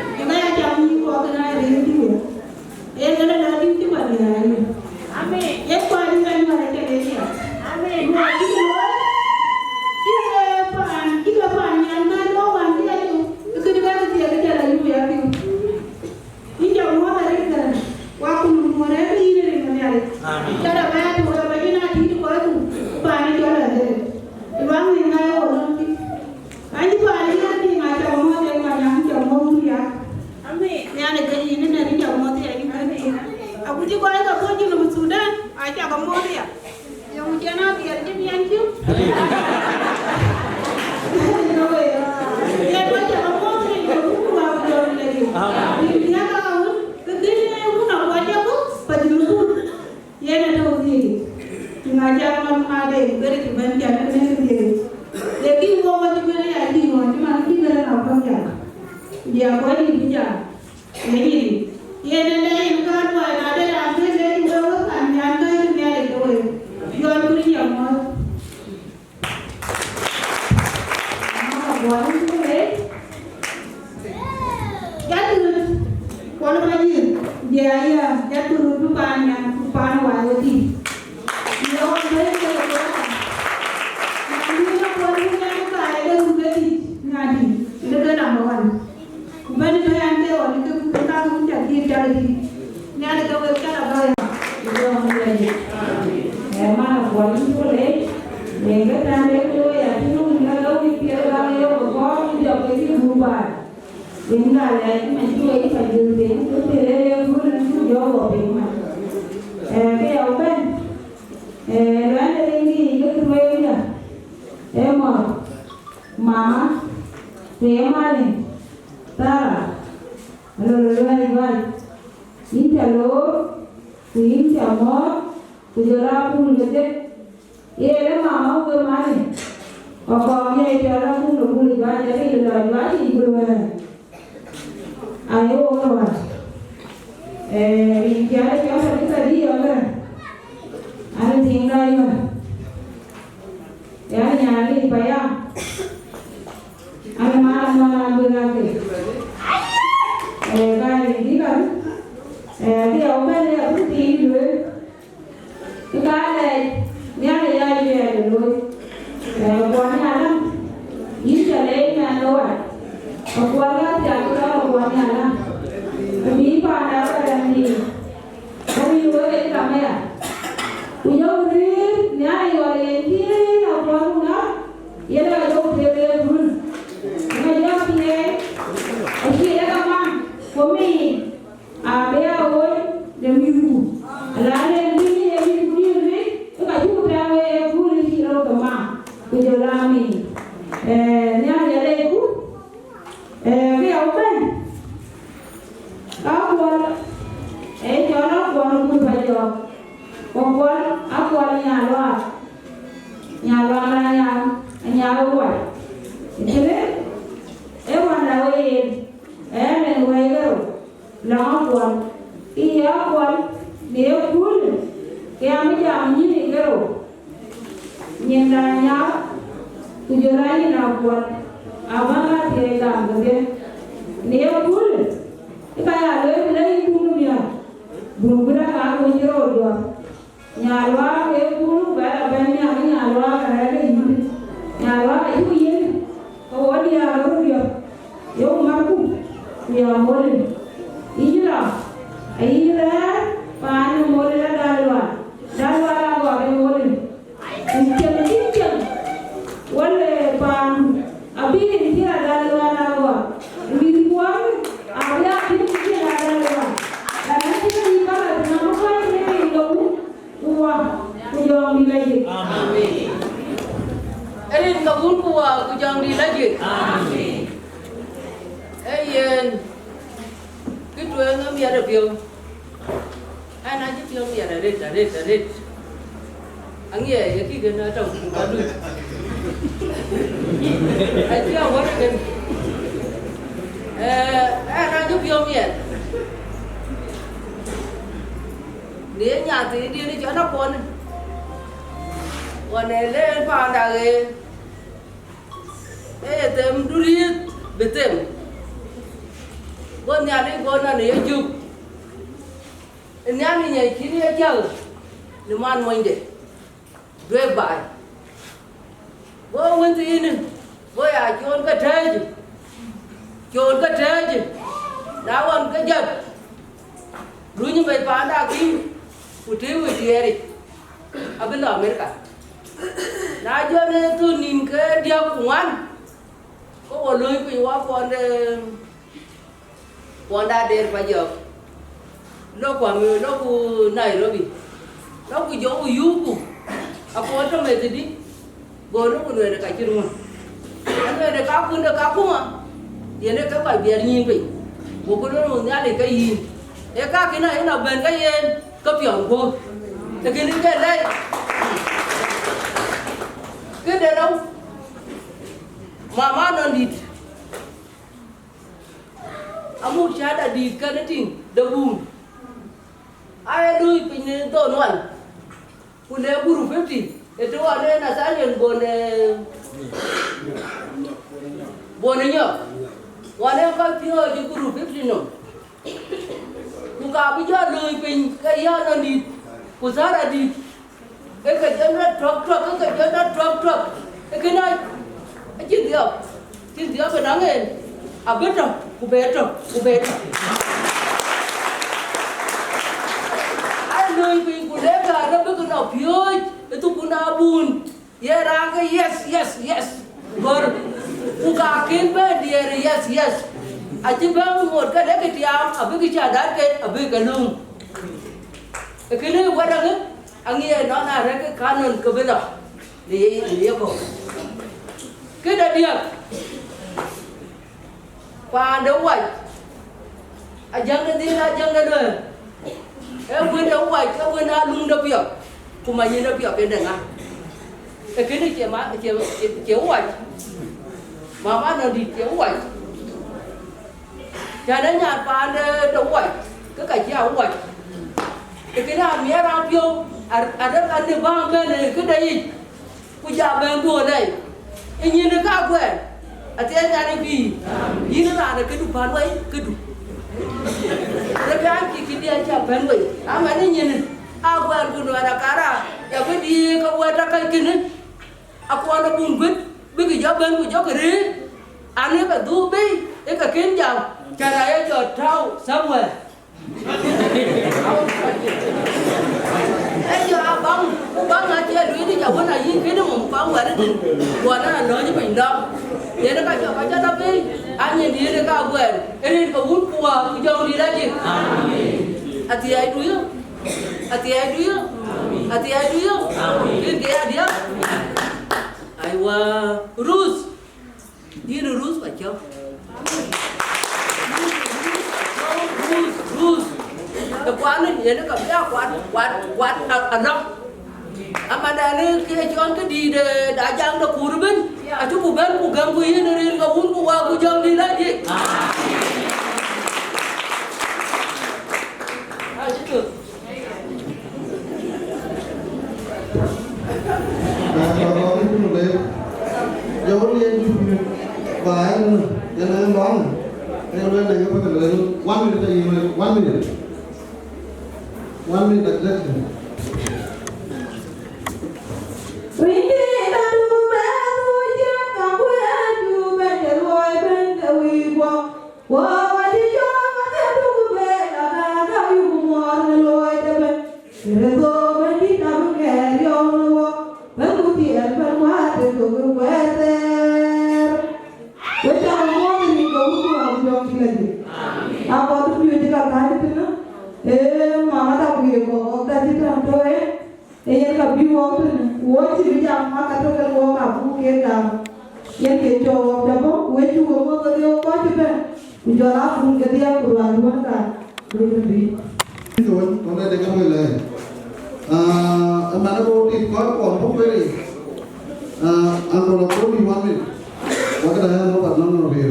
Aira pan mole la dalwa la go ke mole injam wale pan abi intira dalwa la go bi buang abya intira dalwa la nanti ni kala na ko ni lo uwa kujong di lagi amin erin kabun kuwa kujong di lagi amin ayen kitu ngam ya rabio ana ji tiyo ya ret angie ya ki gena taw kadu aja wona gen ana ji tiyo ya dia nyati dia ni cho nó con này lên pha đà ghê tem durit betem con nhà đi con là này chụp nhà này nhảy chín nhảy chờ để man mình để về bài vô vấn gì nè vô chôn cái thế chứ đá con cái giật đối như vậy phá đà kim của thế đi ở bên đó America na cho nên tôi nhìn cái điều của anh có một lời quỳ hóa con đã đến bây giờ nó quả người nó của này rồi bị nó của chỗ của yêu của con trong này thì đi rồi nó của người là cái chuyện mà anh người này cao hơn được cao không à thì nó các bài biệt nhìn vậy một cái nó một nhà để cái gì để các cái này là bên cái gì cấp trưởng cô thì cái này cái đây cái đây đâu mama nó đi amu cha đã đi cái này thì đâu bùn ai đuôi bình nên tôi nói phụ nữ guru phép thì để tôi ở đây là xã nhân buồn này nhở còn em coi phiêu chứ guru phép thì nó cũng cả bây giờ đuôi bình cái gì nó đi của xã đã đi cái chân nó truck cái chân nó truck cái này cái chuyện gì cái nắng này à biết rồi cô bé ai lời vì cô bé cả nó biết cái nào phiêu cái tu cô nào buồn ye ra cái yes rồi cô cả kiến bé đi yes à chỉ bé một cái đấy cái tiام à biết cái trà đá cái à biết cái lưng cái này qua đó anh nghe nó là cái canon cái bên đó để cô cái đại điểm và đấu vậy dân lên đi ra dân lên đời em quên đấu vậy các quên ra lung đập việc cùng mà nhìn đập việc bên này à cái này chỉ má chiếu vậy mà má nó đi chiếu vậy cho nên nhà và đấu vậy cái cả chiếu vậy cái nào mía ra phiêu rất ăn được bao bên này cái đây bây giờ bên đùa này anh nhìn được các quên thì anh nhà này vì nó là cái đục phán vậy cái đục nó cái anh chỉ đi anh chạm phán vậy anh ấy nhìn quên của nó là cá ra giờ cái đi cái quên ra cái kia nữa quên nó buồn biết biết cái gió bên của gió cái đi anh ấy phải tu bi cái cái kiến vào cái này giờ trao xong rồi bây giờ băng ở trên đuôi thì giờ vẫn là những cái nó một băng vậy đó còn nó là nói như mình đâu để nó cái cho nó đi anh nhìn đi nó cao quên cái này có hút qua cái dòng đi ra gì thì ai đuôi cái dia ai wa rus dia rus phải chưa rus cái quán này nó cầm cái quán ăn rong mà đây cái chọn cái đi để đã giang được cù bên chú cù bên cù gam cù yên rồi cù uống cù qua cù giang đi lại gì chứ được kalau itu mulai jauh dia và anh nói em lên đây có phải là 1 minute exactly. Wow, Rezo mandi tamu keri ono Banguti erban wate togu weter Wecha mo ni ko utu abu jom lagi Apa tu piye jika kali tu na mama ta piye ko ta ti ta to yen ka bi wo tu wo ti bi jam ma ka to ka wo ka bu ke ga yen ke jo wo da bo we tu wo mo ko ko ti pe mi jo la fu ke dia ku ran wo ka ni bi Tuan dengar boleh. Mana kau di kau pun beri. Angkor kau di mana? Maka dah yang lepas nama dia.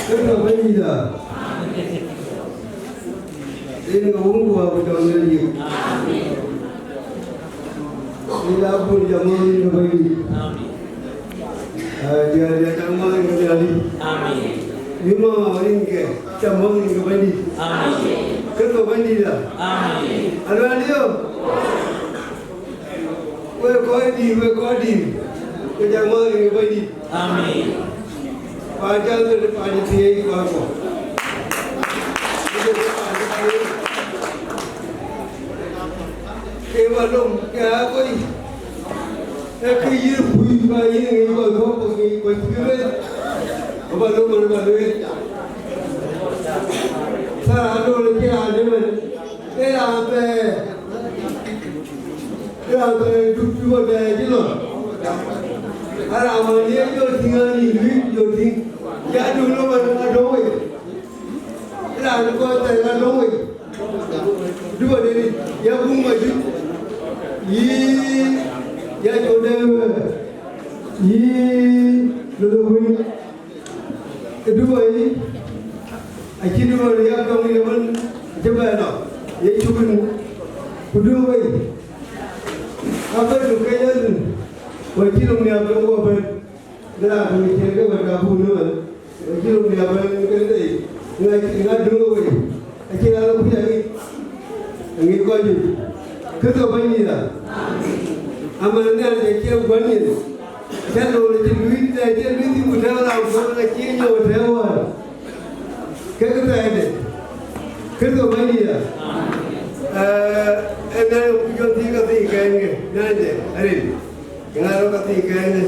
Kenapa ini dah? Ini kau buat betul ni. Ini apa jaman ini bagi? Dia jaman ini jadi. Lima orang ke jaman ini bagi. Kenapa bagi dah? Ada dia. We kau di. Jaman ini bagi. Pajak tu pajak tiada kau. Kevalum kaya koi. Kaya bui kaya ni kau kau pergi kau kiri. Kevalum mana baloi. Sarado lagi ada mana. Apa tujuh ada jelah. Aram dia jo tinggal ni jo ting. Ya dulu mana doi. Lalu kau tak doi. Dua dari ya bung maju. Ya jodoh. Lalu kedua ini. Akhir dua dia kau ni lepas jebal nak. Ya cukun. Kedua ini. Apa tu kaya tu? Wajib ni apa yang kau ber? Dah aku mikir ke berkabung ni. Wajib ni apa yang kau ni? Ingat dulu ni. Akhir lalu punya ni. Angin kau ni. Ketua bani dah. Amalnya akhir bani. Jangan orang duit mudah lah. Orang akhir jauh jauh. Ketua ada. Ketua bani dah. Enggak punya tiga ni. Nanti hari. Kenapa kata ikan?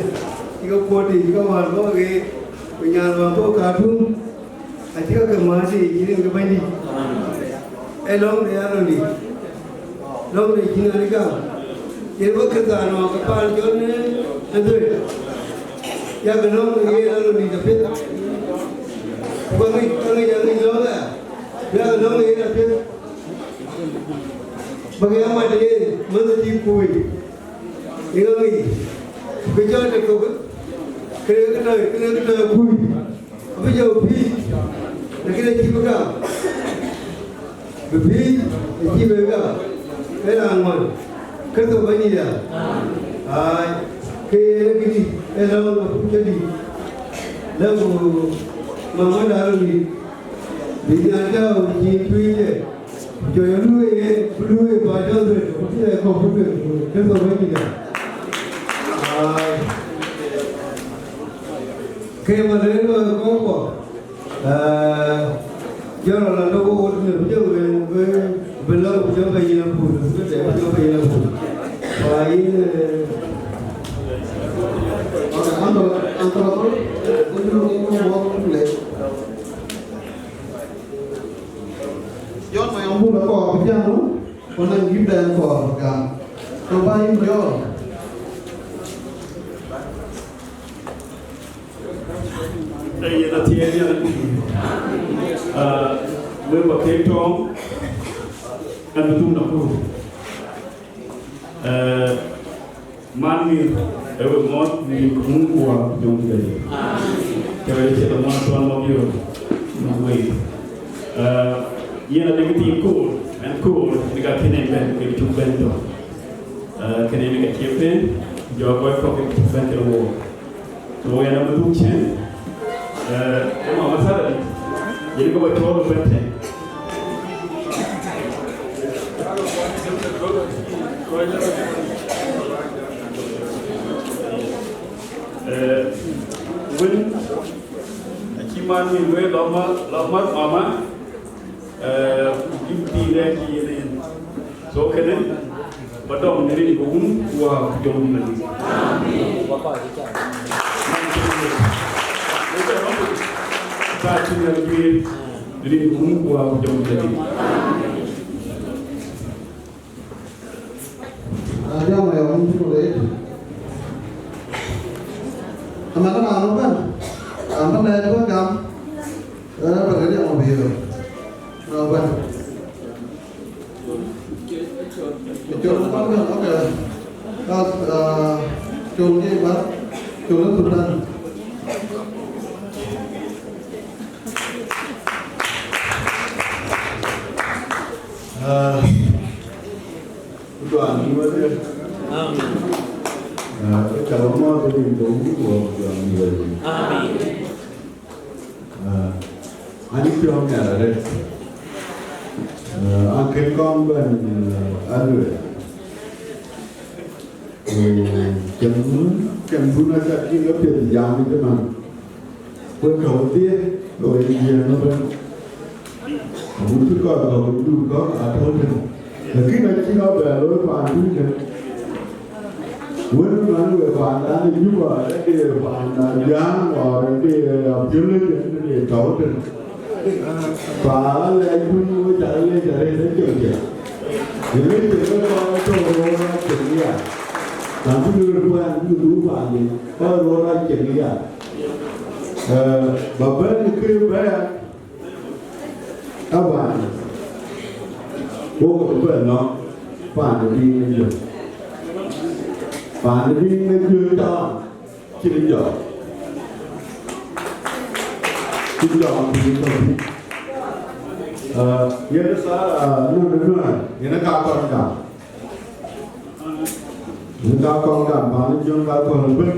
Jika poti, jika warga ke punya warga kadung, jika kemasi, jadi kembali. Long dia lori, long dia kini ada kau. Jadi bekerja no kapal jone, ada. Ya long dia lori dapat. Bagi jadi long lah. Ya long dia dapat. Bagaimana dia menjadi kui? Ingat ni, kerja dekat kerja bui, apa jauh bui, nak kena cipukan, bui, cipukan, kerana angman, kerja bani dah, kerja gini, lalu jadi, lalu mama dah lalu, bila ada cipu je, jodoh dulu baca tu, kita komputer, kerja bani dah. Kaya mana kau jangan lalu kau ni jangan belum jangan bayar pun, jangan bayar pun. Lain antara tu mau boleh. Jangan main ambil kau apa tu? Kau nak give dan kau kan? Kau bayar berapa? Đây là thiên nhiên với một cái trống ăn tung đập luôn man mình ở bên mót mình cũng qua trong cái cái sẽ là món toàn bao nhiêu mà vậy là những cái cool and cool thì cái này bên cái chụp bên đó cái này cái chụp bên giờ coi có cái chụp bên cái đồ rồi là một tung chén masalah ni, jadi kau betul betul. When man ni gue lama mama gimti deh kiri so kene badom ni gum wa jom ni bapak kita ka ci na bi ni gum wa jom ni ada mai orang tu le amana anu kan amana dah tu kam berkerja mau biar apa Chôn nó có cái chôn cái bát chôn nó tụt lên đoàn như vậy chào mừng cái đình đúng của người anh chưa nhà ở đây anh cái con bên anh rồi chẳng muốn nói ra cái lớp tiền giảm đi cái mà bên đầu tiên rồi nhiều nó bên muốn thứ con rồi đủ có thôi là cái này chỉ có về lối phản đúng chứ muốn nói về phản đã thì như vậy cái phản là giảm và cái thiếu lên để cháu trên và lại cũng chạy lên đến trường kìa thì lấy tiền nó cho nó chừng gì làm cái đưa qua cái đủ phản gì có nó ra chừng gì và bên kia bé các bạn bố của bên nó phản đi lên trường phản đi lên chưa cho chỉ đến giờ chỉ giờ thì không ये तो सारा नूर ये ना काकड़ का पानी zone काकड़ बन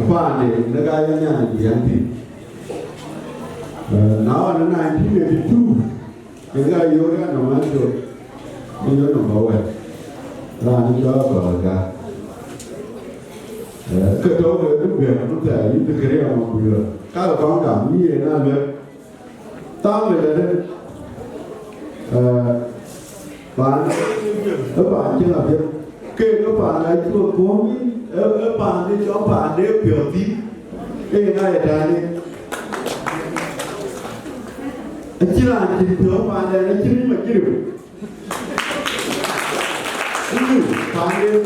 apa ni negara ni yang di now in 1982 negara Yoga nama tu ini nama bawa rani jawab berga ketua itu biar kita itu kerja mampu kalau kawan kami ni nak tao về đây bạn các bạn chưa làm việc kê các bạn ấy chưa có các bạn đi cho bạn để biểu tín cái này là đây chỉ là chỉ thưa bạn này nó chỉ mà chỉ được bạn đi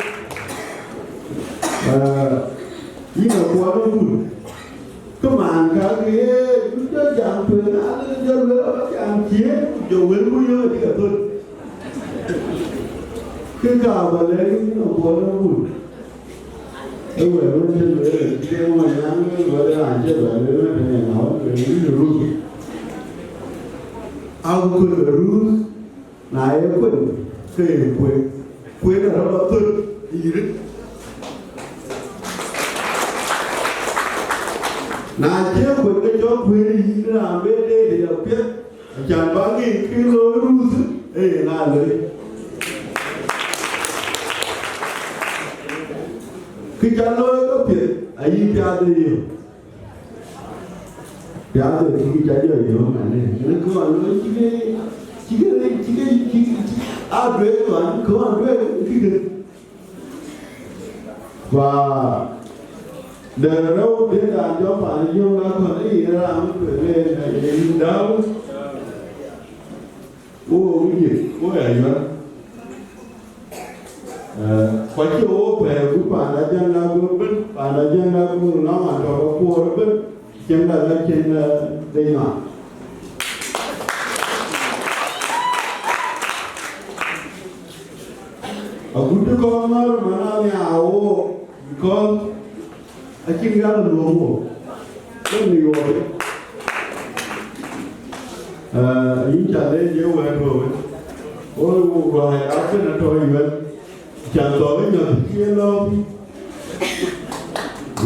nhưng mà quá nó buồn các bạn các cái chúng ta giảm quyền án dân lỡ giảm chiến dù với mũi nhớ thì cả thôi cái cào vào lấy nó quá nó buồn cái về bên trên về cái ngoài nắng về làm chết về lấy cái này nói về những rú ông quên rú này quên quên là nó thôi gì đấy na chế với cái chỗ quên gì nữa làm bên đây thì được biết chẳng có cái lối rút ấy là lấy cái chăn lối có biết ấy bia gì thì cái trái gì không mà này nó cứ ăn lối chỉ cái áo đuôi của anh cứ ăn đuôi cái và để đâu để làm cho bạn yêu nó còn ý ra làm cái lên này đâu ô cái gì ô cái gì phải chịu về của bạn là dân là của bên bạn là dân là của nó mà cho của bên chân là trên đây mà ở cũng con mà nó nhà ô con ở trên ra là luôn rất nhiều rồi ý trả lên nhiều về rồi ôi rồi áo cái là thôi vậy chẳng tối nhờ kia lo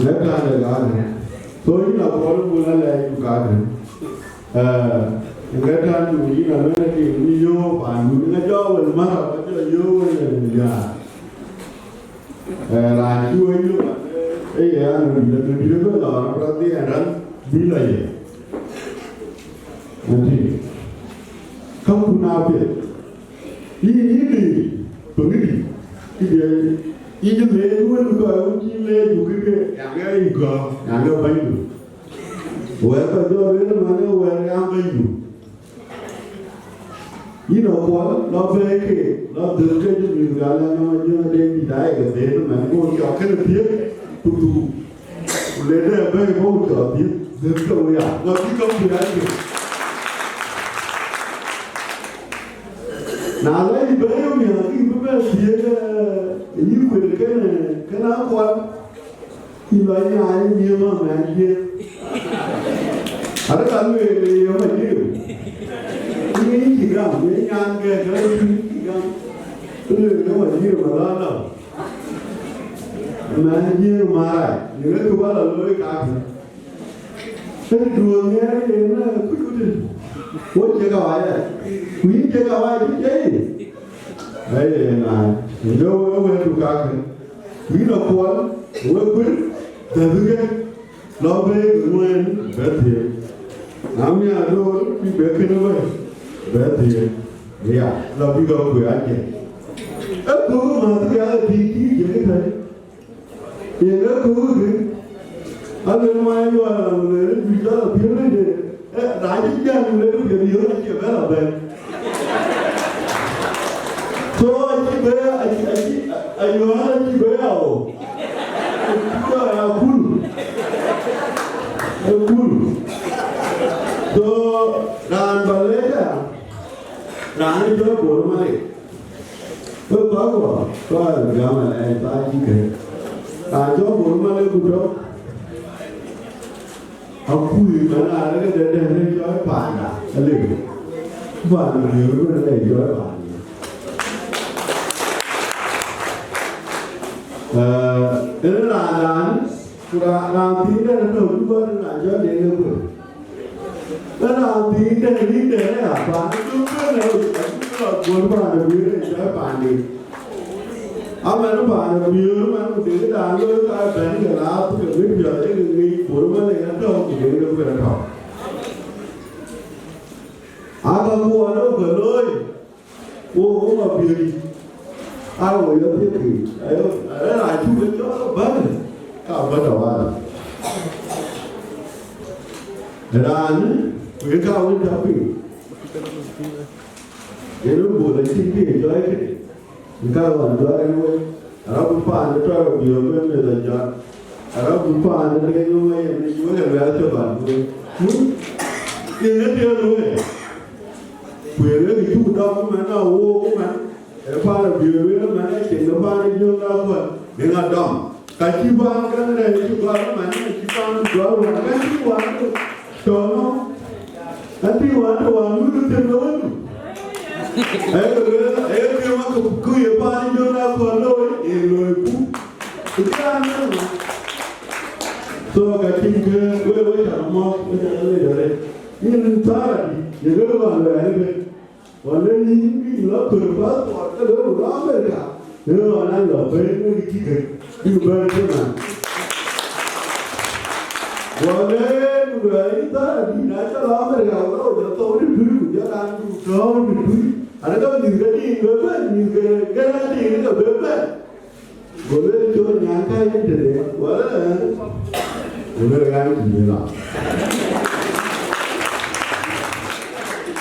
lấy ra để gà này tối là có lúc mua lại gà này người ta chủ ý là nó thì đi vô bản nó cho mình mà nó cho vô là là chui luôn ấy là mình có là berarti ada kan bila ya nanti kamu nabe ini begini ini leluhur kau ini leluhur yang ada banyak Weka jore mana weka banyu. Ino kuat, lo beke, lo derke je minggalan nama je ada di daerah ke mana kau cakap dia tu, leda beke kau cakap dia, derke wea, lo tikam dia je. Nalai bayu ni, ini bukan dia ini kena kuat, ini ayam dia mana dia. Ada kamu yang mana ini tiga, ini yang ke tiga, tu yang mana mana mana marah, ini tu apa lalu kaki, tapi dua ni mana kudu, kau jaga wajah, kau jaga wajah je, nah, ini orang tu kaki, kau nak kuat, kau pun dah Lobe gwen bethi. Nami ado ki bekene we. Bethi. Ya, lobi go ku ake. Aku ma ya di je kai. Ye ga ku de. Ado ma yo ala le bi da bi le de. Raji ja le bi bi yo ke ba ba. So aji be ayo aji be ao. Ku ya ku तो रान बल्ले का रान जो बोल मारे तो बाबू तो गाँव में ऐसा ही है आज जो बोल मारे कुछ अब कोई बना रहे के देते हैं जो है पाना अलग पाना ये भी नहीं जो है पानी ini ranan kurang tidak ada hubungan dengan aja dengan pun. Karena tidak ini apa? Itu kan korban ada biru saya pandi. Aman apa? Biru mana tidak ada kalau band gelap kemudian jadi ini korban yang ada dengan berapa? Apa buat apa beloi? Oh apa biru? Ayo ya biru. Ayo ada itu betul Kau berdoa. Dan mereka awak tapi, itu boleh sih joy ke. Mereka awak joy ni, Arab pan itu Arab dia pun belajar. Arab pan itu dia ni juga belajar pan. Ini dia tu. Punya itu dah mana, mana. Pan dia mana, cendera pan juga apa. Dengan dam. Kajiban kan dari juga mana kajiban jual mana kajiban tu, tono, nanti wan itu terlalu. Dia mak kuya pani jual kalau itu kan. So kajiban we sama ada. Ini cara ni, jadi wala ini lah kerja, kalau ramai dah. Dia orang lah berani kita. Itu bagaimana? Walaupun kita di negara lama kalau kita tahu ni dulu jangan tahu ni dulu. Ada kan negara ni negara ni kita berbeza. Boleh cuma nyangka yang jadi. Boleh kan ini lah.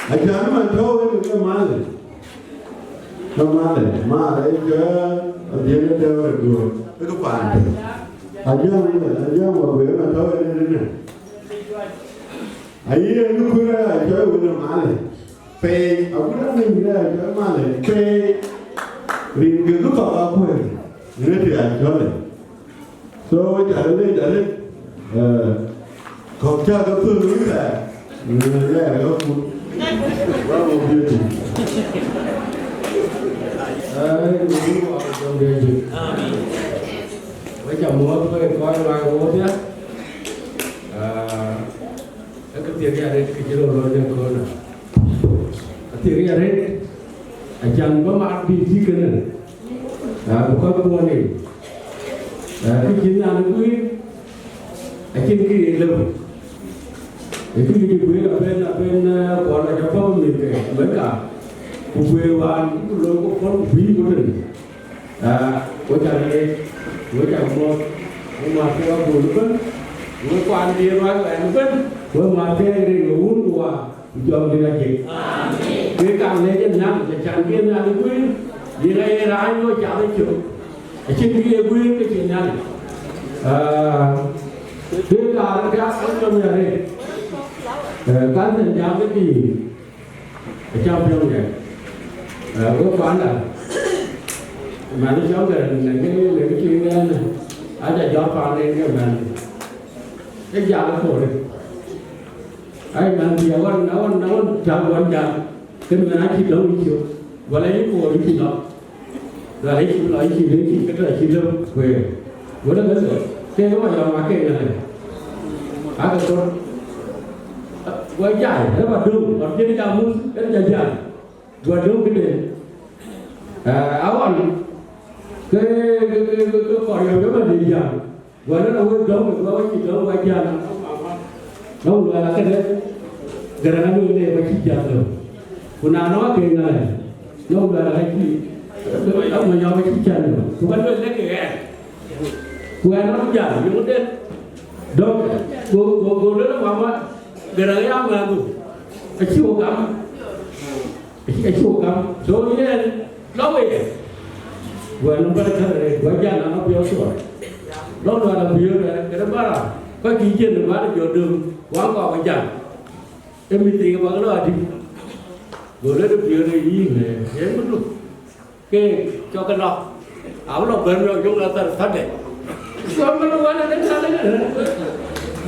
Ajar macam itu mana? Mana itu dia ni dia dua. Itu pandai. Aja mau bela tahu ini. Ayah itu kira aja udah mana. Pay, aku dah ni aja mana. Pay, ring itu apa apa? Ini dia aja ni. So jadi, kau cakap tu ni lah. Ini aku. Wow, beauty. Với chồng mua tôi coi ngoài mua nhé. Cái tiền gia đình cái đồ rồi đừng có nữa. Tiền gia đình, chẳng có mặt bị gì cái này. Có mua này. Cái chuyện nhà nó quý, trên cái lâu. Itu di gue apa kalau ada apa mereka gue wan lo kok beli gue gue cari mau mati aku kan gue kuan dia kan gue mati dari luar gua jauh di lagi gue kan lagi nang canggih nang gue dia lain gue cari cuy dia gue kecilan dia kan dia kan nyari kan jangan di champion ya gue pandang mana jauh dari lagi ciuman ada jauh pandang ke mana jalan boleh mana dia nawan jalan kena kita itu boleh itu itu lah itu kita itu gue dah betul saya mau yang pakai ni ada tu gue jalan lepas dulu kalau jadi kamu kan jajan gue dulu gede awal ke korea ke mana dia gue dah gue jauh jalan Nau dua lagi deh, gerana dulu deh masih jalan. Punano ke mana? Nau dua lagi, aku menjawab masih jalan. Bukan dua lagi kan? Bukan orang jalan, yang udah. Dok, gua dulu mama gerana yang baru. Asyik kamu. Soalnya lawe. Gua nampak kerja, gua jalan anak biasa. Lalu ada biar kenapa? Kau kijen mana jodoh. Wang kau macam, mesti kau kalau ada, boleh tu biar ini, yang betul. Ke cakap nak, awak benar jom latar sadar. Kau mana mana ada sadar?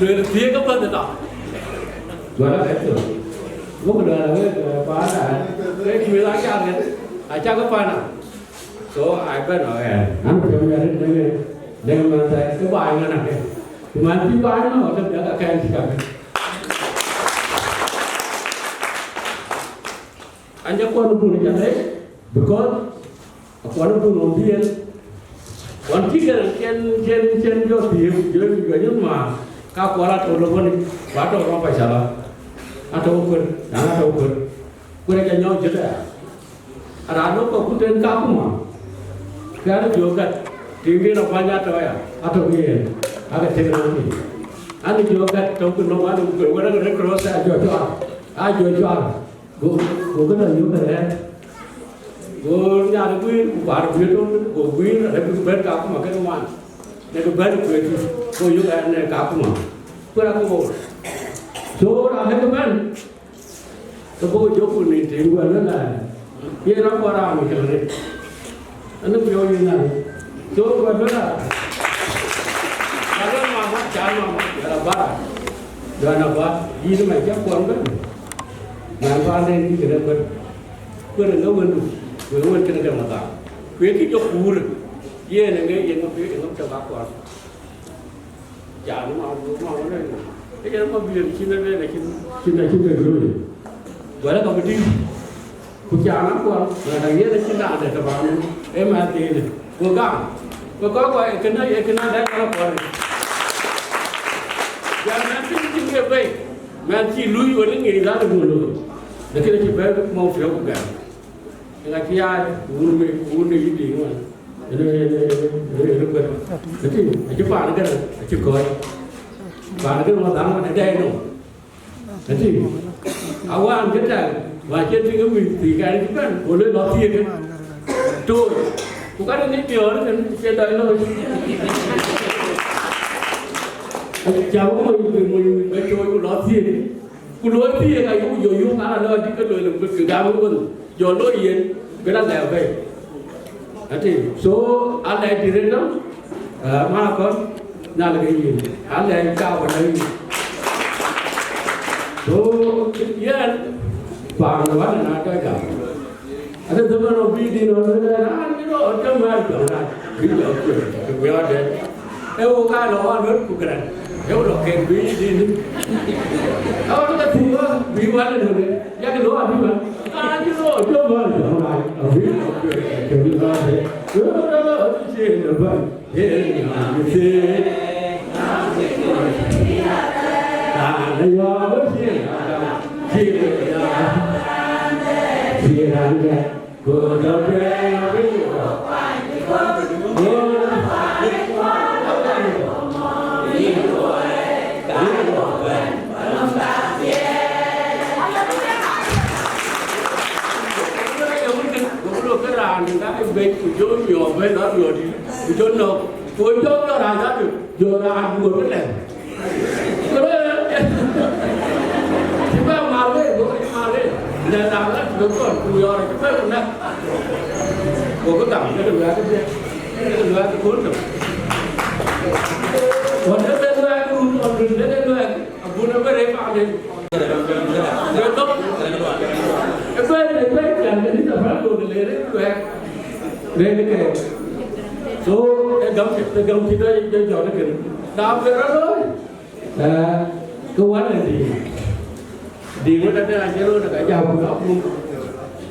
Dia kau pada tak? Dua itu, gua dah ada pada, kita akan aja kau pada. So, I benar ya. Anu jangan dengan mana tu baik mana ke? Mati banyak orang jaga kain sikap. Anja kuat pun jadi, because kuat pun mobil. Wanti kan jen jauh dia mah. Kau kuat orang pun, bato orang pasalah. Atau ukur, jangan atau ukur. Kuat aja nyau jadi. Ada anak kau kuterin kamu mah. Kerana juga tinggi namanya tu ya, atau dia. Agak teknologi. Anu juga tahu tu nama anu orang orang cross aja jual. Gua kena juga ya. Gua nyari gue baru gue ada ber kaku makan rumah. Nego ber gue tu. Gua juga ada kaku mah. Gua so ada tu kan. Sebab jauh ni tinggal mana. Ia nak orang macam ni. Anu jauh ni nak. So gua dah. Kalau mama jangan mama barat, jangan apa, ini macam kuan kan, nampak ni kena berendu, kena mata, kue kita pur, ye nengai yang coba kuan, jangan mau ni, jangan mau biar Cina dulu, boleh kau berdiri, kucing kuan, ada ye Cina ada teman, mati ni, kau kena dah kalau kuan. Jangan nanti kita baik, nanti lui orang ini dah dulu. Nanti kita baik mau film kan. Dengan kiai, urut ini kan. Ini kan. Nanti Jepang kan, Jepang. Jepang kan orang orang ada itu. Nanti awal kita macam tu mesti kan kan boleh lagi kan. Tu bukan ini biar kan kita dah jauh mau coba lagi ni, kulo ni yang aku yo kalau ada di kalau berkegamu pun jolo ian kena lepas. Nanti so ada di dalam mana kon nak lagi ini, ada kau lagi. So ian panggilan ada kau. Ada zaman obi di orang ni orang macam kita ada. Kalau orang bukan. Euro ke biji ni, awak tu tua biwan ni, ya ke luar biwan, ni luar jauh orang, biwan ke biwan ni, orang sih lepas, ni sih, ada yang bersih cái chỗ nhiều với nó rồi thì chỗ nào cuối chỗ nó ra ra được giờ là ăn buồn cái này cái đó chỉ phải mà lên để làm cái nó còn cùi rồi chứ phải không nè có cái cảm cái đường ra cái gì cái đường ra cái cuốn được còn nếu bên ra còn đừng đến bên ra buồn nó cái đấy vào đi rồi tốt cái bên làm cái gì là phải đồ để lấy đấy lên cái số cái gấm thì tôi cho nó cái đào cái đó thôi cái quán này thì đi với đây là chơi luôn là cả giàu của nó luôn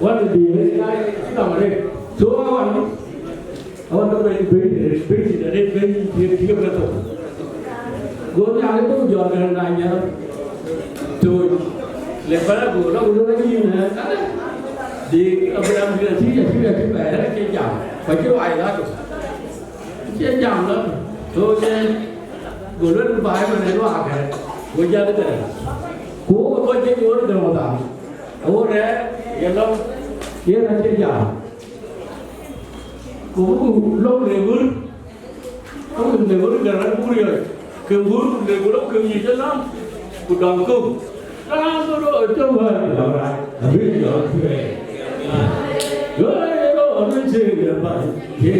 quán này đi với cái nào mà đây số quán nó bên thì để bên kia cái tổ gồm nhà cái tôi dọn cái này nhá rồi lên phải là của nó cái gì này đi ở bên kia là chỉ về đấy cái giàu phải cái loại đó cái giàu đó rồi của lên bài mà này nó à cái của gia đình này của có cái gì đó đâu mà ở đây cái lâu cái là cái giàu cũng lâu để vươn không để vươn cái nó vui rồi cứ vươn để vươn đâu cứ gì cho lắm của đoàn công ra rồi ở trong này là biết rồi về rồi đó ở bên trên là vậy thì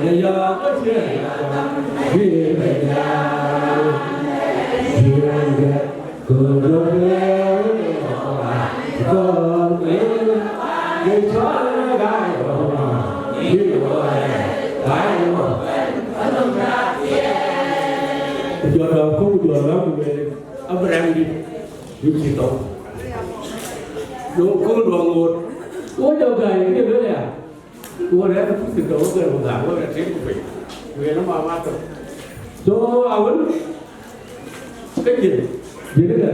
bây giờ có chuyện vì vậy là chuyện của đôi con người chó gái như vậy gái giờ đâu không giờ đó về ông em đi chỉ tổ đúng có đoàn một có đâu gầy cái nữa nè cô đấy nó từ đầu cái một dạng nó là thế của mình về nó mà rồi số áo cái gì đấy là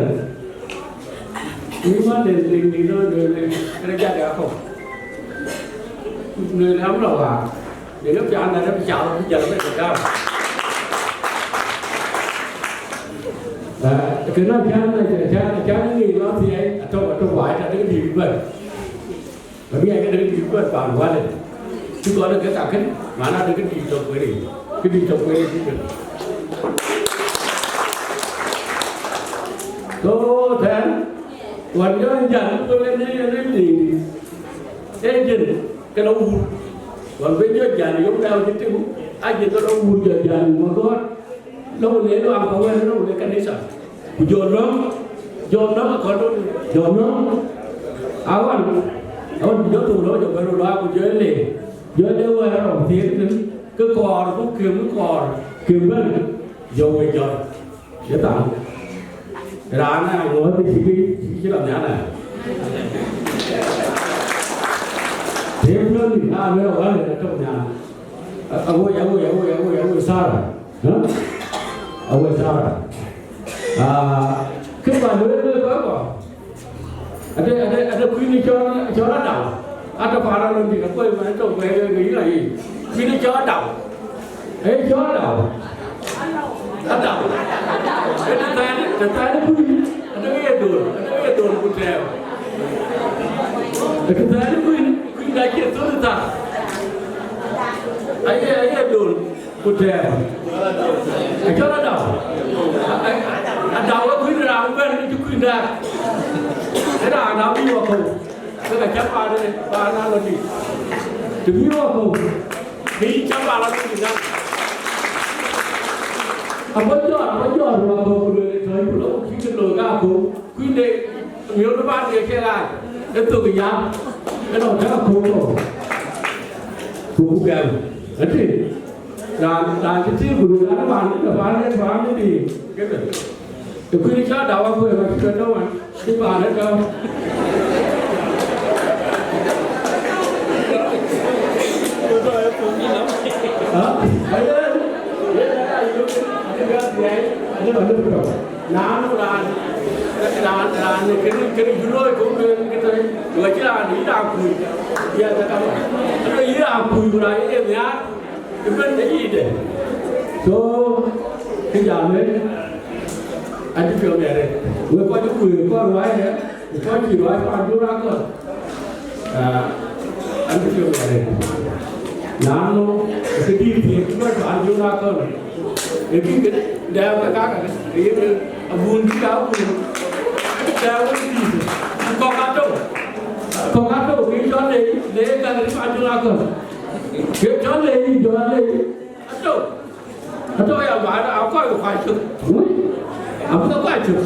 nhưng mà để nó cái ra được không người lắm đâu à để nó cho anh là nó chào bây giờ nó mới được đâu cái nó chán cái gì nó thì ấy trong ngoại là cái gì vậy và bây giờ cái gì cũng còn qua đây chứ có được cái cả cái mà nó được cái gì trồng quê thì được có thế còn cho anh dần tôi lên đây gì cái gì cái đâu buồn còn với nhớ dần giống đâu chứ chứ ai gì tôi đâu buồn giờ dần mà có đâu lấy nó ăn không đâu lấy cái đấy sao dồn nó mà còn dồn nó áo anh nhớ tù đó cho cái đồ đó của dưới liền dưới đâu là nó tiếng cứ cò nó kiếm bên rồi để tặng ra này nói với chỉ làm nhà này thêm hơn thì ta mới ở trong nhà ông sao rồi ông sao rồi cái bà nữa có ada kini cho nó đầu ada para lần thì nó quay mà nó trồng về nghĩ là gì kini cho đầu ấy cho đầu ăn đầu cái tay nó quy nó nghe đồn của trèo cái tay nó quy đại diện số người ta ấy đồn của trèo cho nó đầu ăn đầu nó quy ra không bên nó quy ra thế là nó đi vào cùng cái là chấp vào đây và nó là gì từ đi vào cùng đi chấp vào là gì ra vẫn giỏi vào cùng rồi thấy của nó khi cái lồi ra cùng quy định nhiều nó ban việc kia lại đến từ cái nhà cái đầu chắc là cùng rồi cùng kèm đấy thì là cái chiếc của người nó bán cái gì cái này từ khi đi chợ đào ăn về mà chưa đâu mà cái bà nó đâu cái lôi cũng cái người chỉ là lý đào cùi giờ ta đâu cái lý đào cùi của này em nhá cái bên cái gì để số cái giờ đấy anh chỉ phiêu này người coi những người coi nói đấy có chỉ nói toàn chú ra cơ anh chưa về nó cái đi thì nó toàn chú ra cơ cái đeo cái khác cái buồn cái cáo đeo cái gì còn cá đâu cái cho lấy cái toàn chú ra cơ cái cho lấy atau yang ada apa yang kacau, apa tu kacau,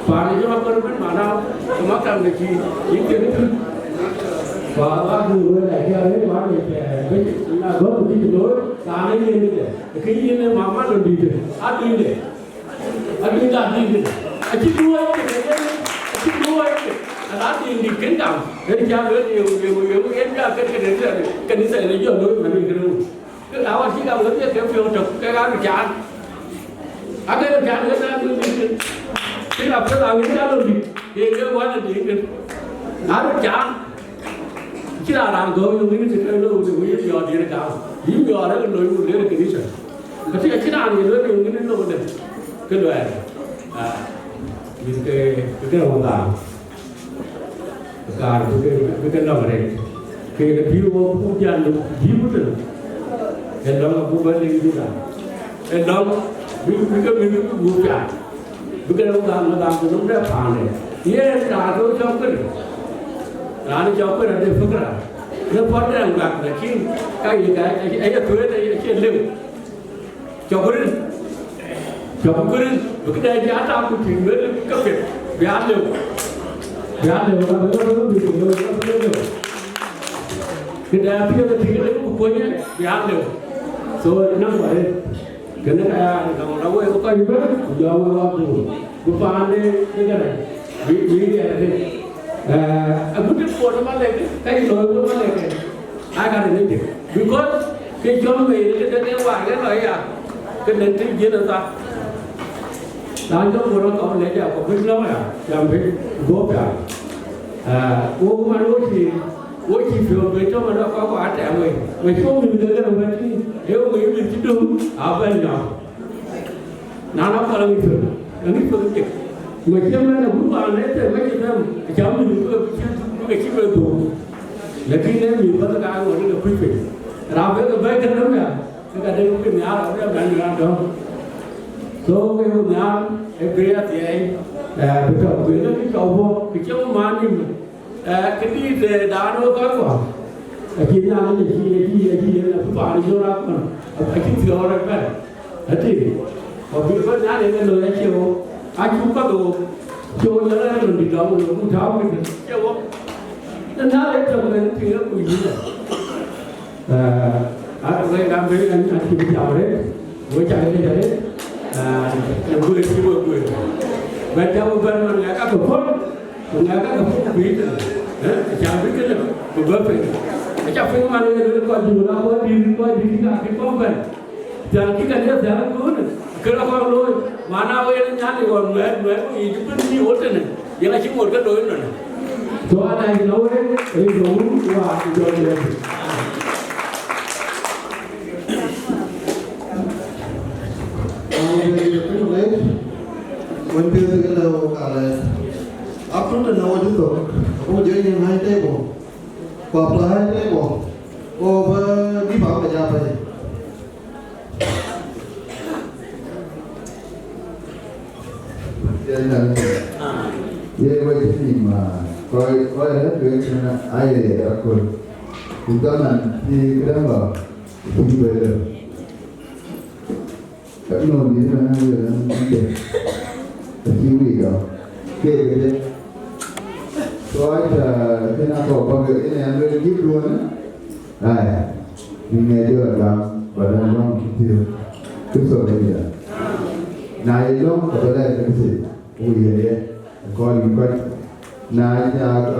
paling cuma korban mana, cuma kan lagi, ini tu, bahawa dulu lagi ada mana ni, nak gua pergi dulu, sana ni ni deh, kini ni mama tu di deh, adi deh, aci dua ini, ada di kendam, jadi jangan yang enggak kan saya ni jual dulu mana kena. Cái nào anh chỉ cần lớn nhất kiểu phiêu trực cái gái được chán cái được chán người ta chỉ là cái nào người ta luôn thì cái quá là gì được được chán chỉ là làm cơ nhưng mình chỉ cần luôn thì mình giờ đi được cao những giờ đó cái lối một lối cái gì cái gì chỉ làm gì nữa thì mình luôn được cái loại những cái lòng tạo cả cái lòng này cái view không gian được view được Endong aku balik juga. Endong, kita buka. Bukan orang tu nombor panen. Ia dah tu jauhkan. Rani jauhkan ada fikra. Lepas dia enggak lagi. Ayat tu ada leu. Jauhkan. Bukan dia ada aku tinggal kafir. Biar leu orang betul. Kita pilih tinggal itu punya biar leu. So nang bae kena kaya kalau lawa itu kan juga jauh waktu bukan ni kan ni ada aku tu pun mana lagi kai loy pun mana lagi agak ni deh because ke jom ni kita ni wah kan lah ya kena tinggi nata dan jom orang kau ni dia aku bilang ya yang go ya aku malu sih Ôi chỉ phiền về cho mà nó có quả trẻ mình không mình được cái đồng bên chứ nếu mình chỉ đúng ở bên nhỏ nó có là mình phiền chịu mình xem là cũng vào đấy thì mấy chị em cháu mình cái chỉ về tù là khi đấy mình vẫn cái của nó quý vị làm với cái đó nè cái đây cũng cái nhà đó em đang làm đó số cái nhà em về thì anh bây giờ về nó cái cầu vô cái chỗ mà như cái đi về đá nó có quả khi nào nó chỉ là phải vào đi ra mà cái thừa rồi phải thì có việc có giá để người anh chịu anh cũng có đồ cho nhớ là mình đi đâu mình cũng tháo mình chịu không nên nó để cho mình thì nó cũng gì đây đang với anh chịu chào đấy với chạy đây đấy người chỉ vừa và cháu bên mình là các tổ cũng là các tổ quý chào biết cái là một bữa phải chào phim mà nó còn nhiều lắm coi đi cái con về chẳng cái này nó sẽ cứ cái nó con luôn mà nào vậy nó nhát thì còn mẹ gì chứ biết nhiều thế này vậy là chỉ một cái đối rồi cho anh này nấu đấy cái đúng và rồi When people get low, after the know you go, oh, you're in high table, or high table, over give up a job. Ye vậy thì mà coi hết chuyện ai để ở cùng chúng ta là thì cái đó mà không về được các nôn như thế nào rồi nó để chịu gì đó kê cái đấy coi là thế nào có bao nhiêu cái này ăn lên giúp luôn á này mình nghe chưa làm và đang long chưa cứ sợ đây giờ này long ở đây là cái gì ui vậy coi mình coi này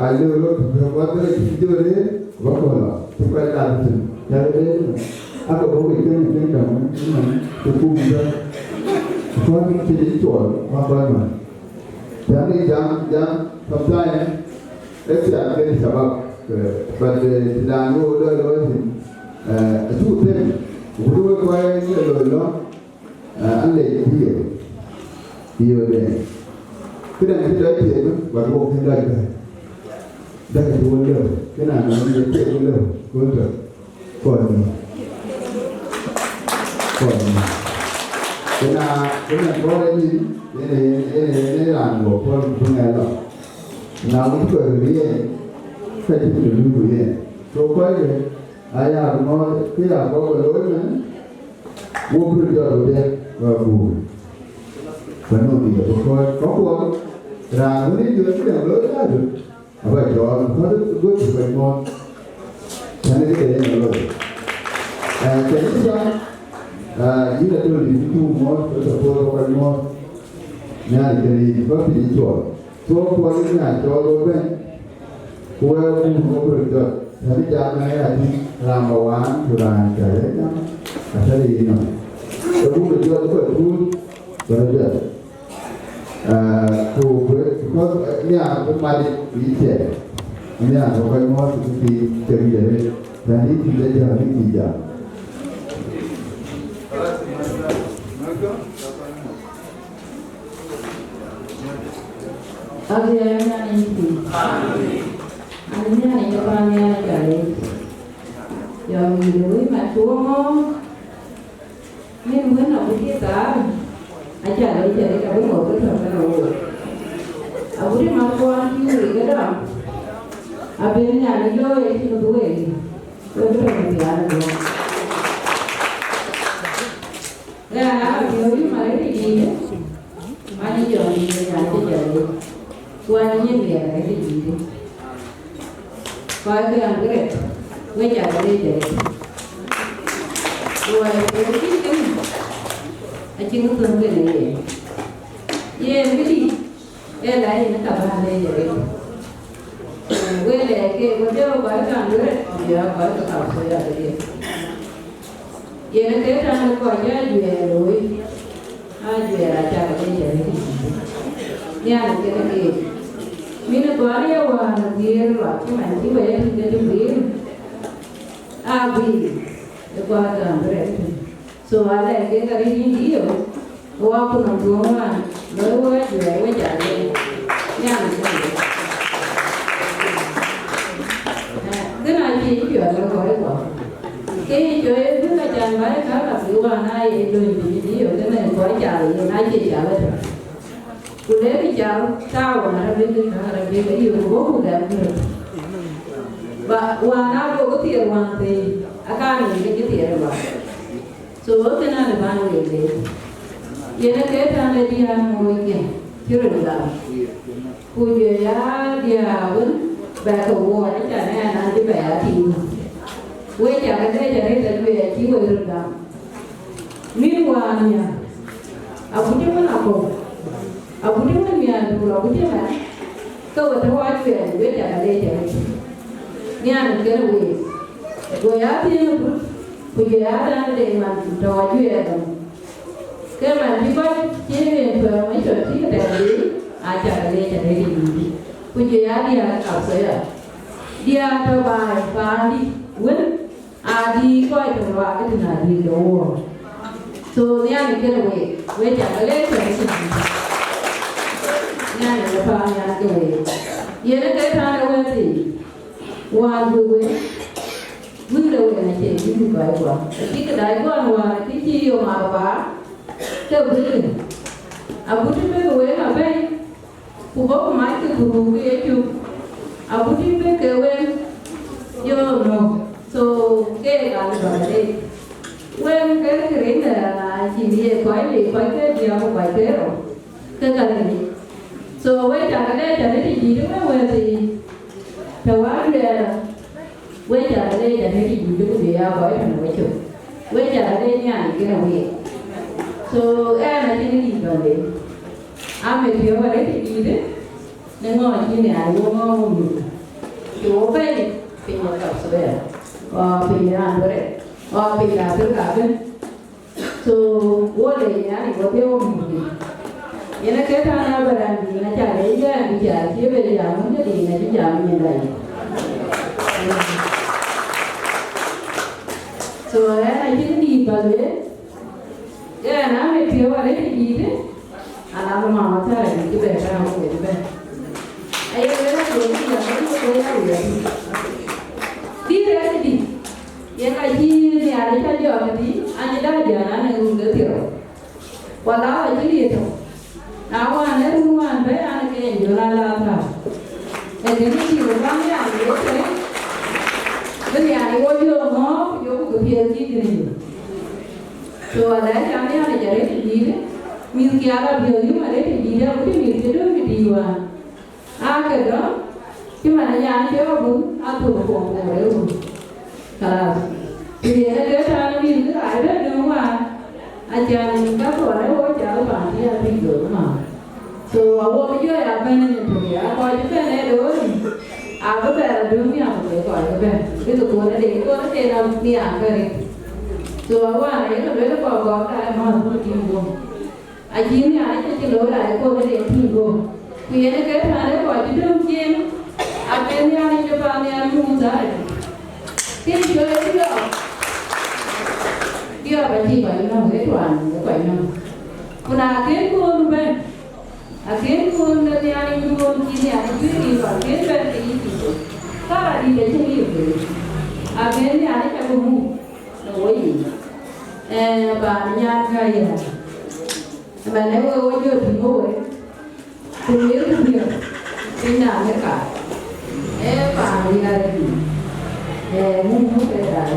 ai đưa nó qua tới chưa đấy vẫn còn là chúng ta làm gì nhà đấy anh có bị cái đồng cái cung ra có cái gì chuẩn hoa bơi mà chẳng đi chẳng không sai này đấy là cái sản phẩm và để làm ngô đây đó thì thu thêm cũng đôi quay như rồi đó anh để hiểu để Kita nggak tidak itu, baru kita dah. Dah itu boleh. Kita nggak tidak boleh. Boleh. Kon. Kita boleh ini làm một con ngày đó. Nào cũng cười với em. Phải chịu đựng với em. Số quay rồi. Ai à nó cái là có cái lối nữa. Mua cái giờ rồi đấy và bù. Vẫn còn gì đó có cuốn. Ra nó đi được cái đường lối ra được. Vậy đó nó rất good for my mom. Cho nên cái này là rồi. Cái thứ ba như là tôi đi tu món tôi tập tôi có món. Nhà cái này có bị chua. Chua qua cái nhà cho tôi bên. Cô em không có được. Tapi jangan ada rambawan kurang kaya kan, asal ini. Tapi berjual tu berjual. Because ni aku malik biasa. Ni aku kalau mau seperti kerja dan ini tidak jadi tidak. Akhirnya ini. Anh này cho ba nghe trời giờ mình đuổi mà xuống không nên mới nào cũng biết cả anh trời cả với một cái thằng cái đầu ở bên mà quan kêu gì cái đó ở bên nhà nó vô thì nó đuổi tôi biết là gì là được ra đuổi mà lấy cái gì đấy mà đi giờ thì nhà đi giờ qua như vậy là cái gì đấy coi cái ăn cái quay trở đi để rồi cái anh chưa có từng cái này vậy cái gì cái này nó tập hành đây vậy quay lại cái con dâu coi cái ăn cái giờ coi cái học rồi ở đây vậy nó cái ra nó coi cái về rồi về là trả cái gì vậy nha là cái này Mina kuaria wa ndir wa cuma nanti bayar kita jumpa abiekuat ambre so ada yang kali ini dia wa pun nongkrong lalu wa jual jadi yang kenal sih jual kalau kau cái jual itu macam mana kalau jual nai itu dia kenal kau jadi nai jadi Kuliah di jauh tahu mana beli itu bohong kan? Wana bohong tiada wana teh, akan ini tiada wana. So kenal mana ini? Ia nak kata dia mau ini, kira dah. Punya dia pun berkawan macam nanti berarti. Wei jangan jadi tapi jiwa rendah. Minuannya, aku cuma aku. Abu dia mana yang dulu abu dia mana? Kau ada wajib yang dia jangan dia. Ni anak kena wei. Goya dia tu, goya ada dia mana wajib yang. Kerana di bawah dia macam tu dia ajar dia jadi ini. Goya dia apa saya? Dia terbaik pandi, wen adi kau itu terbaik tu nanti doa. So ni anak kena wei jangan dia jadi. Nhà là pha nhà cái vậy nó cái pha đâu thì qua vui đâu là chuyện như vậy quá cái đại quan hòa cái chi mà bà cái vui abu ti be we na be ku bo mai cái guru cái chu abu ti be cái we yo no so cái là vậy when cái rỉnh là chỉ đi quay cái gì không phải thế rồi cái này so we jangan jadi jadi we si kawan dia we jangan jadi jadi dia boy kan we tu we jangan nya cái này so em là cái gì rồi đấy ame dia vậy thì gì đấy nên ngồi như này ngồi chỗ về pin một cặp sữa pin ăn rồi pin là thứ cả bên so wo le nya ni wo tiêu Yana kata na barang na cari dia bicara dia belajar mungkin dia na bicara mengenai. So yana jadi di bagian, yana me piawale di ini, anak mama saya di bawah kamu di bawah. Ayah bela dulu ya, kamu bela ya. Dia tadi, yang aji ni ada saja tadi, anda dah jalan yang udah tiru. Walau aja dia tu, awak ada rumah bayar anak yang jualan lah. Jadi ni orang yang ada tu, beli anak wajib mau, jauh kebiasa ni. So ada yang ada jadi dia, milki ala biasa ada dia, mungkin milki tu dia. Akhirnya, cuma yang jauh pun, atau pun ada pun. Kalau dia cakap milki ada dua. Ajaran các orang itu jauh banget ya tidur mah. So awak juga apa ni tu ya? Kau juga ni dulu. Aku ber dunia aku kau ber. Itu kau ni nak ni angkari. So awak ni kalau kau dah mah tu tidur. Aji ni ada cilo lah kau ni tidur. Kau ni kerana kau tidur jem. Apa ni ada jepang ni ada muda. Tiada juga. Dia bagi bagi nama tuan, bagi nama. Pun akhir pun ben, akhir pun nanti ani pun kini ani beri akhir ben itu. Kalau di macam itu, akhir ni ani tak bermu, loi. Banyak kaya. Mana wujud di bawah, kumir kumir, tina mereka. Banyak lagi. Mungkin ada.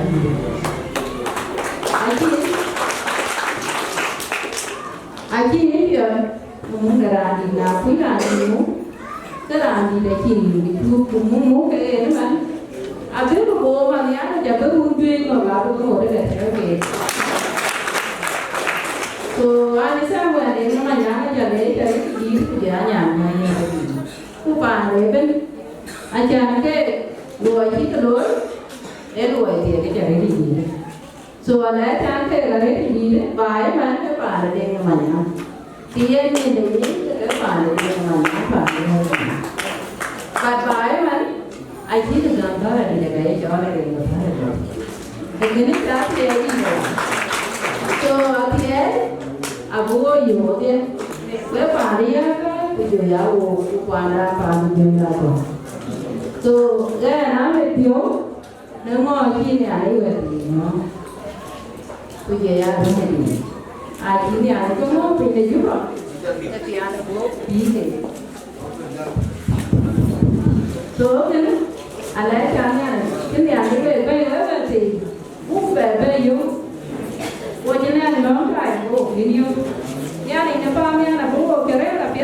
Aji ni dia mengerani nak punya ni, kerani dah kini itu kumu ke ni kan. Abe tu bawa ni ada jaga unjuk kalau baru tu orang dah terkejut. So ani saya ni nama yang jadi dari dia dia ni. Upan leben, ajar ke dua telur, dua dia ke jadi dia. So ada cantik lagi ni, bayi mana pada dengan mana, dia ni dia pada dengan mana pada. But bayi mana, aji tu gambar ada gaya jalan dengan mana. Begini tak dia ni. So dia, abu yo dia, lepas dia kan, tu dia awu pada pada jenama. So dia nama dia, nama kini ada dia. Punya ni, aji ni ada cuma punya juga, tapi ada buat ini. So kan, alai jangan, ini ada berapa sih, berapa you, wajib ni ada orang kaya, ini you, ni ada ni apa ni ada buat kerja tapi.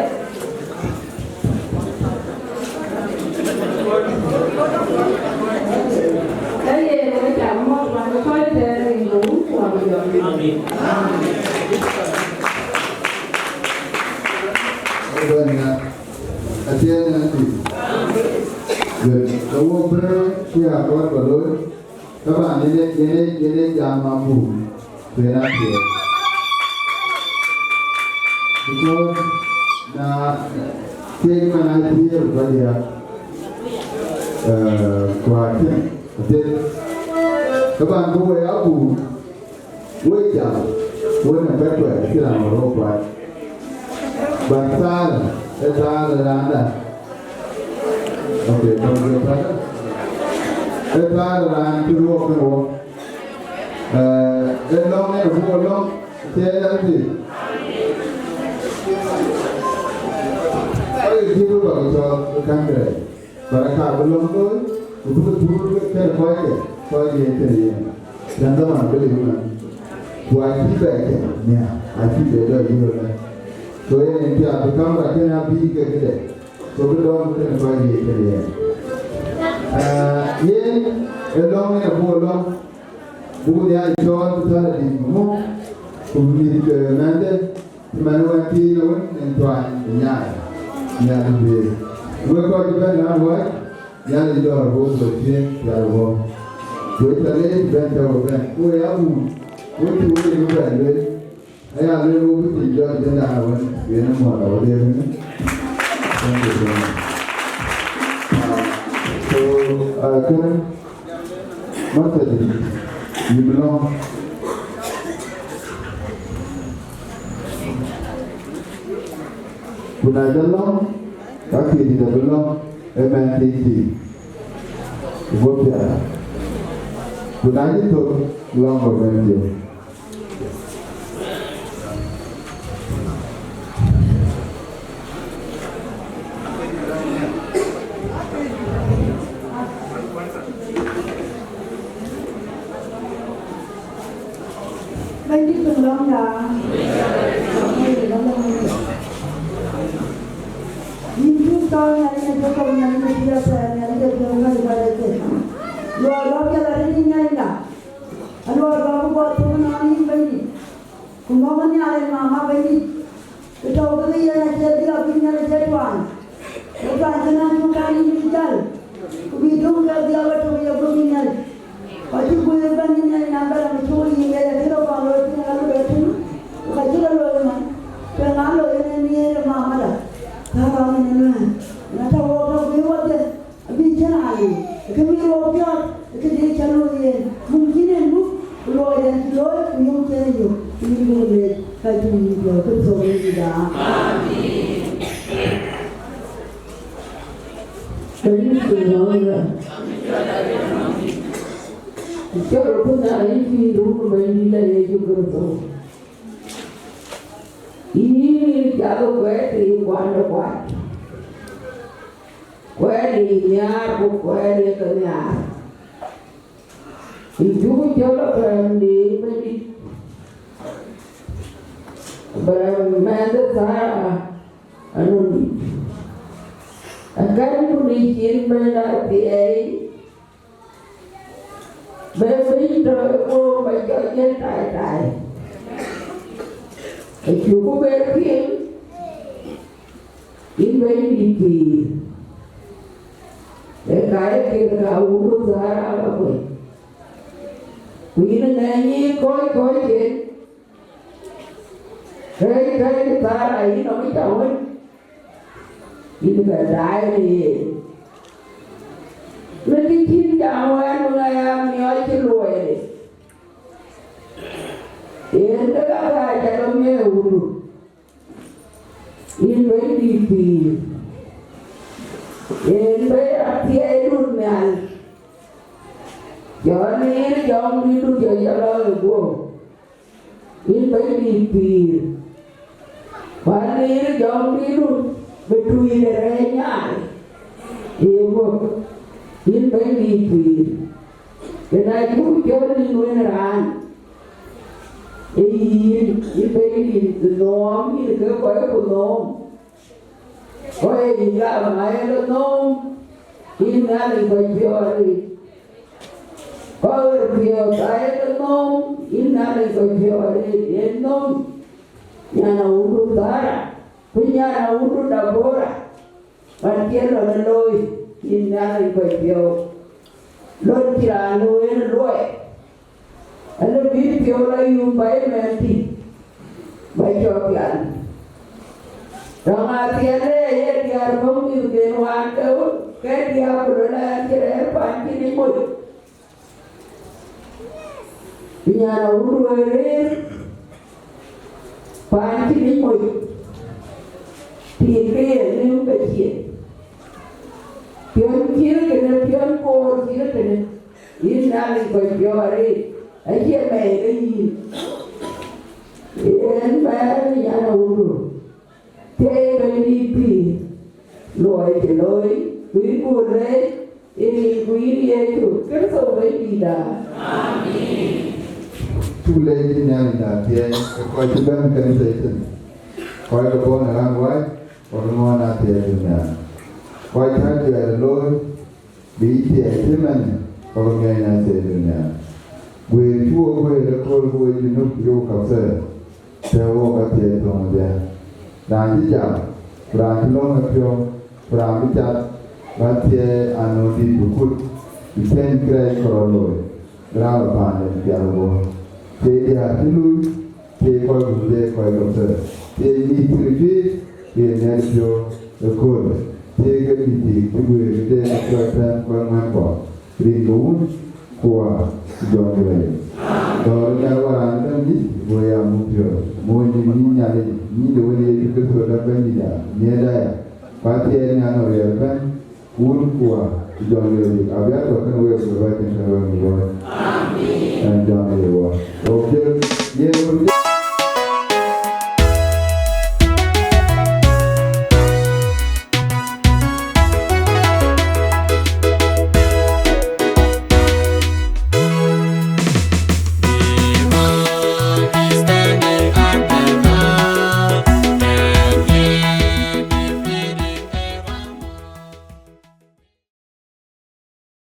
Jadi kita mau buat kerja ini dulu. Amin. Banyak ajar nanti. Kalau bersiap buat baloi, kapan ini jam mampu benar dia. Because na tiada mana dia berbalik kuatnya. Kapan kau aku wajah, orang berbuat tidak merupakan bangsa, anda. Okey, kamu berapa? Anda dua orang. Elong ni dua orang, tiada lagi. Kalau itu bagus kan kerja. Barangkali belum tu, betul kau ini. Jangan mana beli mana. Buat kita ni, aji beda juga. So ini dia become rakyat nabi ke kita. So belum kita bagi dia. Ye, elong ni bolong, buku dia jual tu ada di mana. Kemudian ke nanti manusia ti lawan tuan nyai lebih. Mereka juga nak buat yang itu harus bersih, harus. Jadi tadi bentau bentau yang Woi juga ni, ayah lu betul juga jangan awak, dia nak mahu dia ni. So, kan, masa ni, you belong. Kuna jalong, kaki di dalam MNTT. Bopia. Kuna itu long berbentuk. Bagi tolong dah. Ini tahun yang ini tahun yang ini dia saya yang dia bilang ada itu. Luar biasa dari ini anda. Luar biasa buat tuan ini bagi. Kumpulannya ada mama bagi. Kita udah yang jadi apinya jadi tuan. Kita jangan suka ini jalan. Kubidung dia waktu dia begini. Pasti gue bandingnya nambah dengan curi yang dia kalau itu kalau itu kaji lalu mana, kalau ini ni mama dah, kalau ini mana, nanti orang gue buat bicara ni, kami orang kerja kalau ini mungkin itu lawyer yang lawyer punya kerja ini boleh kaji ni dia kerja ni dah. Jadi sebenarnya. Kalau pun ada ini rumah bandila yang juga tu. Ini kalau kuat kuat. Kuat niar, kuat niar. Itu kalau bandil bandil. Bermanda sah anu. Akan punisir benar tiai. Bởi rồi bây giờ nhân tại chú có bé kia in bây đi thì để cái kia là uống ra là vậy vì nó nghe như coi chuyện cái ta này nó mới chậu ấy in về đại thì lấy cái chim chào em nói cái lùi này, yên đó là cái đó nghe uru, yên với đi thì, yên với thì ai luôn nè, cho nên dòng đi luôn chơi cho lời của, yên với đi thì, và nên dòng đi luôn, bị đuôi để nhảy, yêu vô. Ini bagi itu, kerana itu jual di luaran. Ini bagi nom, ini kerja kau nom. Kau ini apa macam nom? Ini ada bagi jual. Kau jual saya nom, ini ada bagi jual. Ini nom, yang urut darah, punya urut dapur, bagian orang loi. Inna ibadiyau lon kirano en loe ala bi piola yu bai menti bai jopian rama tiane ye diar bom yu denwan tau ke dia berada kira panci ni moy pinyana urure panci ni moy tipe ni bekie pion kira kena pion por kira kena ini nali berjuari aja mereka ini baru yang ulu teh beli loi loi kui boleh ini kui dia tu kerja beli dah. Amin. Tulai ini yang dah tiada kau juga mungkin saya kau itu pun orang buat orang mana tiada dunia. Kau itu ada loi biji cuman orang yang ada dunia. Gue tua gue lekor gue jenuh yo kauser, sewa katia tuang dia. Dan jam, berang long apio, berang bicat, katia anu di bukut, isen krai koroloi, berang panen pialo. Jadi hati lu, jadi kau gede kau kauser. Jadi ni terjadi, jadi nerjo lekor. Jadi kita gue gede kau kau mampu, rindu kuah jauh lagi. Kalau orang kan ni, gue yang mungkin, mau ni nyari, ni dua ni itu sudah benda. nyeda pati en ano yerben kwa John Levi abiato kan we so ba kan we ngo amen and John Levi